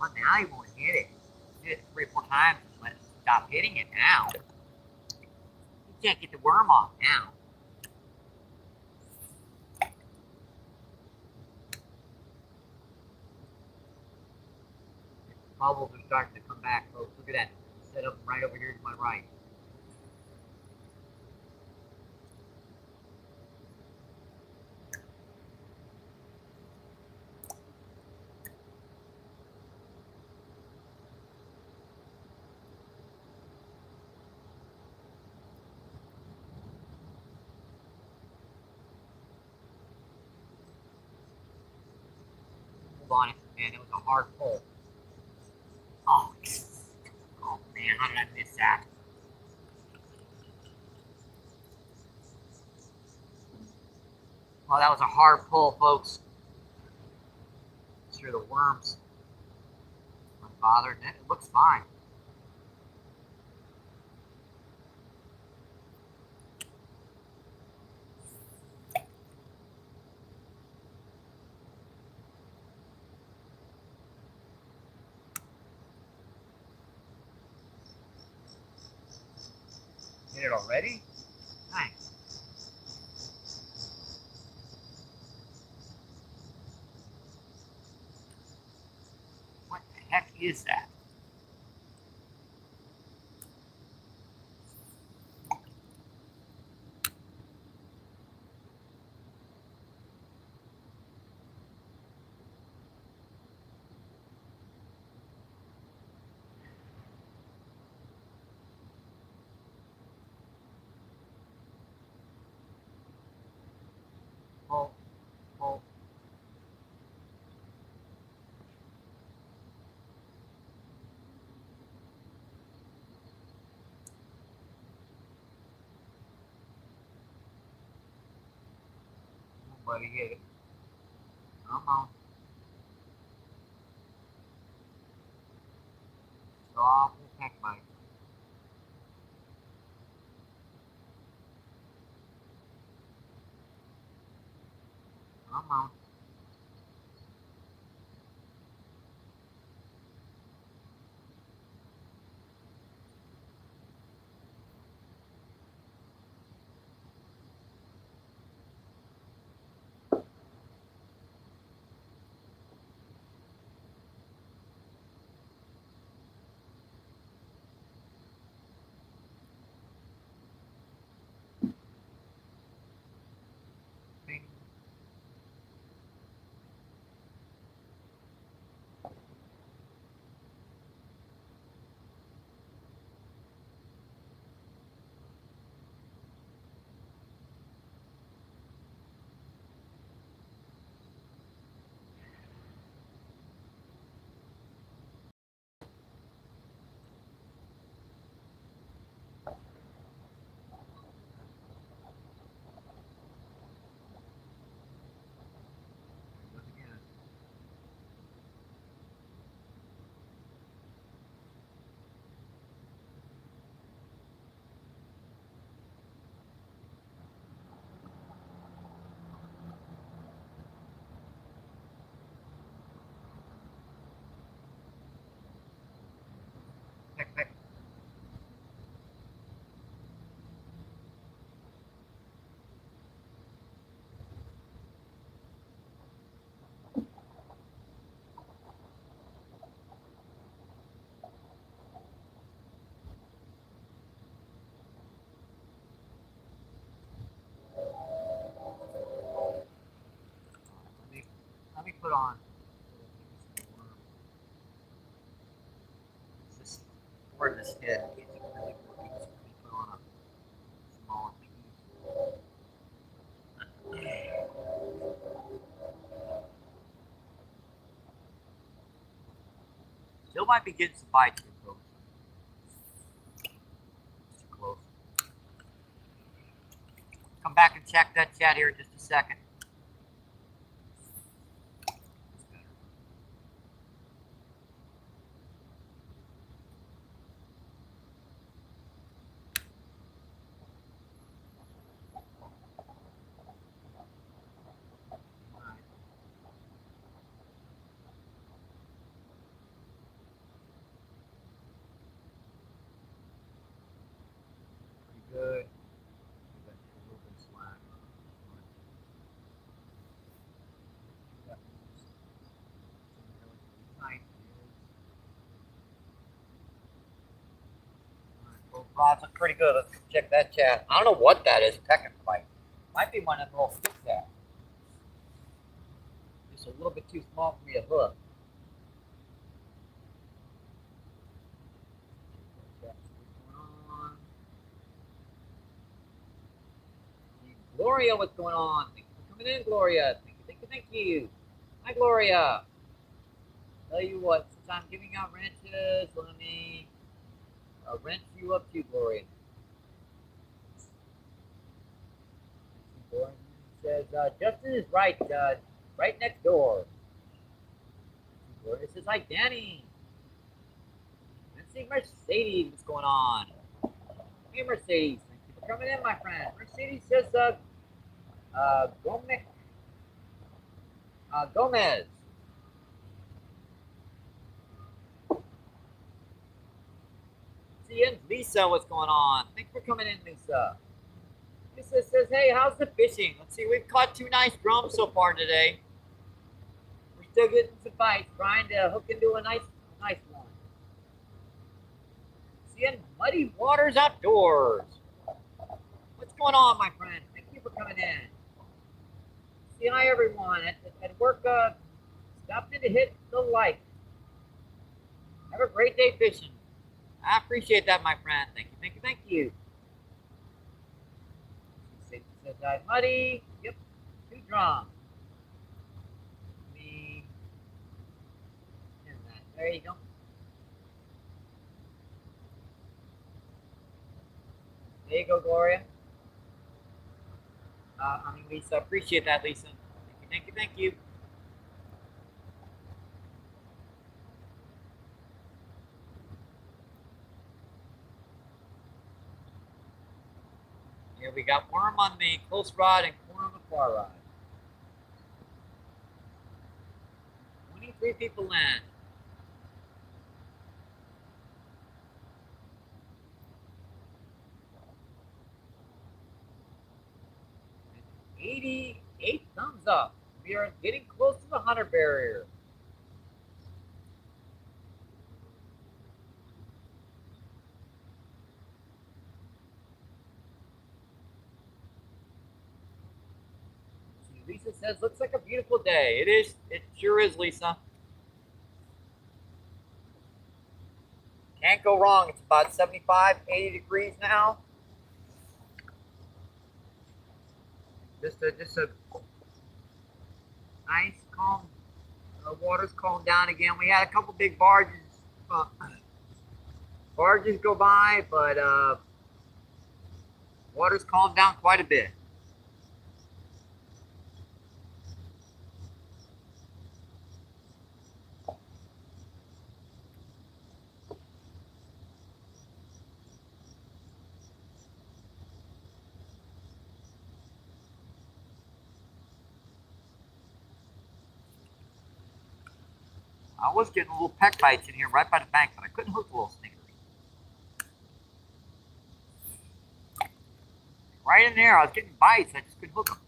Well, now he won't hit it. Hit it 3 or 4 times and let it stop hitting it now. You can't get the worm off now. Bubbles are starting to come back, folks. Look at that. Set up right over here to my right. Hold on it. Man, it was a hard pull. Oh, oh man, how did I miss that? Oh, that was a hard pull, folks. Sure, the worms aren't bothered. It looks fine. Hit it already? Nice. What the heck is that? Pull, pull. Buddy, hit it. Come on. Soft attack bite. Come on. Bing. put on. This board this head isn't really working, so let me put on a smaller piece. Still might be getting some bites with those. Too close. Come back and check that chat here in just a second. Good. Rods look pretty good. Let's check that chat. I don't know what that is, technically. Might be one of the little fish cats. Just a little bit too small for me to hook. Gloria, what's going on? Thank you for coming in, Gloria. Thank you, thank you, thank you. Hi, Gloria. Tell you what, since I'm giving out wrenches, let me wrench you up too, Gloria. Gloria says, Justin is right next door. Gloria says, hi, Danny. Let's see, Mercedes, what's going on? Hey, Mercedes, thank you for coming in, my friend. Mercedes says, Gomez. See, and Lisa, what's going on? Thanks for coming in, Lisa. Lisa says, hey, how's the fishing? Let's see, we've caught 2 nice drums so far today. We're still getting some bites, trying to hook into a nice one. See, and Muddy Waters Outdoors. What's going on, my friend? Thank you for coming in. See, hi, everyone. At work, stopped in to hit the like. Have a great day fishing. I appreciate that, my friend. Thank you, thank you, thank you. She says, hi, Muddy. Yep, 2 drums. There you go. There you go, Gloria. Lisa, appreciate that, Lisa. Thank you, thank you, thank you. Here we got worm on the close rod and corn on the far rod. 23 people in. 88 thumbs up. We are getting close to the 100 barrier. Lisa says, looks like a beautiful day. It is. It sure is, Lisa. Can't go wrong. It's about 75, 80 degrees now. Just a nice, calm. The water's calmed down again. We had a couple big barges. Barges go by, but water's calmed down quite a bit. I was getting little peck bites in here right by the bank, but I couldn't hook the little stinkers. Right in there, I was getting bites. I just couldn't hook them.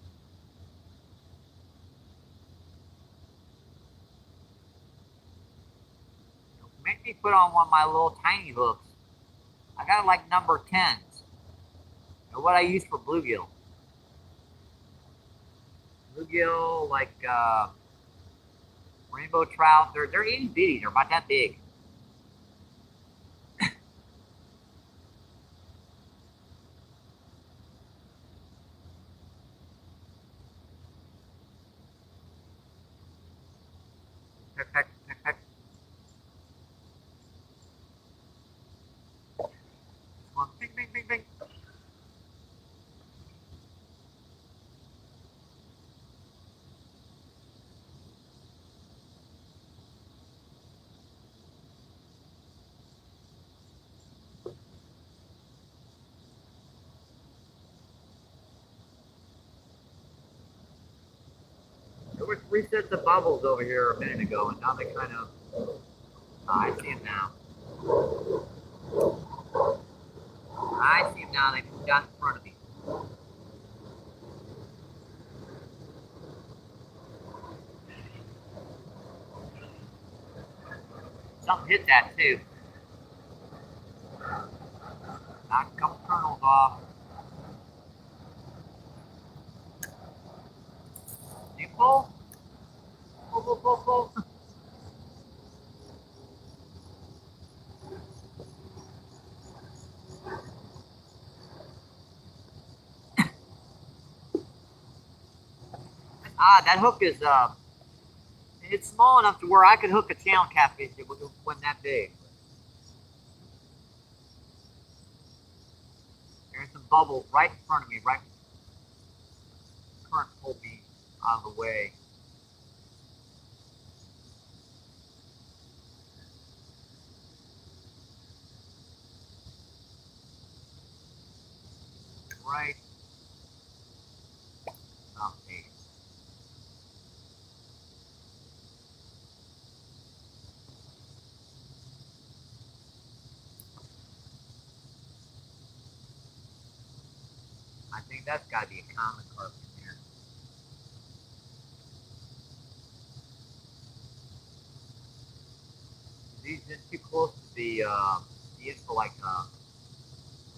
Make me put on one of my little tiny hooks. I got it like number 10s. Or what I use for bluegill. Bluegill, like Rainbow trout, they're itty bitty. They're about that big. Peck, peck, peck, peck. Come on, bing, bing, bing, bing. There were 3 sets of bubbles over here a minute ago, and now they kind of. I see them now. I see them now. They moved out in front of me. Something hit that too. Knocked a couple kernels off. You pull? Pull, pull, pull, pull. That hook is it's small enough to where I could hook a channel catfish. It wasn't that big. There's some bubbles right in front of me. Right, current pulled me out of the way. Right. Okay. I think that's got to be a common carp in here. These are too close to the info like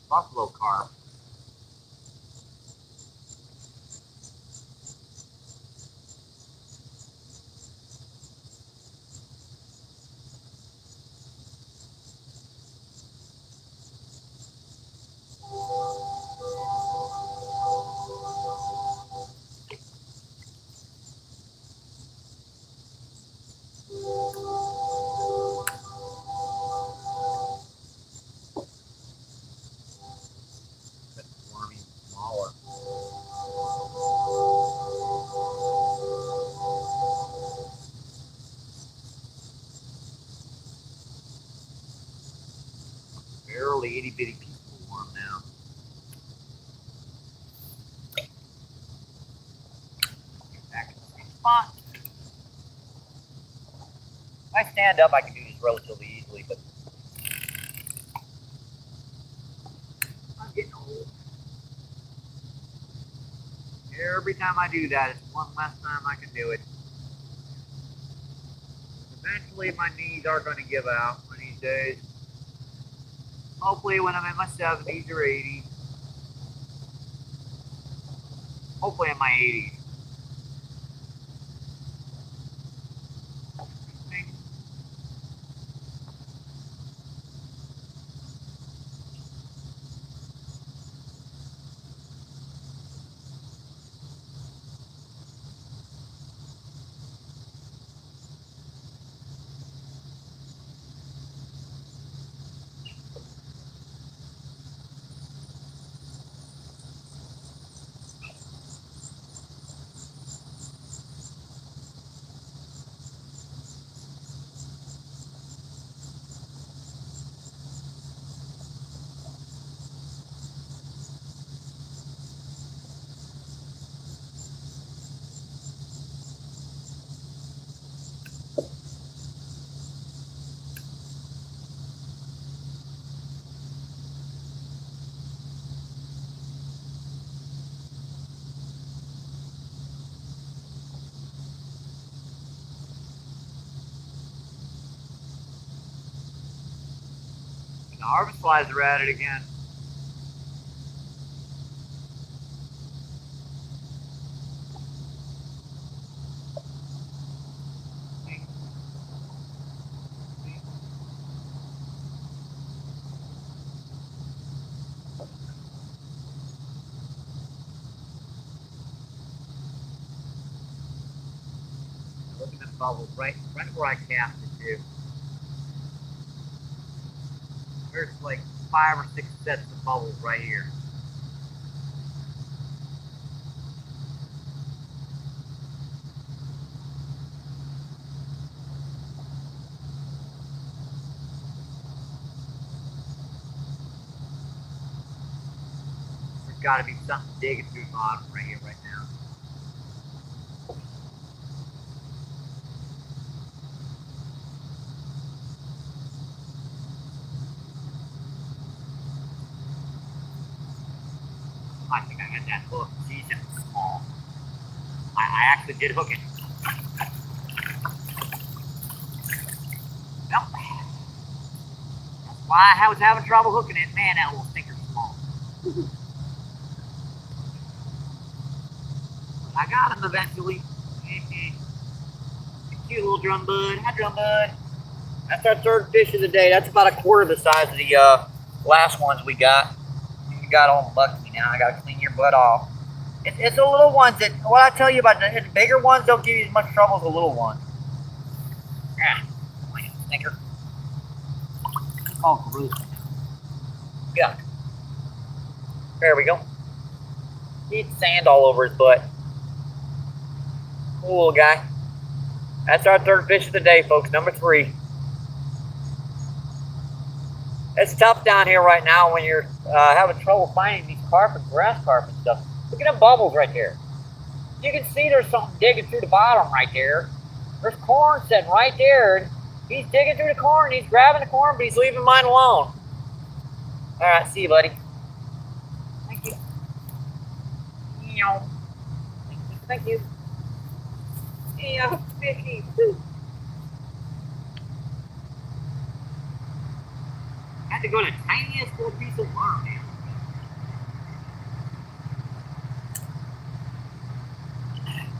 buffalo carp. Smaller. Barely itty bitty piece of worm now. Get back in the same spot. If I stand up, I can do this relatively easily, but I'm getting old. Every time I do that, it's one less time I can do it. Eventually, my knees are going to give out one of these days. Hopefully, when I'm in my 70s or 80s. Hopefully, in my 80s. The harvest flies are at it again. bubbles right where I cast it too. There's like 5 or 6 sets of bubbles right here. There's got to be something digging through the bottom right here, right now. I think I got that hook. Jeez, that was small. I actually did hook it. Nope. That's why I was having trouble hooking it. Man, that little stinker's small. But I got him eventually. Cute little drum bud. Hi, drum bud. That's our 3rd fish of the day. That's about 1/4 the size of the last ones we got. You got all bucky now. I gotta clean your butt off. It's the little ones that, what I tell you about the bigger ones don't give you as much trouble as the little ones. Ah, stinker. Oh, gross. Yuck. There we go. He's sand all over his butt. Cool guy. That's our 3rd fish of the day, folks. Number 3. It's tough down here right now when you're having trouble finding these carp and grass carp and stuff. Look at them bubbles right there. You can see there's something digging through the bottom right there. There's corn sitting right there. And he's digging through the corn. He's grabbing the corn, but he's leaving mine alone. All right, see you, buddy. Thank you. Thank you. Yeah, fishy. Had to go to the tiniest little piece of worm, man.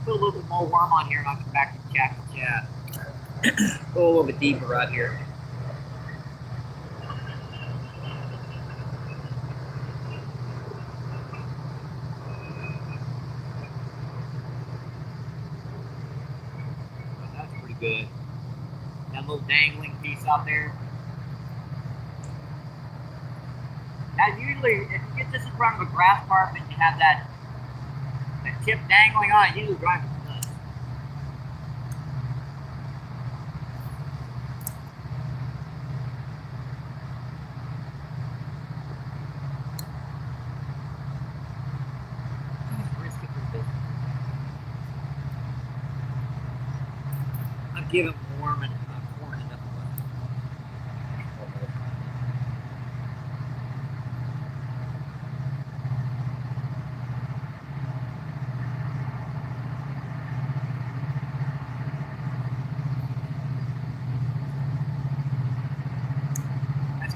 Put a little bit more worm on here and I'll come back to chat. Go a little bit deeper right here. Oh, that's pretty good. That little dangling piece out there. Now usually, if you get this in front of a grass carp and you have that tip dangling on it, usually drives it nuts. I'll give him warm and corn enough.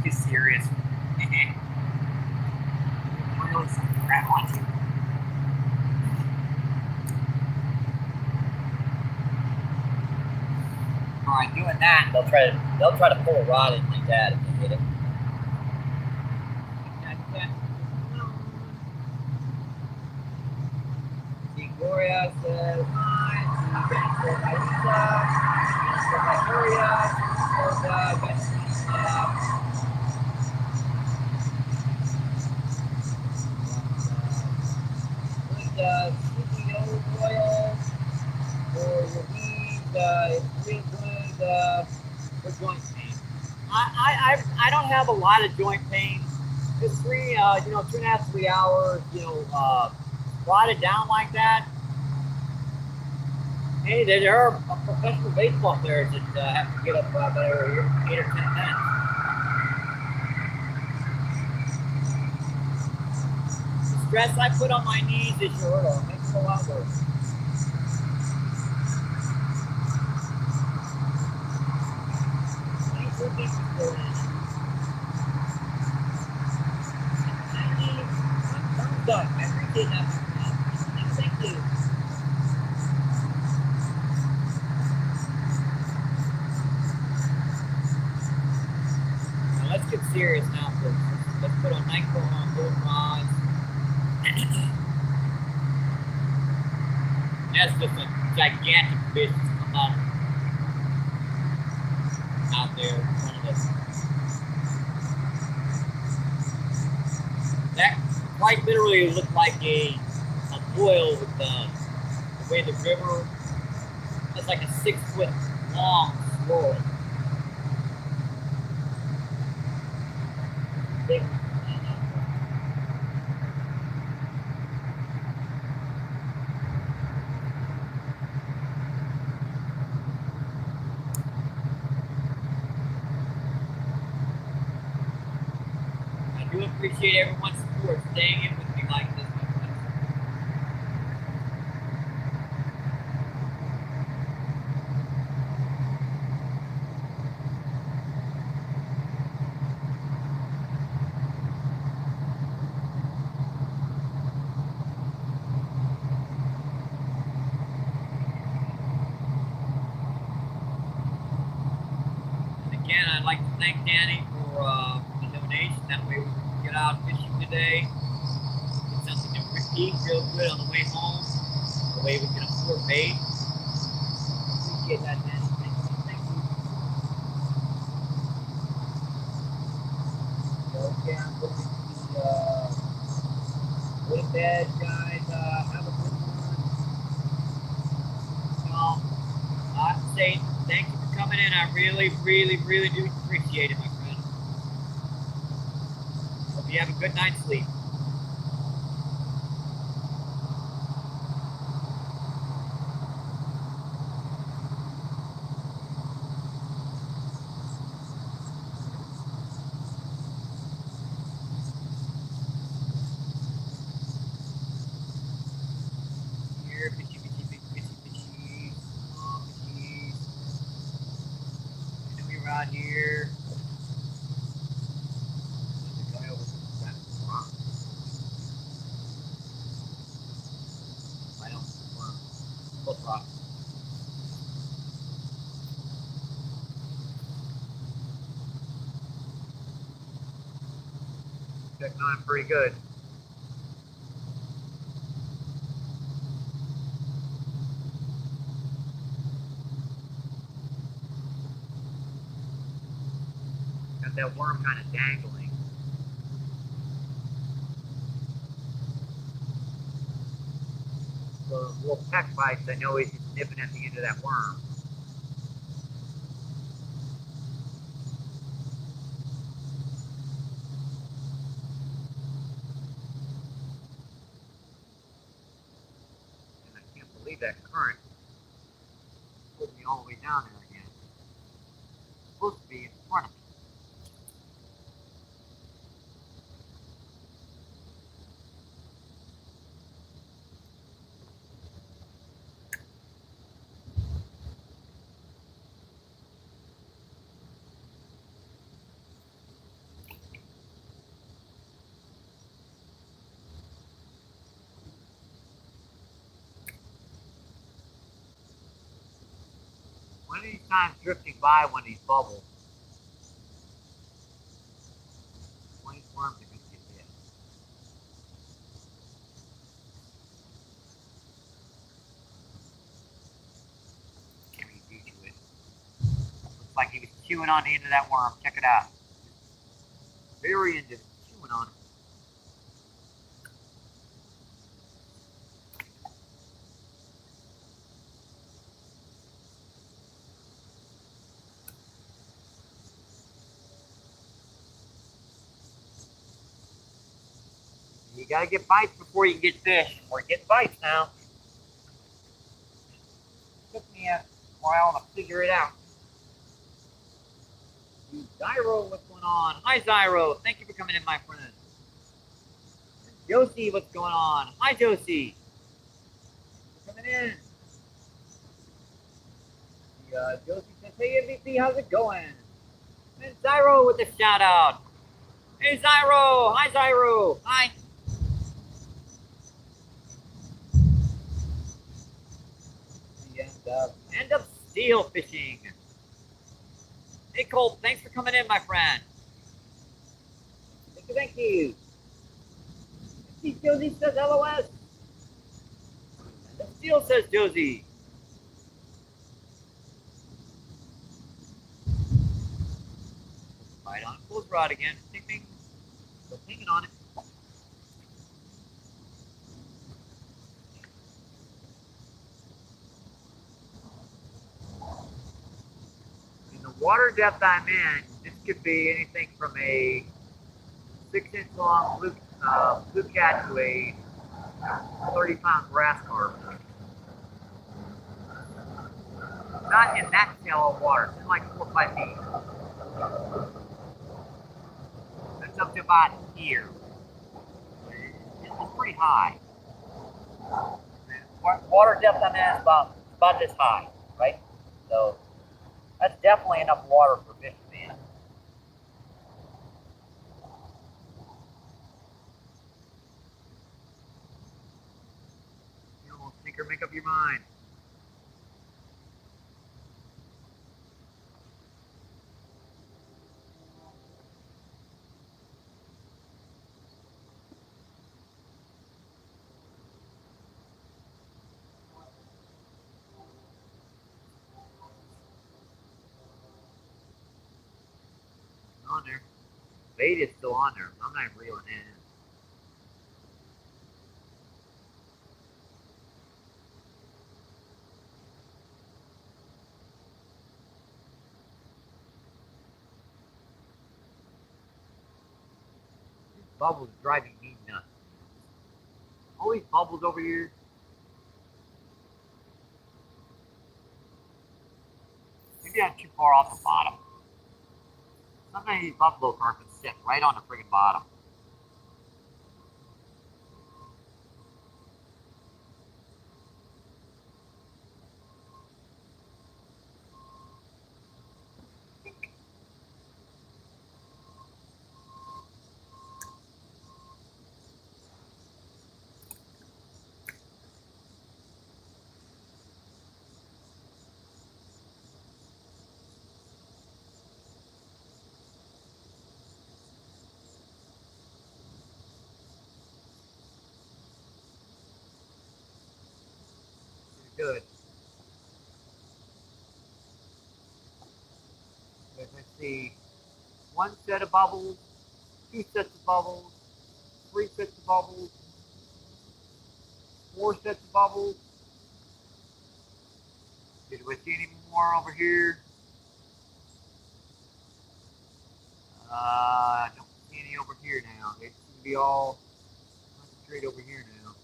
Get serious. Really something to grab onto. Alright, doing that, they'll try to pull a rod in like that if they hit it. See, Gloria says hi. Sticky oil or your weed, real good for joint pain. I don't have a lot of joint pain. Just 2.5, 3 hours, rotted down like that. Hey, there are professional baseball players that have to get up about every 8 or 10 minutes. The stress I put on my knees is shorter. It makes it a lot worse. Thumbs up. I appreciate that. Thank you. Now let's get serious now, folks. Let's put a nitro on both rods. That's just a gigantic fish that's come up. out there in front of us. That quite literally looked like a boil with the way the river. That's like a 6-foot long swirl. Big. I do appreciate everyone's support, staying in with me like this, my friends. And again, I'd like to thank Danny for the donation. That way we can get out fishing today. Get something to eat real good on the way home. The way we can afford bait. Appreciate that, Danny. Thank you. Okay, I'm going to go to bed, guys. Have a good one. I'm saying thank you for coming in. I really, really, really do appreciate it, my friend. Hope you have a good night's sleep. Here, fishy, fishy, fishy, fishy, fishy. Oh, fishy. I know you're out here. There's a guy over there. I don't know. Flip rock. Checking on him pretty good. Got that worm kind of dangling. So little peck bites, I know he's just nipping at the end of that worm. And I can't believe that current put me all the way down there again. It's supposed to be in front of me. One of these times drifting by one of these bubbles, one of these worms are going to get bit. Can't really beat you with. Looks like he was chewing on the end of that worm. Check it out. Very into chewing on it. You gotta get bites before you can get fish. We're getting bites now. Took me a while to figure it out. Zyro, what's going on? Hi, Zyro. Thank you for coming in, my friend. Josie, what's going on? Hi, Josie. Coming in. Josie says, hey, MVP, how's it going? And Zyro with the shout out. Hey, Zyro. Hi, Zyro. Hi. The end of steel fishing. Hey, Colt, thanks for coming in, my friend. Thank you, thank you. See, Josie says LOS. And the steel says Josie. Right on. Close rod again. Ding, ding. Still hanging on it. In the water depth I'm in, this could be anything from a 6-inch long blue cat to a 30-pound grass carp. Not in that shallow water. It's in like 4 or 5 feet. That's up to about here. It's pretty high. Water depth I'm in is about this high, right? So that's definitely enough water for fish to be in. You know, tinker, make up your mind. On there. Bait is still on there. I'm not reeling in. These bubbles are driving me nuts. All these bubbles over here. Maybe I'm too far off the bottom. Sometimes these buffalo carpets sit right on the friggin' bottom. Good. Let's see. 1 set of bubbles, 2 sets of bubbles, 3 sets of bubbles, 4 sets of bubbles. Did we see any more over here? I don't see any over here now. They seem to be all concentrated over here now.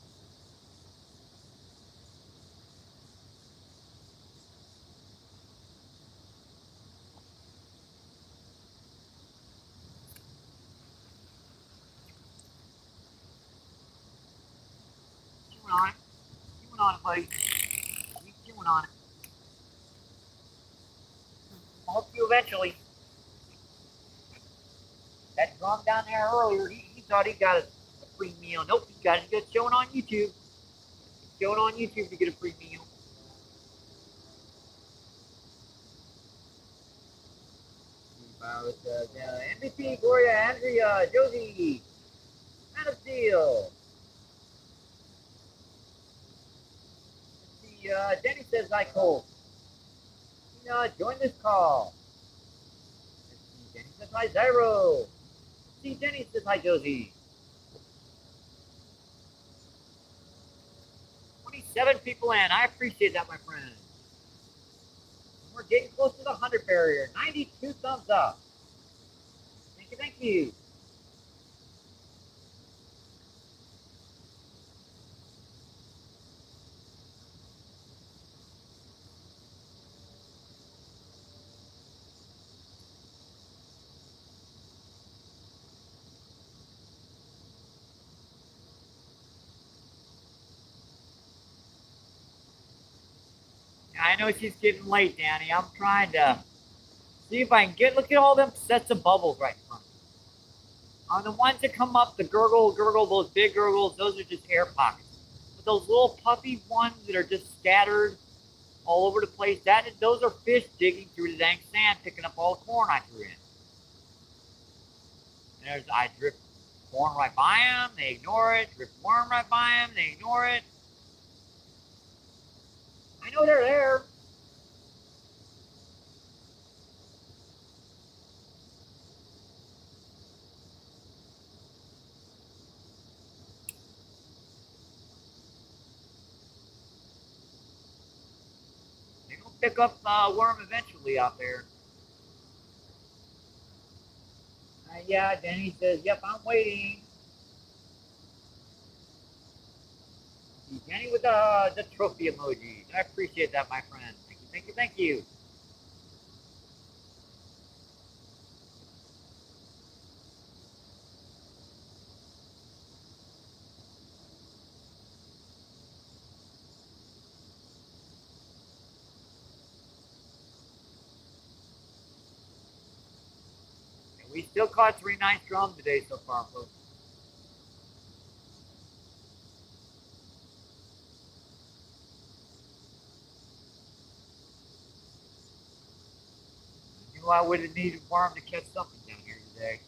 Chewing on it. Chewing on it, buddy. Keep chewing on it. I'll help you eventually. That drum down there earlier, he thought he got a free meal. Nope, he got it. Just showing on YouTube. Showing on YouTube to get a free meal. MVP, Gloria, Andrea, Josie, Man of Steel. Let's see, Denny says hi, Cole. Join this call. Let's see, Denny says hi, Zyro. Let's see, Denny says hi, Josie. 27 people in. I appreciate that, my friend. We're getting close to the 100 barrier. 92 thumbs up. Thank you, thank you. I know she's getting late, Danny. I'm trying to see if I can look at all them sets of bubbles right in front of me. On the ones that come up, the gurgle, those big gurgles, those are just air pockets. But those little puffy ones that are just scattered all over the place, those are fish digging through the dang sand, picking up all the corn I threw in. And I drift corn right by them, they ignore it. Drift worm right by them, they ignore it. I know they're there. pick up worm eventually out there. Yeah, Danny says, yep, I'm waiting. Danny with the trophy emojis. I appreciate that, my friend. Thank you, thank you, thank you. And we still caught 3 nice drum today so far, folks. You know, I would have needed worm to catch something down here today.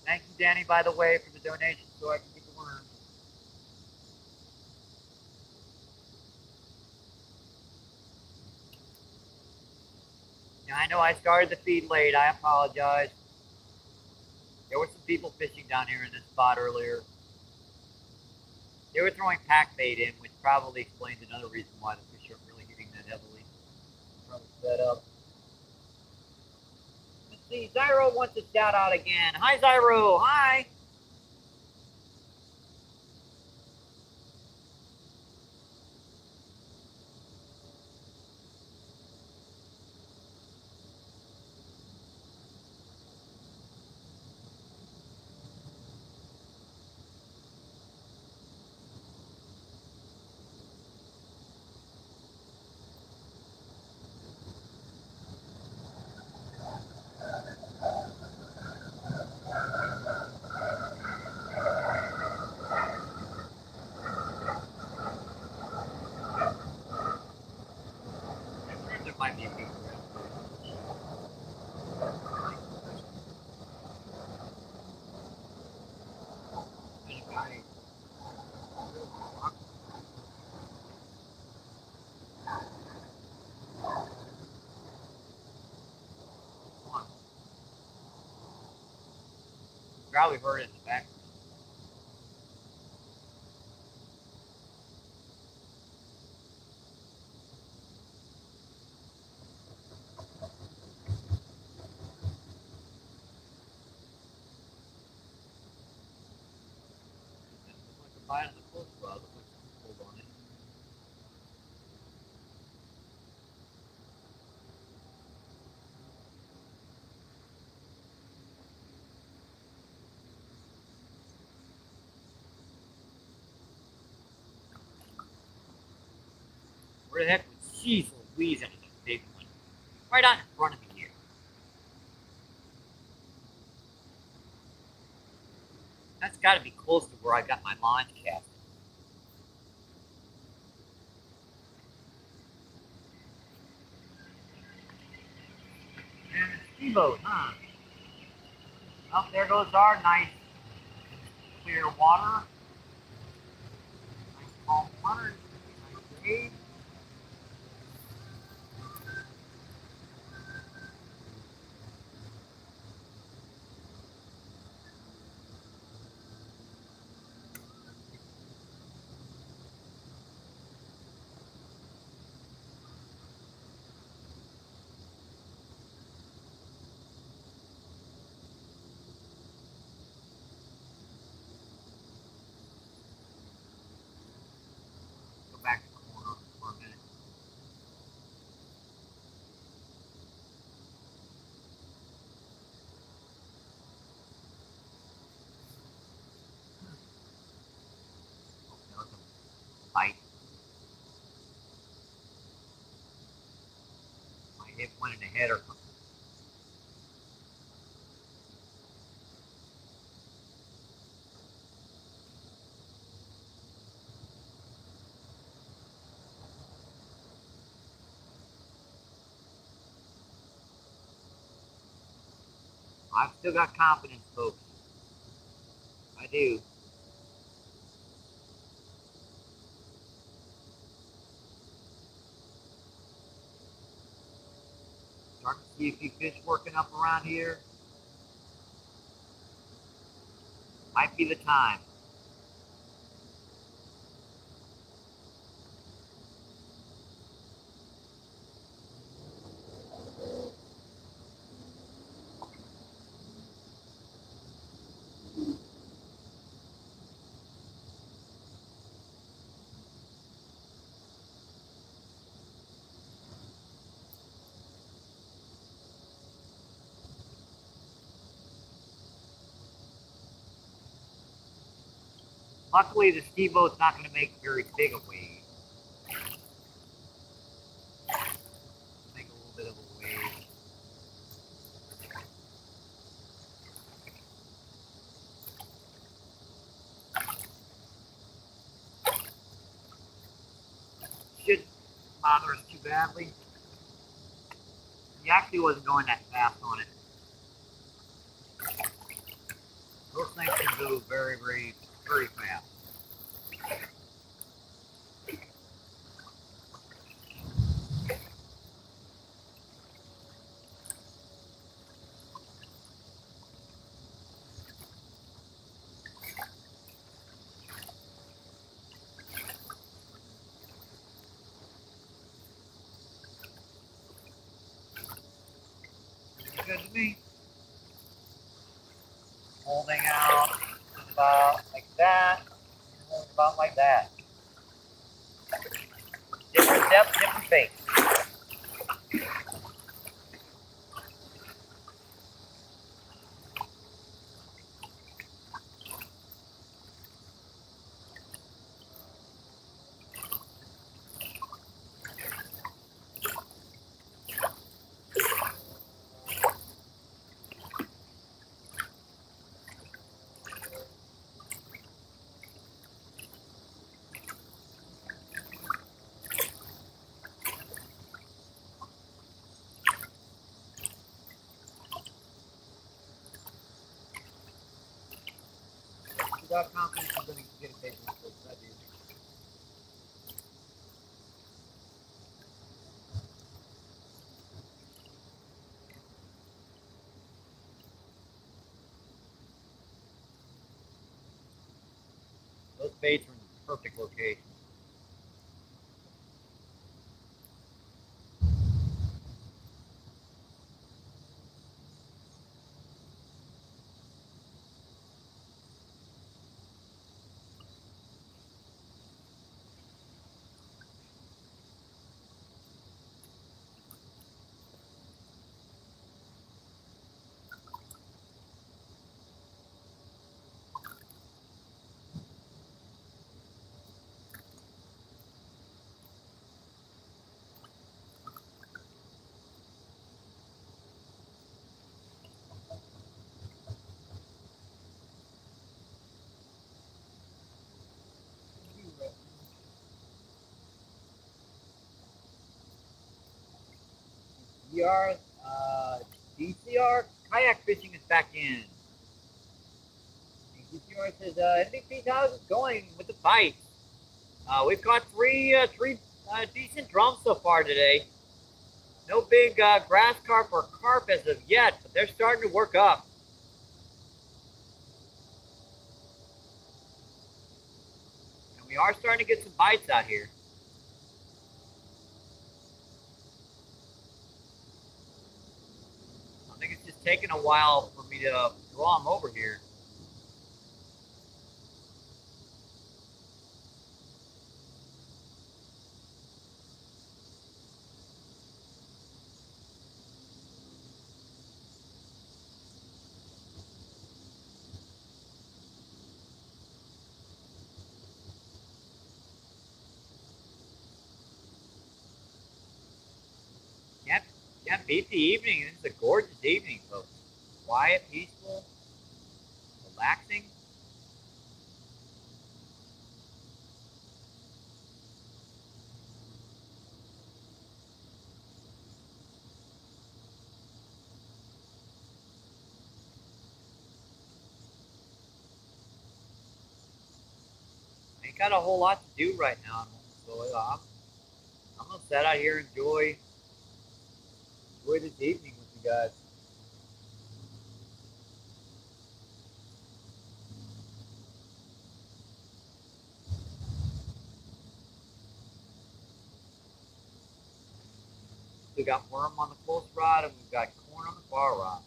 Thank you, Danny, by the way, for the donation so I can get the worm. Now, I know I started the feed late. I apologize. There were some people fishing down here in this spot earlier. They were throwing pack bait in, which probably explains another reason why the fish aren't really hitting that heavily. Probably set up. Let's see, Zyro wants to shout out again. Hi, Zyro. Hi. There might be a people around. Anybody? Probably heard it in the background. Looks like a bite on the close rod. Looks like something pulled on it. Where the heck was Jeez Louise? That was a big one. Right out in front of me here. That's got to be close to where I got my line cast. And Steamboat, huh? Up there goes our nice clear water. Nice calm water. Nice wave. Go back to the corner for a minute. Oh, that was a bite. Might hit one in the head or something. I've still got confidence, folks. I do. Starting to see a few fish working up around here. Might be the time. Luckily, the steamboat's not going to make very big a wave. Make a little bit of a wave. Shouldn't bother us too badly. He actually wasn't going that fast on it. Those things can go very, very, very fast. Good to me. Holding out about like that, holding about like that. Different depth, different bait. Got confidence I'm going to get a big one. I do. Those baits are in the perfect location. DCR, DCR kayak fishing is back in. DCR says, MVP, how's it going with the bites? We've caught three decent drums so far today. No big grass carp or carp as of yet, but they're starting to work up. And we are starting to get some bites out here. I think it's just taking a while for me to draw them over here. Can't beat the evening. This is a gorgeous evening, folks. Quiet, peaceful, relaxing. Ain't got a whole lot to do right now, so I'm gonna sit out here and enjoy this evening with you guys. We got worm on the close rod and we've got corn on the far rod.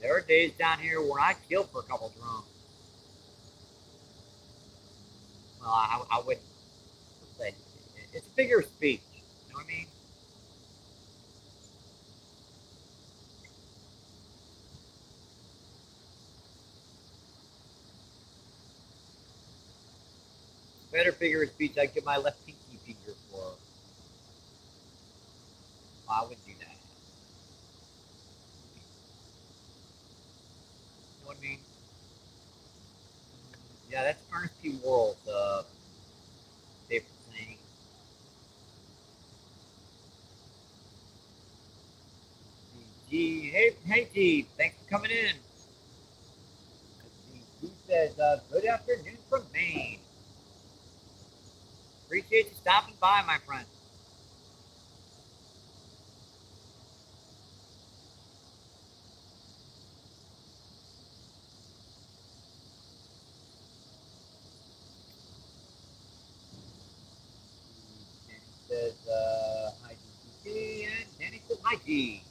There are days down here where I kill for a couple drums. Well, I wouldn't It's a figure of speech. You know what I mean? Better figure of speech. I'd give my left pinky finger for. I wouldn't do that. You know what I mean? Yeah, that's Ernest P. Worrell's favorite saying. G, hey, G, thanks for coming in. He says, good afternoon from Maine. Appreciate you stopping by, my friend. Danny says, hi, GCC, and Danny says, hi, G.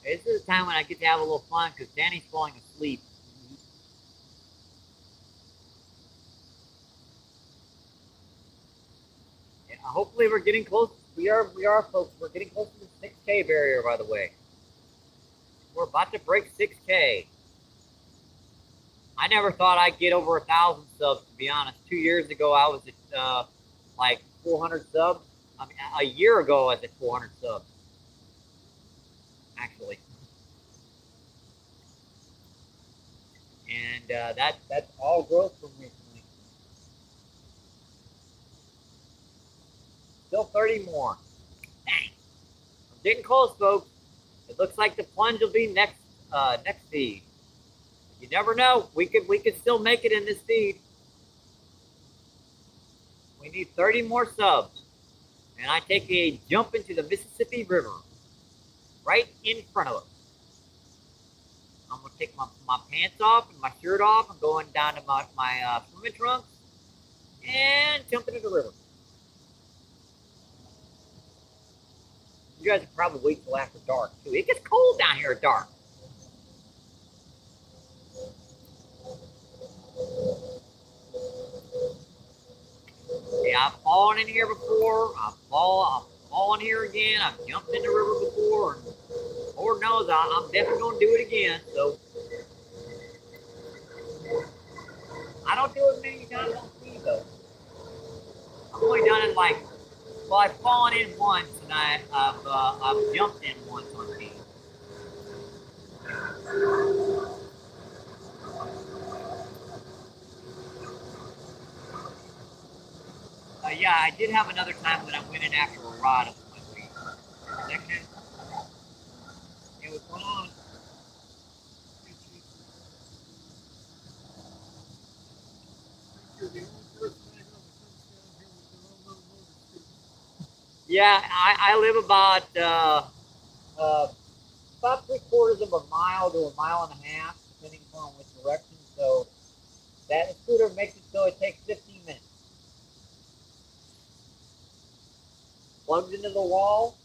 This is the time when I get to have a little fun because Danny's falling asleep. Yeah, hopefully we're getting close. We are, folks. We're getting close to the 6K barrier, by the way. We're about to break 6K. I never thought I'd get over 1,000 subs, to be honest. 2 years ago, I was at like 400 subs. I mean, a year ago, I was at 400 subs, actually. And that's all growth from recently. Still 30 more. Dang. I'm getting close, folks. It looks like the plunge will be next feed. You never know. We could still make it in this feed. We need 30 more subs. And I take a jump into the Mississippi River. Right in front of us. I'm going to take my pants off and my shirt off. I'm going down to my swimming trunks and jump into the river. You guys can probably wait till after dark, too. It gets cold down here at dark. Yeah, I've fallen in here before. I've fallen here again. I've jumped in the river before. And Lord knows I'm definitely going to do it again. So I don't do it many times on feed, though. I've only done it like, well, I've fallen in once, and I've jumped in once on feed. Yeah, I did have another time when I went in after a rod up my feet. Second, it was going on. Yeah, I live about 3/4 of a mile to a mile and a half, depending upon which direction. So that scooter makes it so it takes 15 minutes. Plugs into the wall.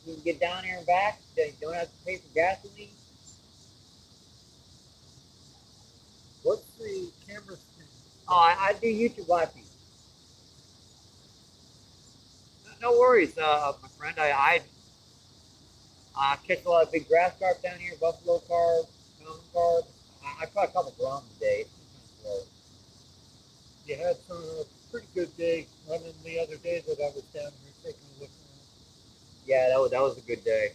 You can get down here and back. You don't have to pay for gasoline. What's the camera screen? Oh, I do YouTube live feed. No worries, my friend. I catch a lot of big grass carp down here, buffalo carp, common carp. I caught a couple drums today. You had some pretty good day running the other day that I was down here taking a look around. Yeah, that was a good day.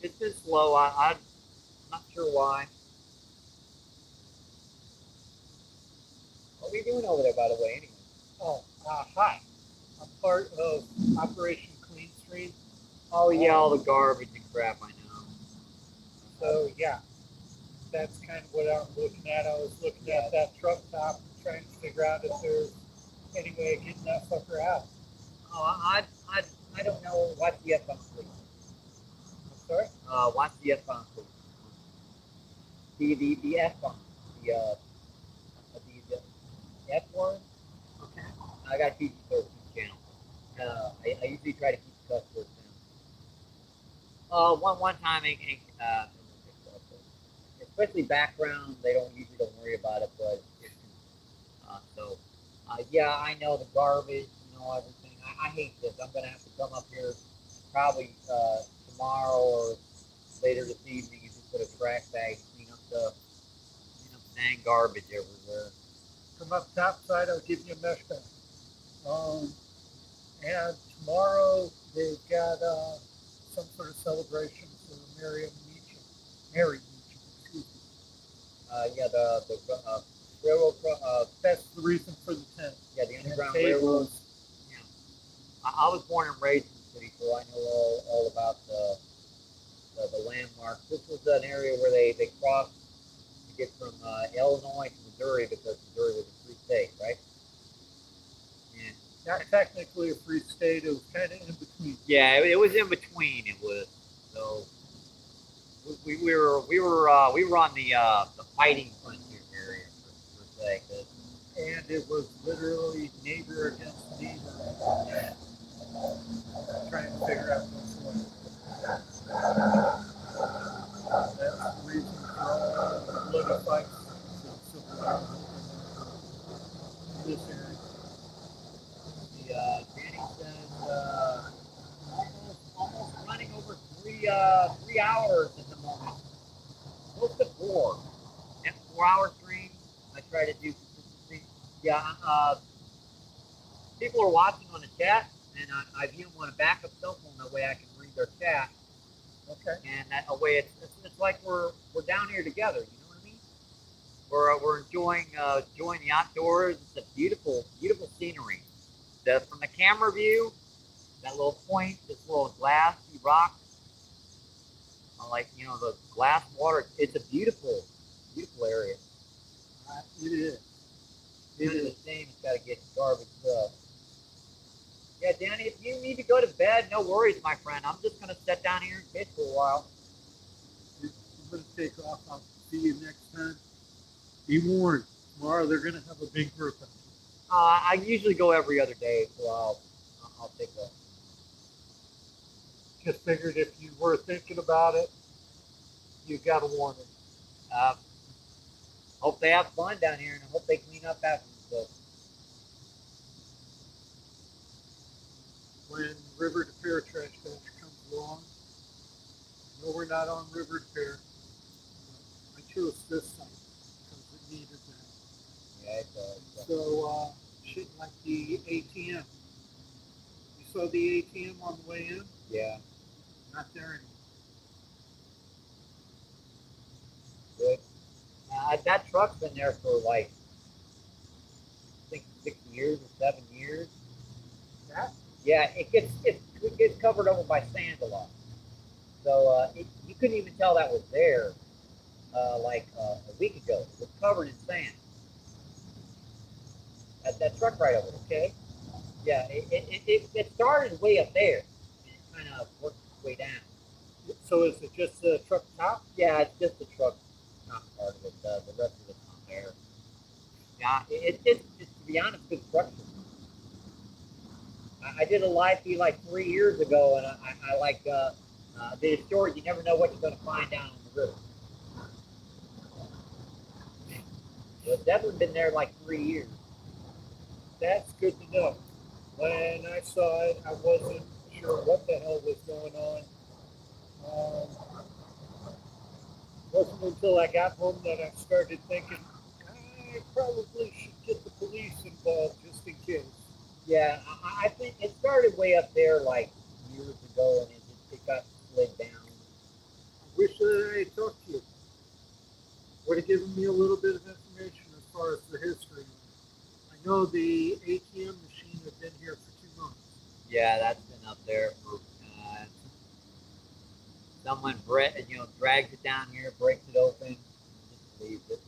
It's been slow. I'm not sure why. What are you doing over there, by the way, anyway? Oh, hi. I'm part of Operation Clean Street. Oh, yeah, all the garbage and crap, I know. So, yeah, that's kind of what I'm looking at. I was looking at that truck top and trying to figure out if there's any way of getting that fucker out. Oh, I don't know. Watch the F-bomb, please. I'm sorry? Watch the F-bomb, please. The F bomb, the F word. Okay. I got a PG-13 channel. I usually try to keep the cuss words down. One time, especially background, they don't worry about it, but yeah, I know the garbage, everything. I hate this. I'm gonna have to come up here probably tomorrow or later this evening and just put a trash bag, clean up the dang garbage everywhere. Come up topside, I'll give you a mesh bag. And tomorrow they've got some sort of celebration for Mary Meacham, excuse me. Yeah, the railroad. That's the reason for the tent. Yeah, the Underground And Railroad. tables. Yeah, I was born and raised in the city, so I know all about the landmarks. This was an area where they crossed to get from Illinois to Missouri because Missouri was a free state, right? And Not technically a free state, it was kind of in between. yeah, it was in between. It was so we were on the fighting frontier area per se. And it was literally neighbor against neighbor. Trying to figure out what's going on. That's the reason for all the bloody fights in Civil War in this area. Danny says almost running over 3 hours at the moment. Close to 4. And 4-hour stream. I try to do consistency. Yeah, people are watching on the chat, and I view them on a backup cell phone. That way I can read their chat. Okay. And that way it's like we're down here together. You know what I mean? We're enjoying the outdoors. It's a beautiful scenery. From the camera view, that little point, this little glassy rock, like the glass water. It's a beautiful area. It is. It is the same. It's got to get garbage up. Yeah, Danny, if you need to go to bed, no worries, my friend. I'm just gonna sit down here and fish for a while. I'm going to take off. I'll see you next time. Be warned. Tomorrow they're going to have a big group. I usually go every other day, so I'll take off. Just figured if you were thinking about it, you got a warning. Hope they have fun down here, and I hope they clean up after themselves. When River to Pier Trash Batch comes along, no, we're not on River to Pier. I chose this site because it needed that. Yeah, it does. So, shit like the ATM. You saw the ATM on the way in? Yeah. Not there anymore. Good. That truck's been there for like, I think 6 years or 7 years. That? Yeah, it gets covered over by sand a lot. So you couldn't even tell that was there like a week ago. It was covered in sand. That truck right over there. Okay. Yeah, it started way up there, and it kind of worked its way down. So is it just the truck top? Yeah, it's just the truck top part of it. The rest of it's not there. Yeah, it's to be honest, good structure. I did a live feed like 3 years ago, and I like the story. You never know what you're going to find down on the river. So it's definitely been there like 3 years. That's good to know. When I saw it, I wasn't sure what the hell was going on. Wasn't until I got home that I started thinking, I probably should get the police involved just in case. Yeah, I think it started way up there like years ago, and it got slid down. I wish that I had talked to you. Would have given me a little bit of information as far as the history. I know the ATM machine had been here for 2 months. Yeah, that's been up there for someone drags it down here, breaks it open, and just leaves it.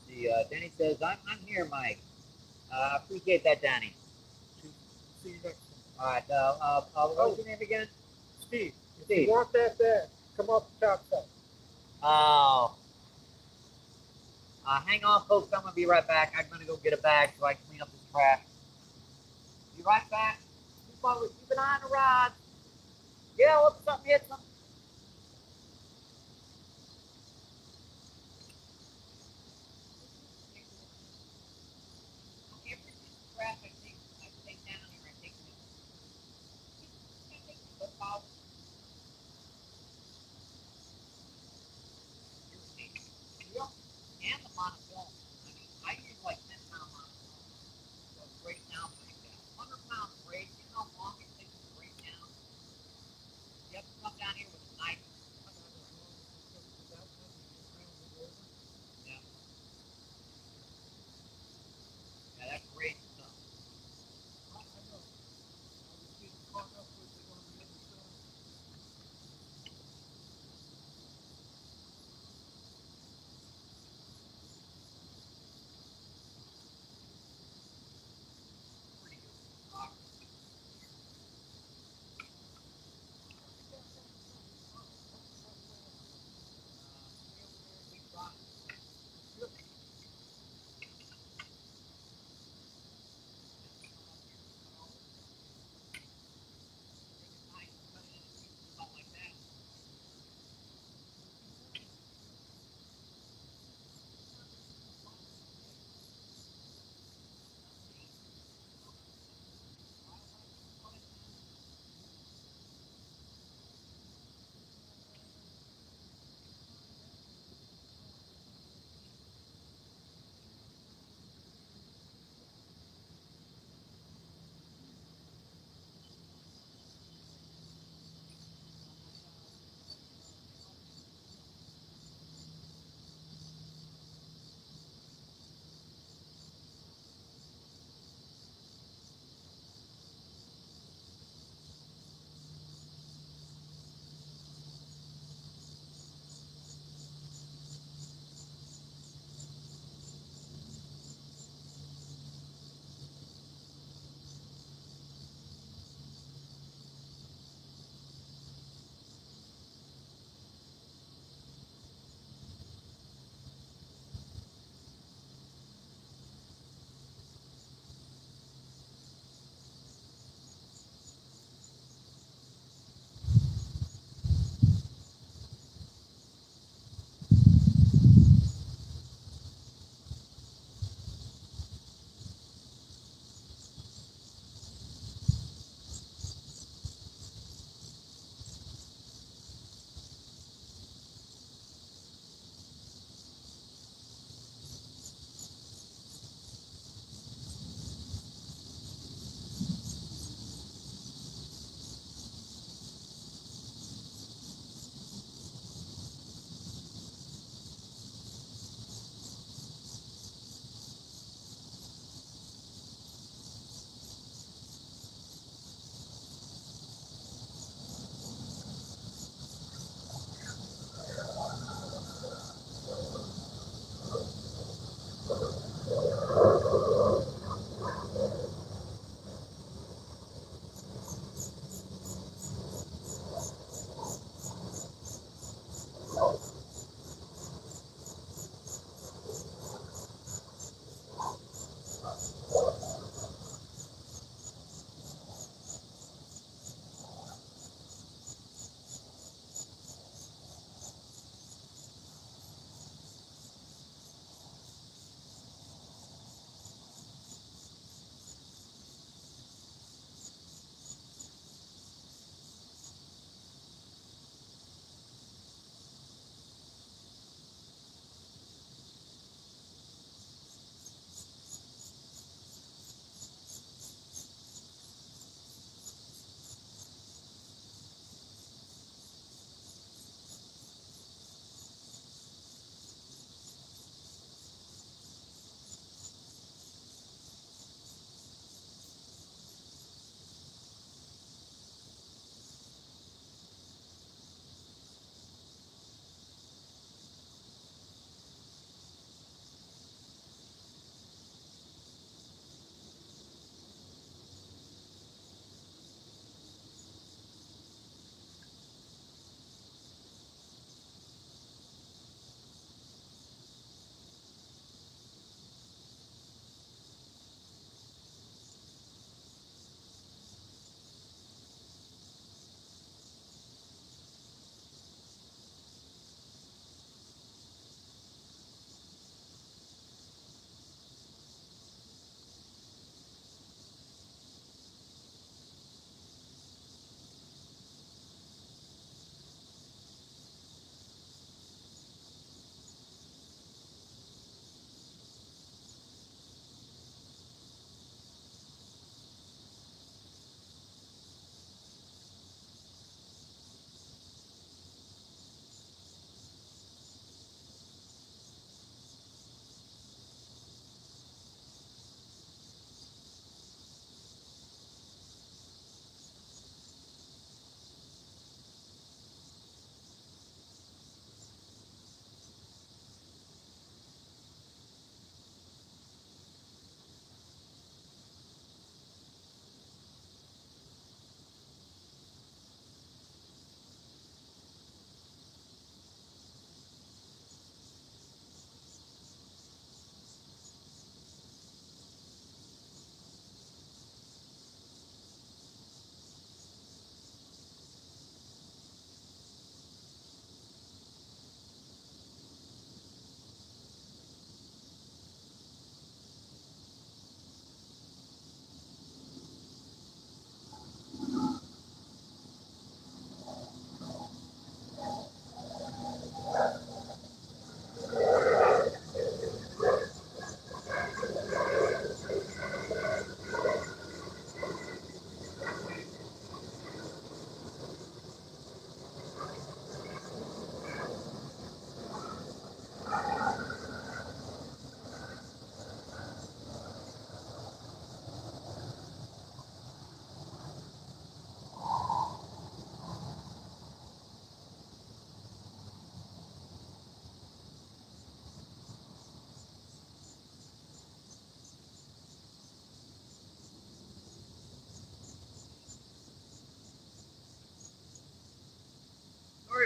See, Danny says, I'm here, Mike. Appreciate that, Danny. See you next time. All right. What's your name again? Steve, if Steve. you want that bag, come up the top side. Oh. Hang on, folks. I'm gonna be right back. I'm gonna go get a bag so I can clean up this trash. Be right back. Keep an eye on the rod. Yeah, if something hits them. And the monofilament. I mean, I use like 10-pound monofilament. So it breaks down like that. 100-pound braid, you know how long it takes to break down? You have to come down here with a knife. Yeah, yeah, that's great stuff.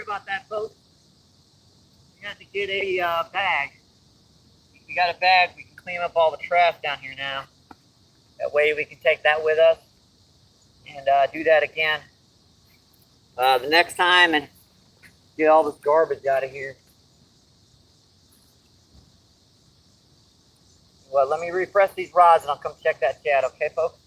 about that, folks. We had to get a bag. We got a bag. We can clean up all the trash down here now. That way we can take that with us and do that again the next time and get all this garbage out of here. Well, let me refresh these rods and I'll come check that chat, okay, folks?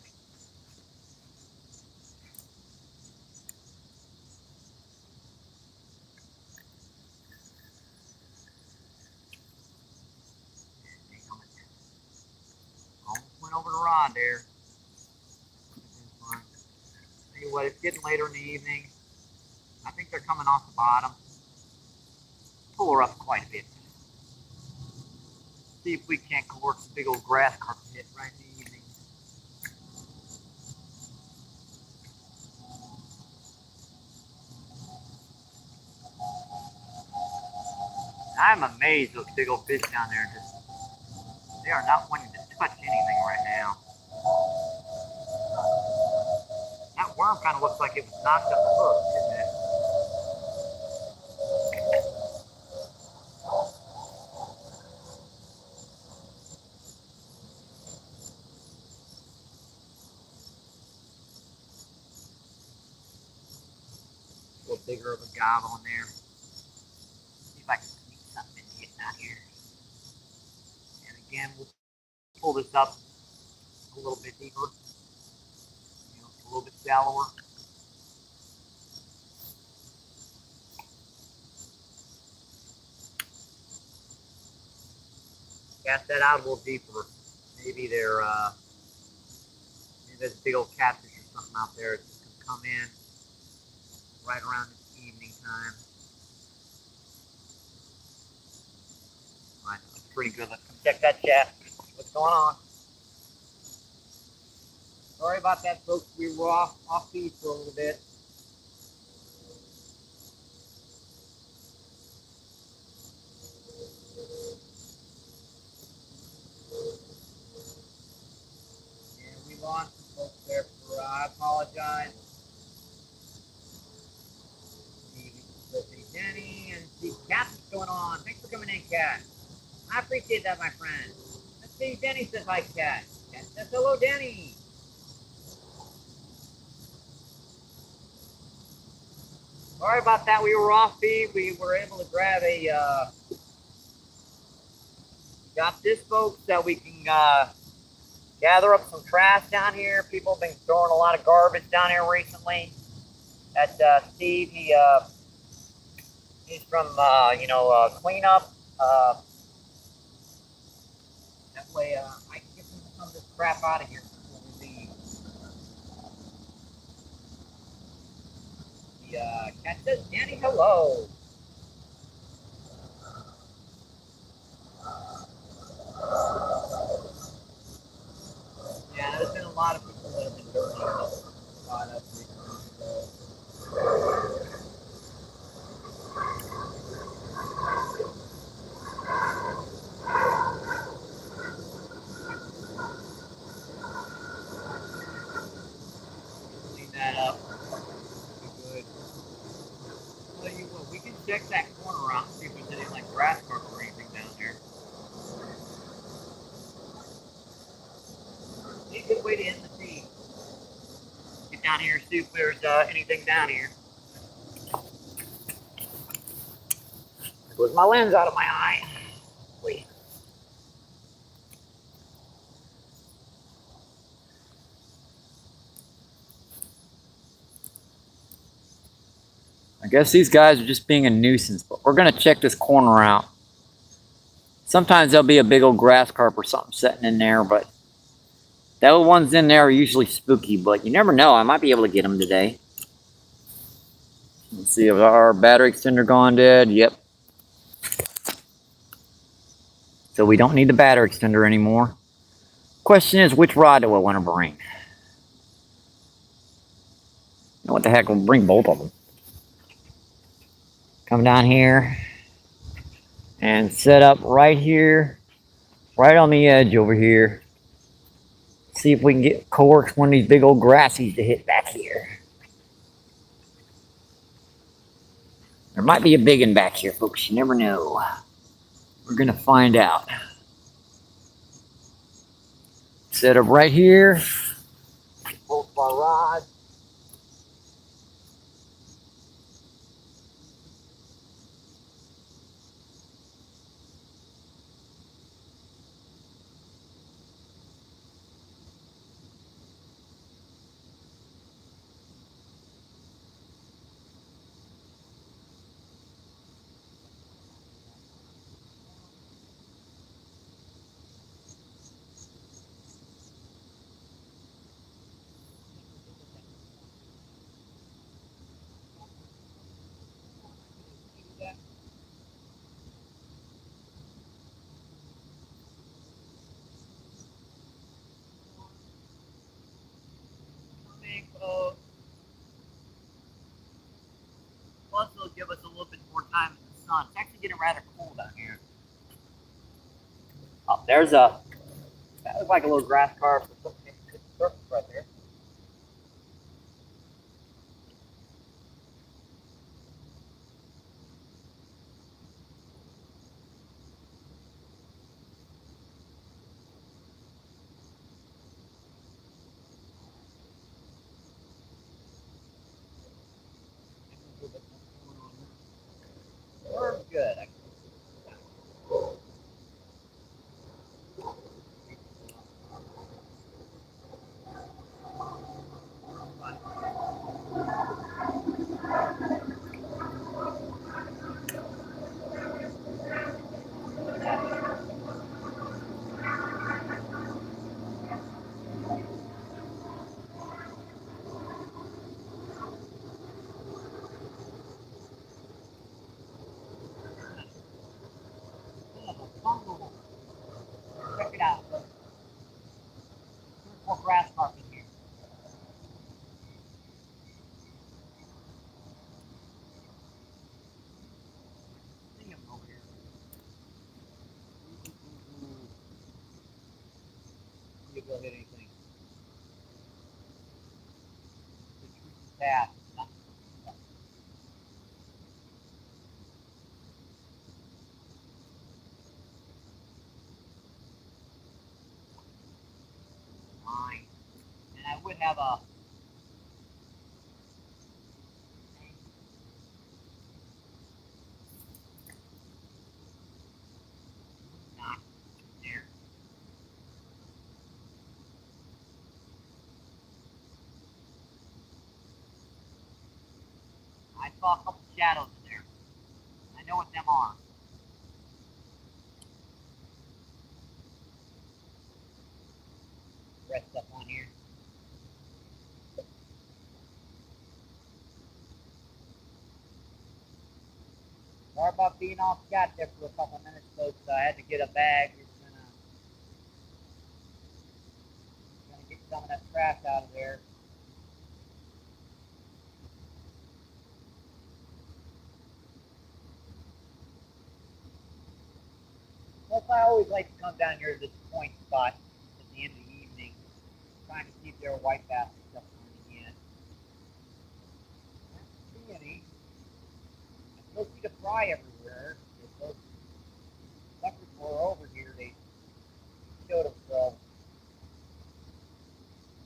Almost went over the rod there. Tell you what, it's getting later in the evening. I think they're coming off the bottom. Pull her up quite a bit. See if we can't coerce a big old grass carpet hit right in the evening. I'm amazed those big old fish down there. They are not wanting to touch anything right now. That worm kind of looks like it was knocked up the hook, didn't it? A little bigger of a gobble in there. See if I can sneak something in getting out here. And again, we'll pull this up a little bit deeper. You know, a little bit shallower. Cast that out a little deeper. Maybe there's a big old catfish or something out there. It's just gonna come in right around this evening time. All right, that's pretty good. Let's come check that chat. What's going on? Sorry about that, folks. We were off feed for a little bit. And we lost some folks there. I apologize. See Jenny and see Kat, what's going on? Thanks for coming in, Kat. I appreciate that, my friend. Let's see, Denny says hi, Kat. Kat says hello, Denny. Sorry about that. We were off feed. We were able to grab got this, folks, that we can gather up some trash down here. People have been throwing a lot of garbage down here recently. That Steve, he's from cleanup. That way I can get some of this crap out of here before we leave. The cat says, Danny, hello. Yeah, there's been a lot of people that have been dirty spot up recently. Clean that up. Good. Tell you what, we can check that corner out and see if there's any like grass carpet or anything down there. Be a good way to end the feed. Get down here and see if there's anything down here. There goes my lens out of my eye. Wait. I guess these guys are just being a nuisance, but we're going to check this corner out. Sometimes there'll be a big old grass carp or something sitting in there, but the other ones in there are usually spooky, but you never know. I might be able to get them today. Let's see, if our battery extender gone dead? Yep. So we don't need the battery extender anymore. Question is, which rod do I want to bring? You know what the heck, we'll bring both of them. Come down here and set up right here, right on the edge over here. See if we can get coax one of these big old grassies to hit back here. There might be a big one back here, folks. You never know. We're gonna find out. Set up right here. Both of our rods. Plus, it'll give us a little bit more time in the sun. It's actually getting rather cool down here. Oh, there's that looks like a little grass carp right there. We're good. Check it out. There's more grass carp in here. See him over here. See if he'll hit anything. The path. Fine. And I would have a not there. I saw a couple shadows in there. I know what them are. Rest up on here. Sorry about being off shot there for a couple minutes, folks. I had to get a bag. We were gonna get some of that trash out of there. Plus, I always like to come down here to this point spot at the end of the evening, trying to see if there are white bass and stuff coming in. I don't see any. I still see the fry everywhere. If those suckers were over here, they showed themselves.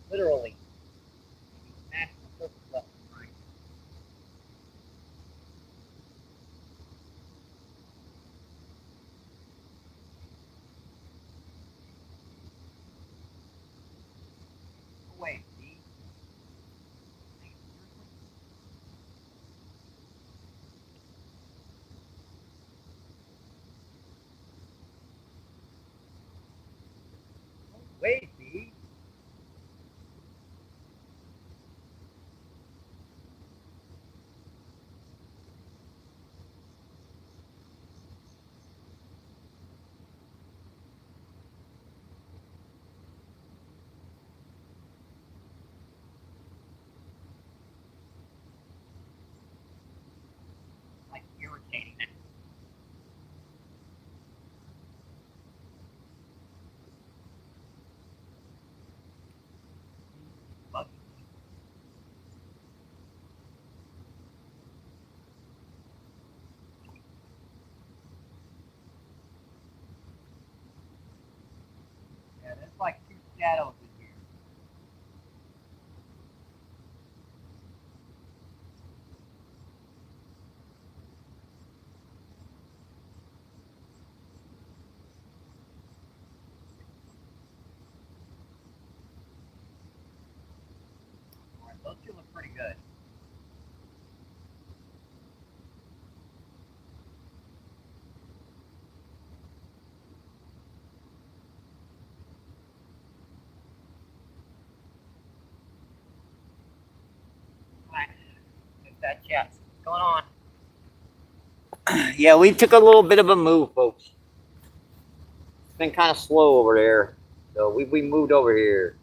Literally. Smashing the surface left and right. Away, see? Wait, see? Like irritating it. shadows in here. All right, those two look pretty good. All right, there's that chest. What's going on? Yeah, we took a little bit of a move, folks. It's been kind of slow over there, so we moved over here.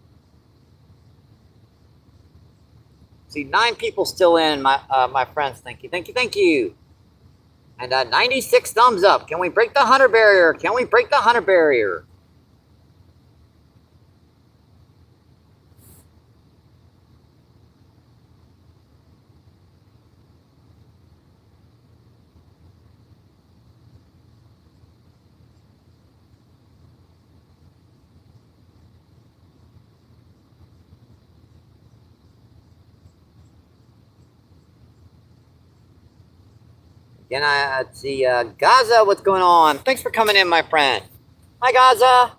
See, 9 people still in, my friends. Thank you, thank you, thank you. And 96 thumbs up. Can we break the 100 barrier? Can we break the 100 barrier? Again, I see Gaza. What's going on? Thanks for coming in, my friend. Hi, Gaza.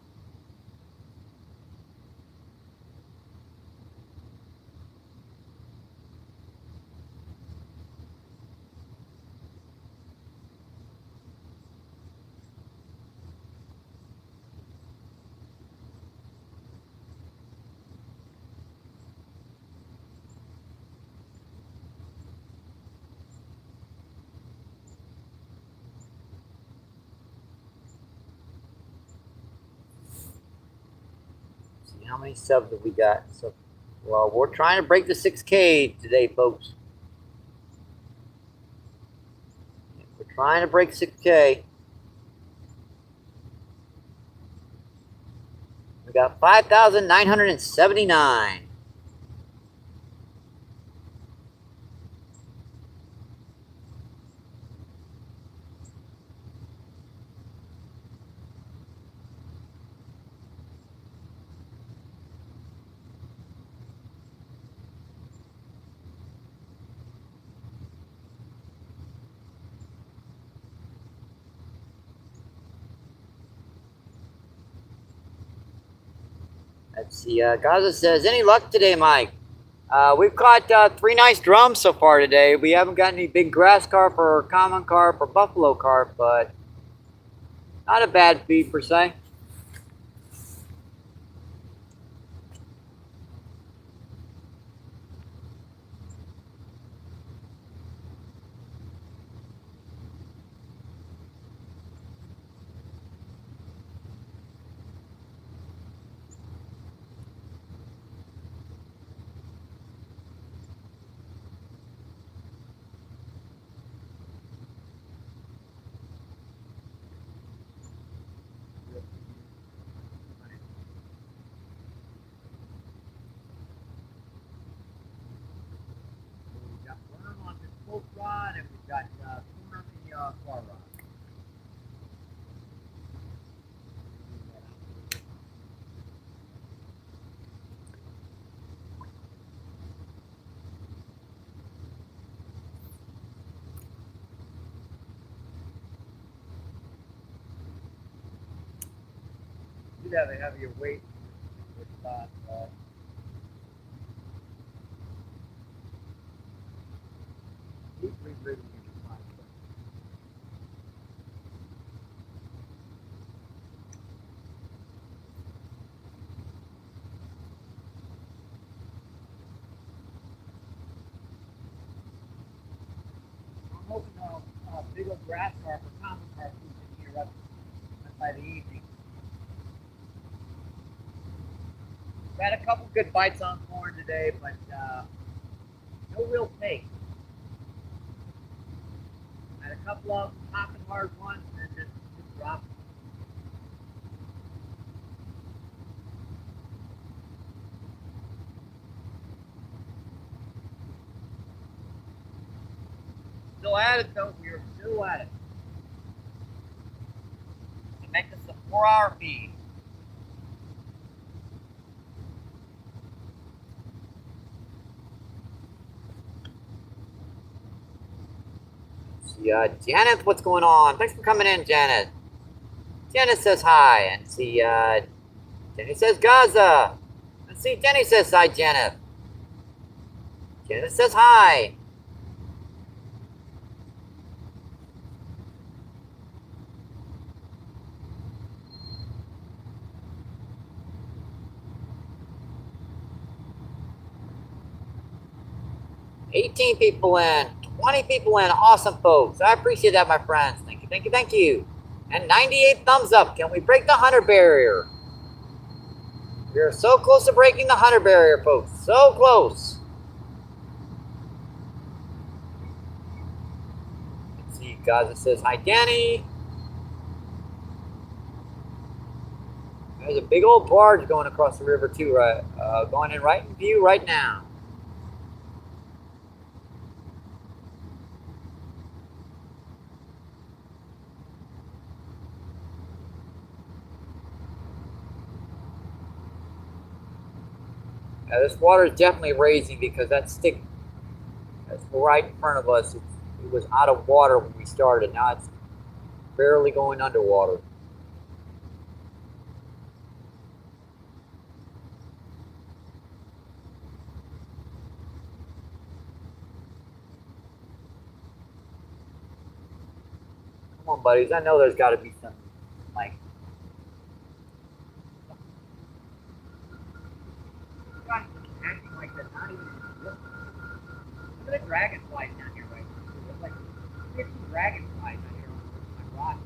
See how many subs have we got? So, well, we're trying to break the 6K today, folks. We're trying to break 6K. We got 5,979. Let's see. Gaza says, any luck today, Mike? We've caught 3 nice drums so far today. We haven't got any big grass carp or common carp or buffalo carp, but not a bad feed per se. We've got worm on this post rod, and we've got corn on the far rod. You'd have a heavier weight in this spot. Keep rerigging in my place. I'm hoping big old grass carp or common carp is in here up by the evening. We've had a couple good bites on corn today, but no real take. Had a couple of popping hard ones and then just dropped. Still at it though, we are still at it. To make this a 4-hour feed. See, Janet, what's going on? Thanks for coming in, Janet. Janet says hi. And see, Jenny says Gaza. And see, Jenny says hi, Janet. Janet says hi. $18 people in, 20 people in. Awesome, folks. I appreciate that, my friends. Thank you, thank you, thank you. And 98 thumbs up. Can we break the 100 barrier? We are so close to breaking the 100 barrier, folks. So close. Let's see. Gaza says hi, Danny. There's a big old barge going across the river too, right? Going in right in view right now. This water is definitely raising because that stick that's right in front of us. It was out of water when we started. Now it's barely going underwater. Come on, buddies. I know there's got to be something like. Acting like they're not even look at the dragonflies down here, right? There's like 50 dragonflies down here on my rock.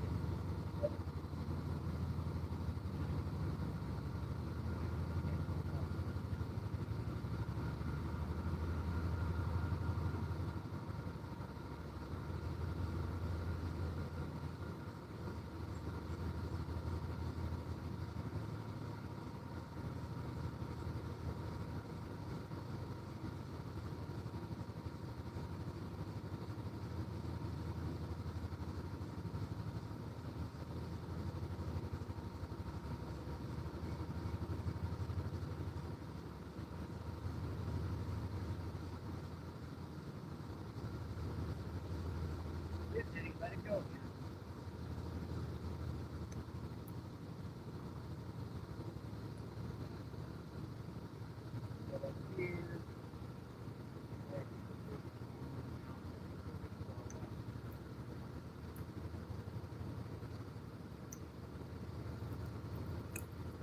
Let it go.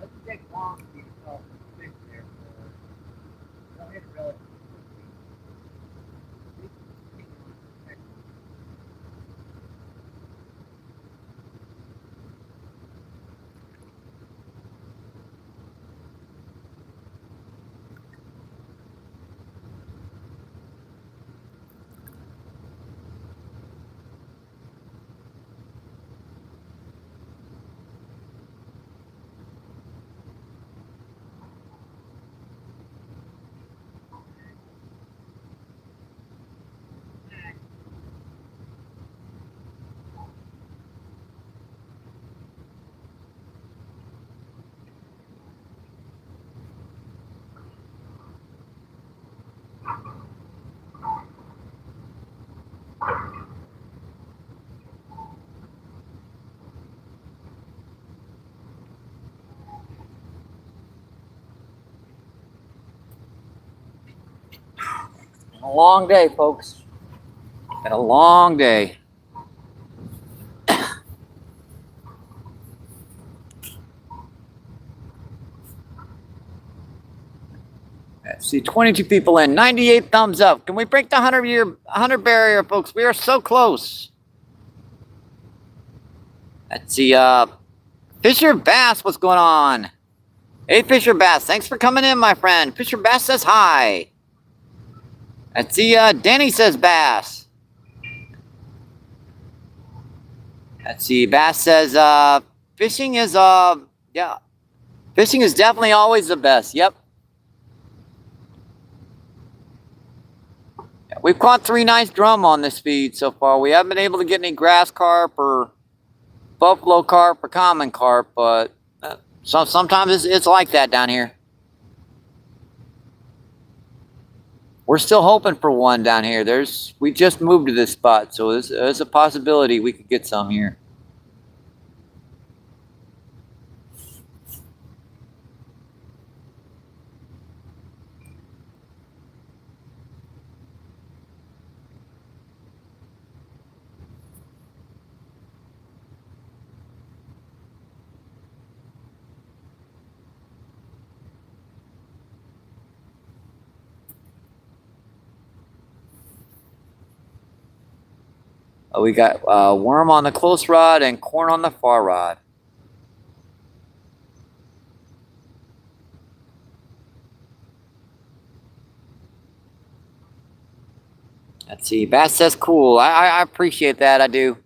Doesn't take long to get yourself a fish there. Don't hit relatively quickly. A long day, folks. Been a long day. Let's see, 22 people in, 98 thumbs up. Can we break the 100 barrier, folks? We are so close. Let's see, Fisher Bass, what's going on? Hey, Fisher Bass, thanks for coming in, my friend. Fisher Bass says hi. Let's see, Danny says Bass. Let's see, Bass says, fishing is, yeah. Fishing is definitely always the best, yep. Yeah, we've caught 3 nice drum on this feed so far. We haven't been able to get any grass carp or buffalo carp or common carp, but sometimes it's like that down here. We're still hoping for one down here. We just moved to this spot, so there's a possibility we could get some here. We got worm on the close rod and corn on the far rod. Let's see. Bass says cool. I appreciate that. I do.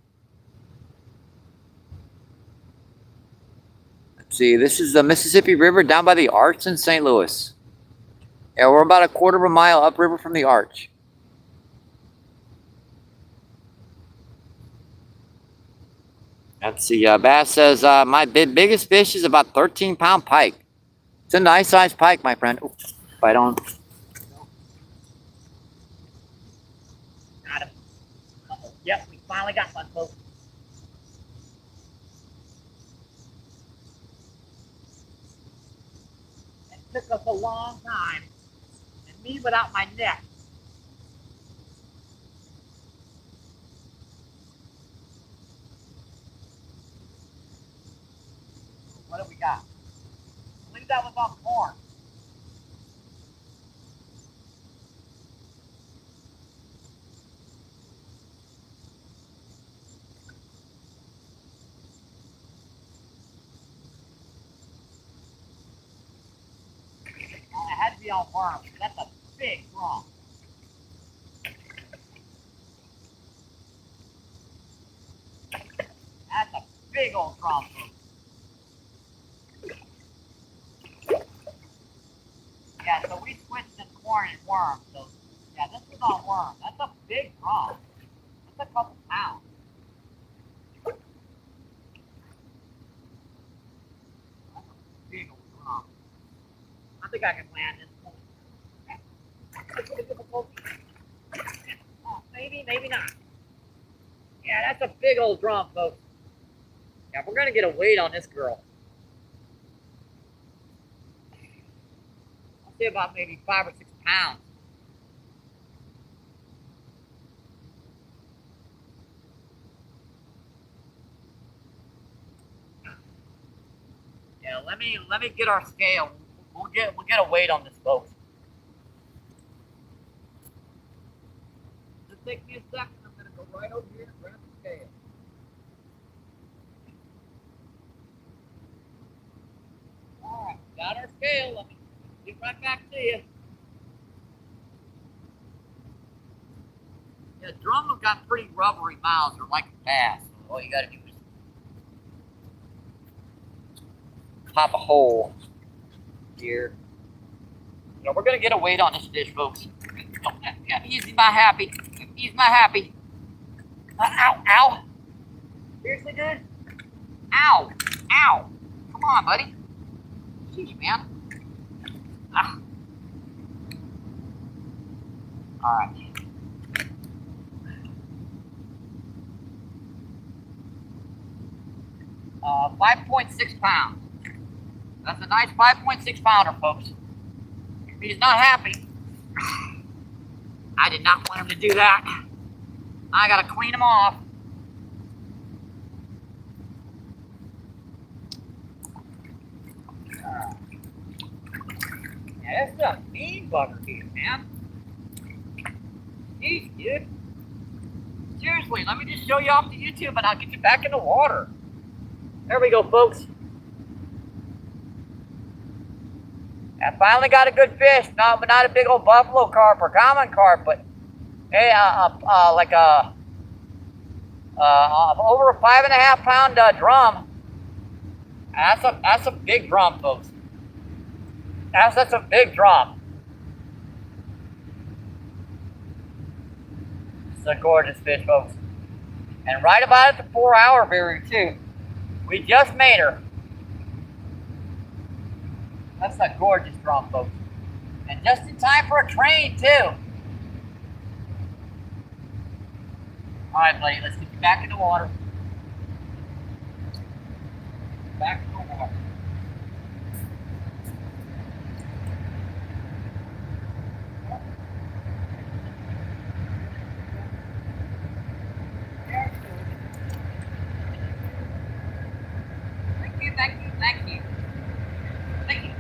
Let's see. This is the Mississippi River down by the Arch in St. Louis. Yeah, we're about a quarter of a mile upriver from the Arch. Let's see. Bass says my biggest fish is about 13-pound pike. It's a nice sized pike, my friend. Ooh, bite on. Got him. Yep, we finally got one, folks. It took us a long time, and me without my net. What do we got? I believe that was on corn. It had to be on worm. That's a big drum. That's a big old drum. Yeah, so we switched to corn and worm. So, yeah, this is on worm. That's a big drum. That's a couple pounds. That's a big old drum. I think I can land this one. That's really difficult. Oh, maybe, maybe not. Yeah, that's a big old drum, folks. Yeah, we're gonna get a weight on this girl. I'll say about maybe 5 or 6 pounds. Yeah, let me get our scale. We'll get a weight on this, folks. Just take me a second. I'm gonna go right over here and grab the scale. All right, got our scale. Let me get right back to you. Yeah, drum have got pretty rubbery mouths. They're like a bass. So all you gotta do is pop a hole here. You know, we're gonna get a weight on this fish, folks. Oh, yeah, easy my happy. Easy my happy. Ow, ow. Seriously, dude? Ow, ow. Come on, buddy. Jeez, man. Ah. All right. 5.6 pounds. That's a nice 5.6 pounder, folks. If he's not happy, I did not want him to do that. I gotta clean him off. Yeah, this is a mean bugger here, man. Jeez, dude. Seriously, let me just show you off to YouTube and I'll get you back in the water. There we go, folks. I finally got a good fish. Not a big old buffalo carp or common carp, but hey, like a over a 5.5 pound drum. That's a big drum, folks. That's a big drum. It's a gorgeous fish, folks. And right about at the 4-hour period too. We just made her. That's a gorgeous drum, folks. And just in time for a train too. All right, buddy, let's get you back in the water. Back in the water. Thank you, thank you, thank you. Thank you.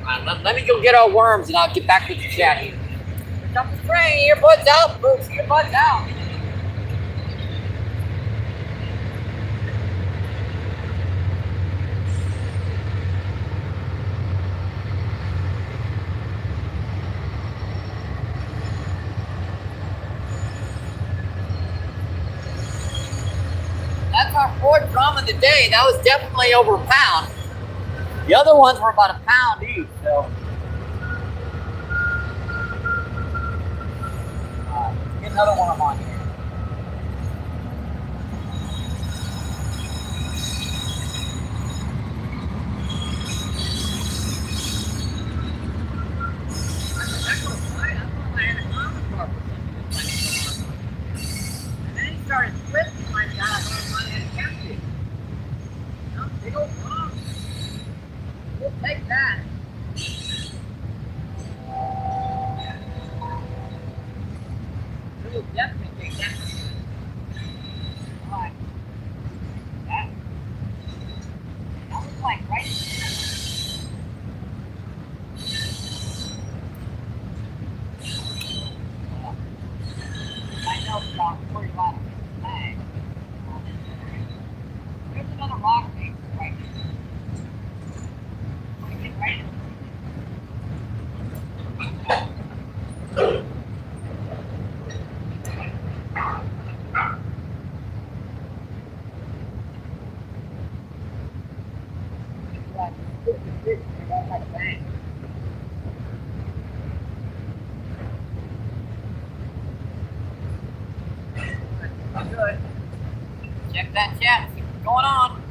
All right, let me go get our worms and I'll get back with the chat here. Here comes the train, earbuds out, folks, earbuds out. That's our fourth drum of the day. That was definitely over a pound. The other ones were about a pound each, so. Let's get another one of them on here. And then he started flipping like that. I thought I had to catch it. No, big old drum. We'll take that. We'll definitely take that. All right. That was like right there. I know it's about 45 minutes. There's another rock thing right here. Get right in. Good. Check that chat, see what's going on.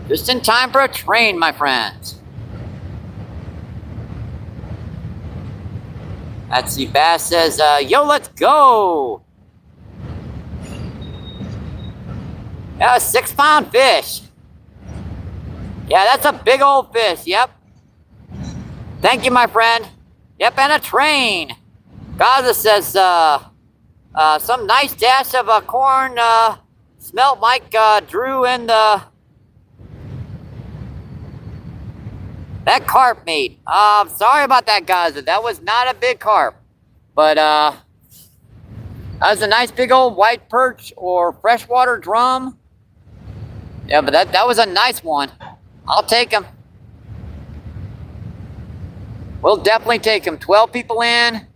Just in time for a train, my friends. Let's see, Bass says, yo, let's go. Yeah, a 6-pound fish. Yeah, that's a big old fish, yep. Thank you, my friend. Yep, and a train. Gaza says, some nice dash of corn, smelt like Drew and that carp meat. Sorry about that, Gaza. That was not a big carp. But that was a nice big old white perch or freshwater drum. Yeah, but that was a nice one. I'll take him. We'll definitely take him. 12 people in.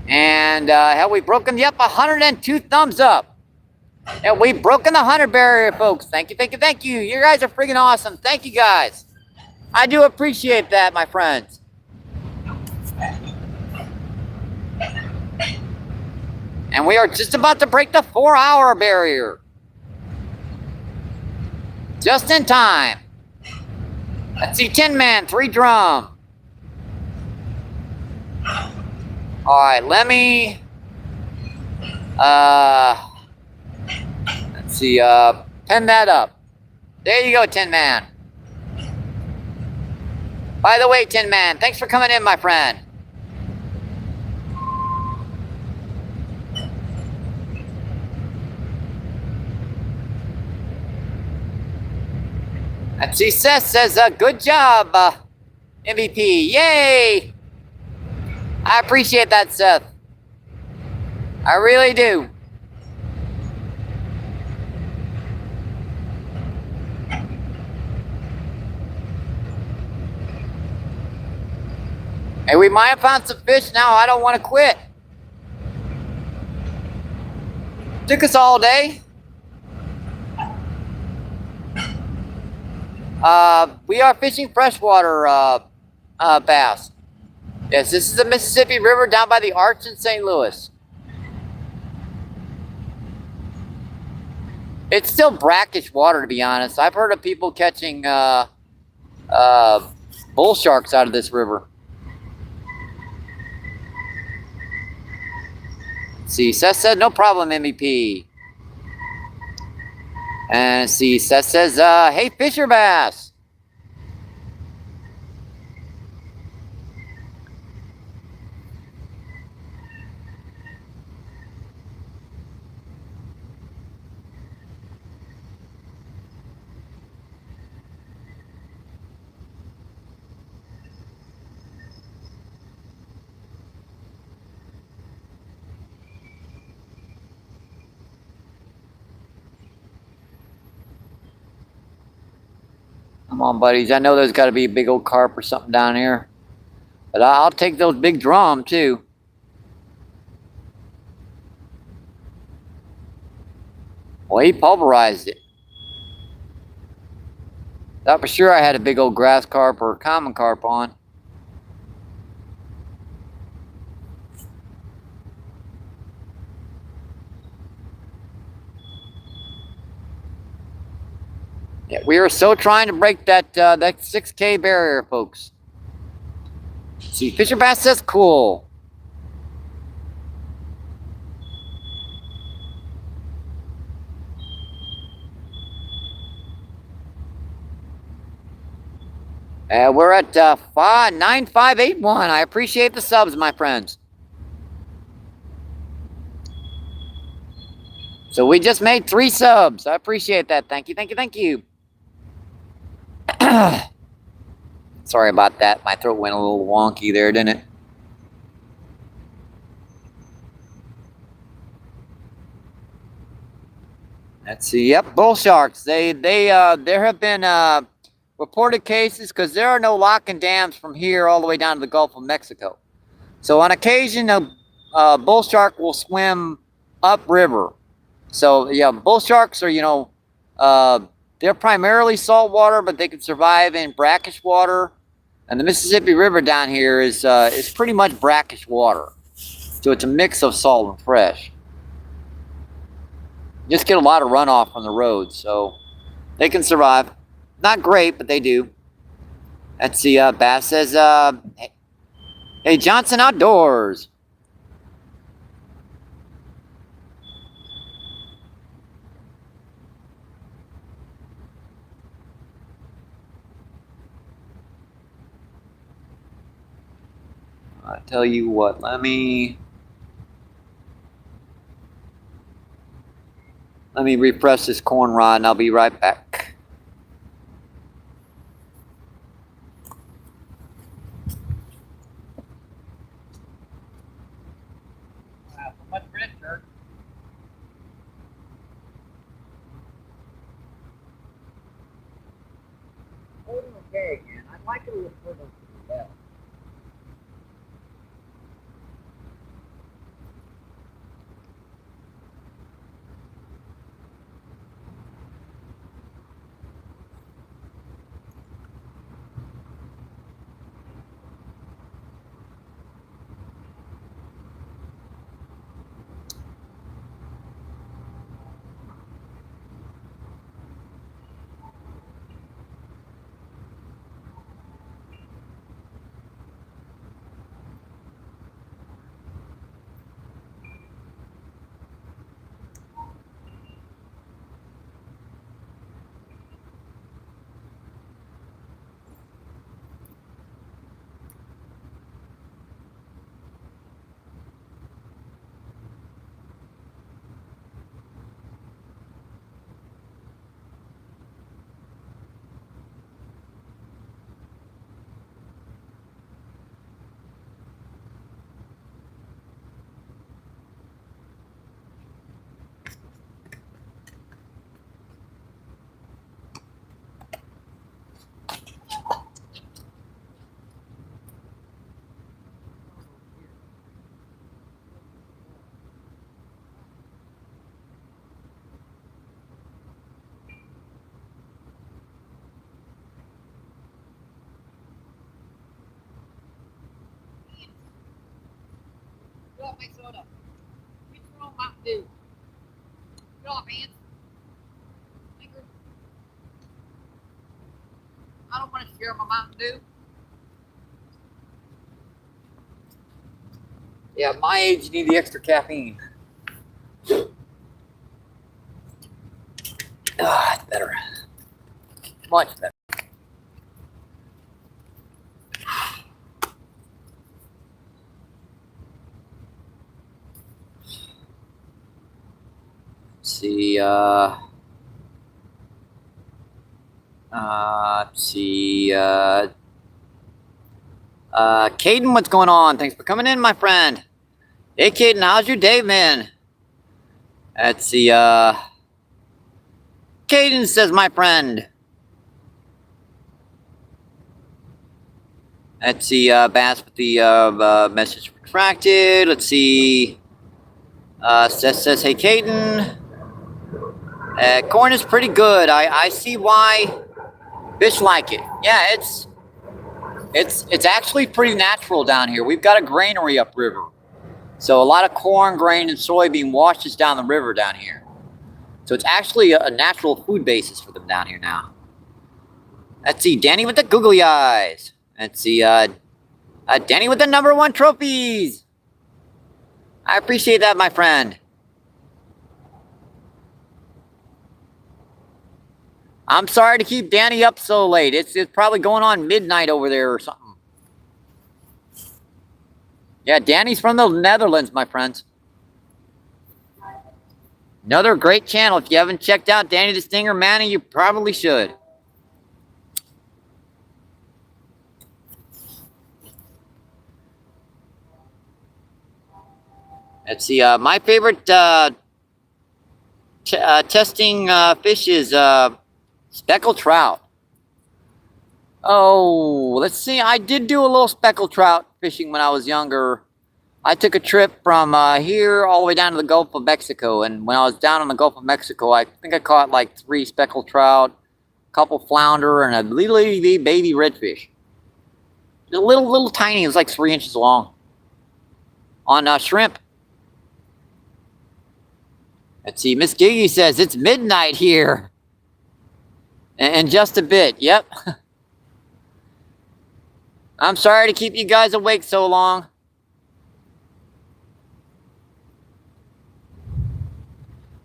And have we broken? Yep, 102 thumbs up. And we've broken the 100 barrier, folks. Thank you, thank you, thank you. You guys are freaking awesome. Thank you, guys. I do appreciate that, my friends. And we are just about to break the 4-hour barrier. Just in time. Let's see, 10 man, 3 drum. All right, let me, let's see, pin that up. There you go, 10 man. By the way, 10 man, thanks for coming in, my friend. Let's see, Seth says, good job, MVP, yay! I appreciate that, Seth. I really do. Hey, we might have found some fish now. I don't want to quit. Took us all day. We are fishing freshwater bass. Yes, this is the Mississippi River down by the Arch in St. Louis. It's still brackish water, to be honest. I've heard of people catching bull sharks out of this river. Let's see, Seth said, no problem, MVP. And see, Seth says, hey, Fisher Bass. Come on, buddies. I know there's got to be a big old carp or something down here. But I'll take those big drum, too. Well, he pulverized it. Thought for sure I had a big old grass carp or a common carp on. Yeah, we are so trying to break that 6K barrier, folks. See, Fisher Bass says cool. We're at 9581. I appreciate the subs, my friends. So we just made 3 subs. I appreciate that. Thank you, thank you, thank you. Sorry about that. My throat went a little wonky there, didn't it? Let's see. Yep, bull sharks. There have been reported cases because there are no locking dams from here all the way down to the Gulf of Mexico. So on occasion, a bull shark will swim upriver. So yeah, bull sharks are they're primarily saltwater, but they can survive in brackish water. And the Mississippi River down here is pretty much brackish water. So it's a mix of salt and fresh. You just get a lot of runoff from the roads, so they can survive. Not great, but they do. Let's see, Bass says, hey, Johnson Outdoors. I tell you what, let me refresh this corn rod and I'll be right back. Wow, so much red shirt. Holding okay again. I'd like it a little further to the left. Fill up my soda. Get your own Mountain Dew. Fill up, Ian. I don't want to share my Mountain Dew. Yeah, at my age, you need the extra caffeine. Ah, it's better. Much better. Let's see, Caden, what's going on? Thanks for coming in, my friend. Hey, Caden, how's your day been? Let's see, Caden says, my friend. Let's see, Bass with the message retracted. Let's see, says, hey, Caden. Corn is pretty good. I see why fish like it. Yeah, it's actually pretty natural down here. We've got a granary upriver. So a lot of corn, grain, and soybean washes down the river down here. So it's actually a natural food basis for them down here now. Let's see, Danny with the googly eyes. Let's see, Danny with the #1 trophies. I appreciate that, my friend. I'm sorry to keep Danny up so late. It's probably going on midnight over there or something. Yeah, Danny's from the Netherlands, my friends. Another great channel. If you haven't checked out Danny the Stinger Manny, you probably should. Let's see. My favorite testing fish is speckled trout. Oh, let's see. I did do a little speckled trout fishing when I was younger. I took a trip from here all the way down to the Gulf of Mexico. And when I was down in the Gulf of Mexico, I think I caught like 3 speckled trout, a couple flounder, and a little baby redfish. Just a little tiny. It was like 3 inches long. On shrimp. Let's see. Miss Giggy says, it's midnight here. And just a bit. Yep. I'm sorry to keep you guys awake so long.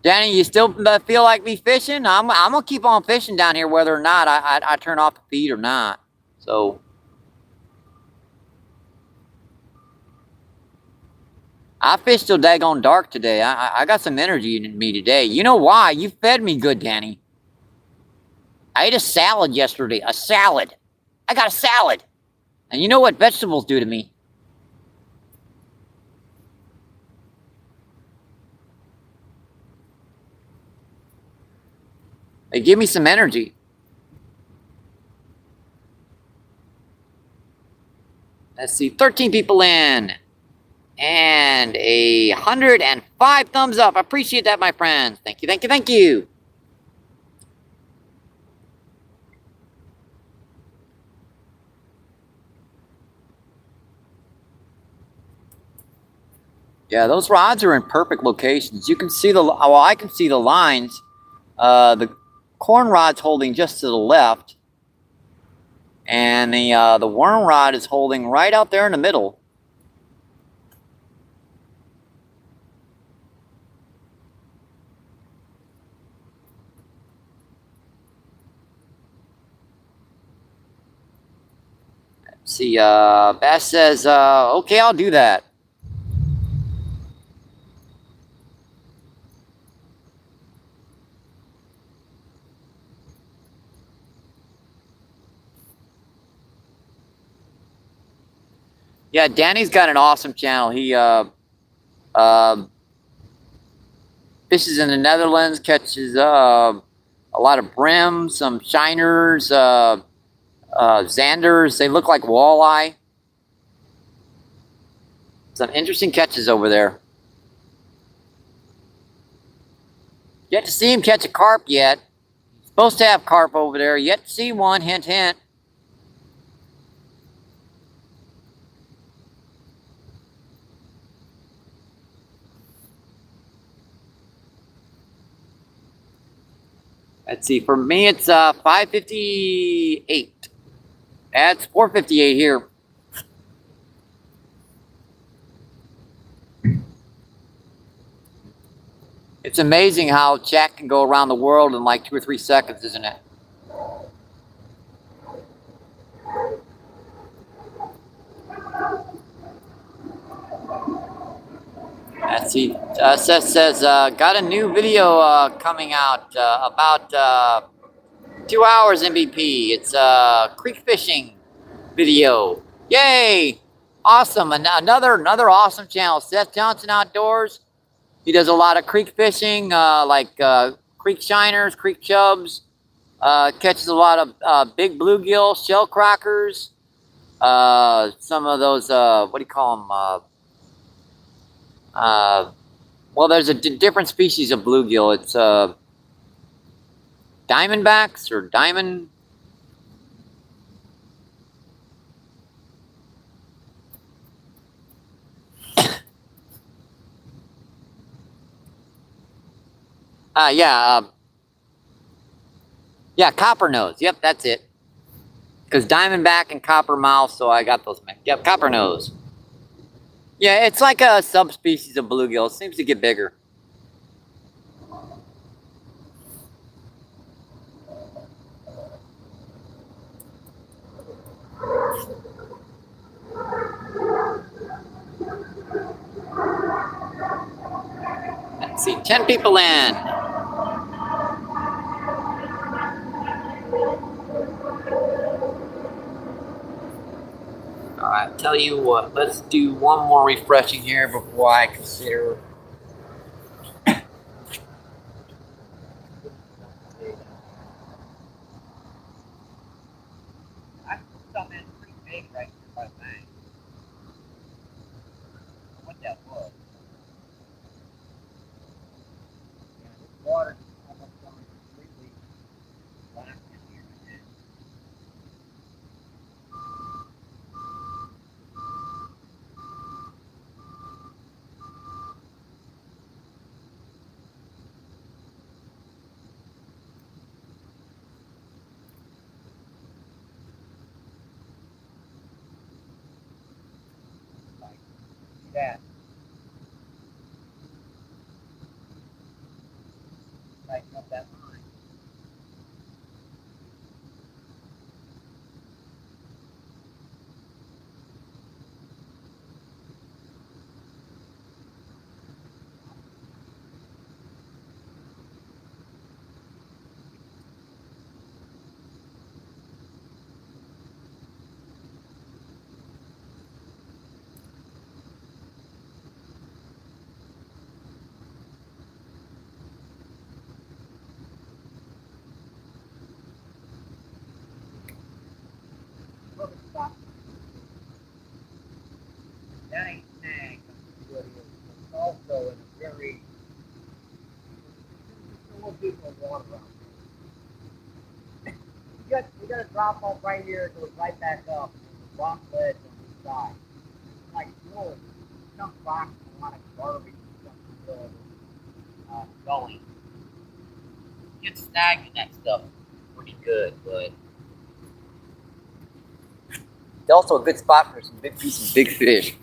Danny, you still feel like me fishing? I'm gonna keep on fishing down here, whether or not I turn off the feed or not. So I fished till daggone dark today. I got some energy in me today. You know why? You fed me good, Danny. I ate a salad yesterday. A salad. I got a salad. And you know what vegetables do to me? They give me some energy. Let's see, 13 people in. And 105 thumbs up. I appreciate that, my friends. Thank you, thank you, thank you. Yeah, those rods are in perfect locations. You can see well, I can see the lines. The corn rod's holding just to the left. And the worm rod is holding right out there in the middle. Let's see, Bass says, okay, I'll do that. Yeah, Danny's got an awesome channel. He fishes in the Netherlands, catches a lot of brim, some shiners, Xanders. They look like walleye. Some interesting catches over there. Yet to see him catch a carp yet. He's supposed to have carp over there. Yet to see one. Hint, hint. Let's see. For me, it's 5:58. It's 4:58 here. It's amazing how chat can go around the world in like 2 or 3 seconds, isn't it? Let's see. Seth says, got a new video coming out about 2 hours MBP. It's a creek fishing video. Yay! Awesome. Another awesome channel. Seth Johnson Outdoors. He does a lot of creek fishing, like creek shiners, creek chubs. Catches a lot of big bluegill, shell crackers. Some of those, what do you call them? Well, there's a different species of bluegill. It's diamondbacks or diamond. Yeah, yeah, copper nose. Yep, that's it. Because diamondback and coppermouth, so I got those mixed. Yep, copper nose. Yeah, it's like a subspecies of bluegill. It seems to get bigger. Let's see, 10 people in. All right, tell you what, let's do one more refreshing here before I consider. I put something in pretty big right here by the bank. What that was. Yeah, this water is almost gone completely black in here. Like that. Tighten up that line. Look at that. That ain't snag. What it is. It's also in a very. There's a little bit of water out there. We got a drop off right here. It goes right back up. There's a rock ledge on each side. It's like little chunk rocks and a lot of garbage and stuff going. Get snagged in that stuff pretty good, but it's also a good spot for some big pieces of big fish.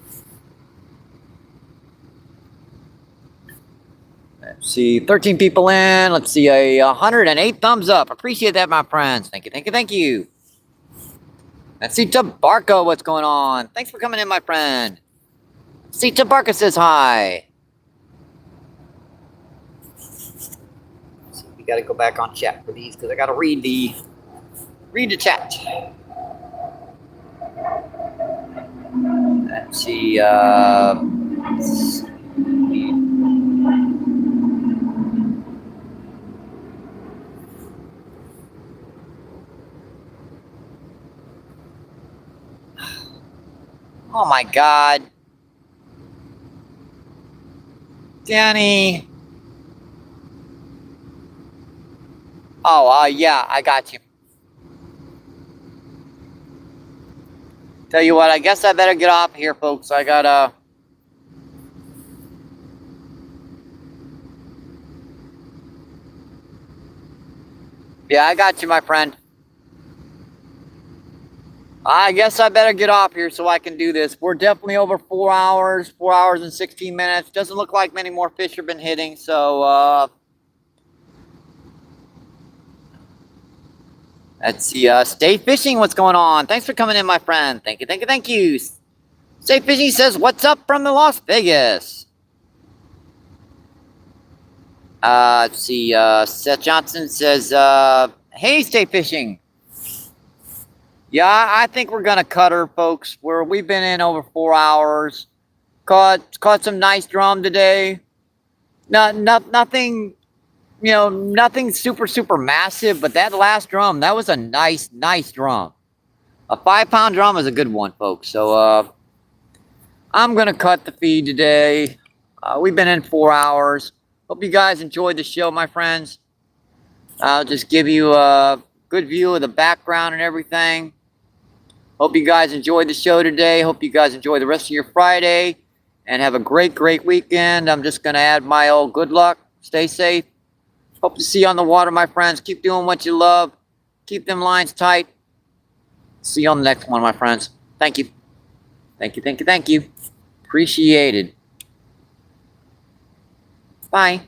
Let's see, 13 people in. Let's see, 108 thumbs up. Appreciate that, my friends. Thank you, thank you, thank you. Let's see, Tabarco, what's going on? Thanks for coming in, my friend. Let's see, Tabarco says hi. We got to go back on chat for these because I got to read the chat. Let's see. Oh my God, Danny. Oh, yeah, I got you. Tell you what, I guess I better get off here, folks. I gotta. Yeah, I got you, my friend. I guess I better get off here so I can do this. We're definitely over 4 hours, 4 hours and 16 minutes. Doesn't look like many more fish have been hitting, so let's see. Stay fishing, what's going on? Thanks for coming in, my friend. Thank you, thank you, thank you. Stay fishing says, what's up from the Las Vegas? Let's see. Seth Johnson says, hey, Stay Fishing. Yeah, I think we're gonna cut her, folks. We've been in over 4 hours. Caught some nice drum today. Nothing, nothing super massive. But that last drum, that was a nice drum. A 5-pound drum is a good one, folks. So I'm gonna cut the feed today. We've been in 4 hours. Hope you guys enjoyed the show, my friends. I'll just give you a good view of the background and everything. Hope you guys enjoyed the show today. Hope you guys enjoy the rest of your Friday. And have a great weekend. I'm just going to add my old good luck. Stay safe. Hope to see you on the water, my friends. Keep doing what you love. Keep them lines tight. See you on the next one, my friends. Thank you. Thank you. Appreciated. Bye.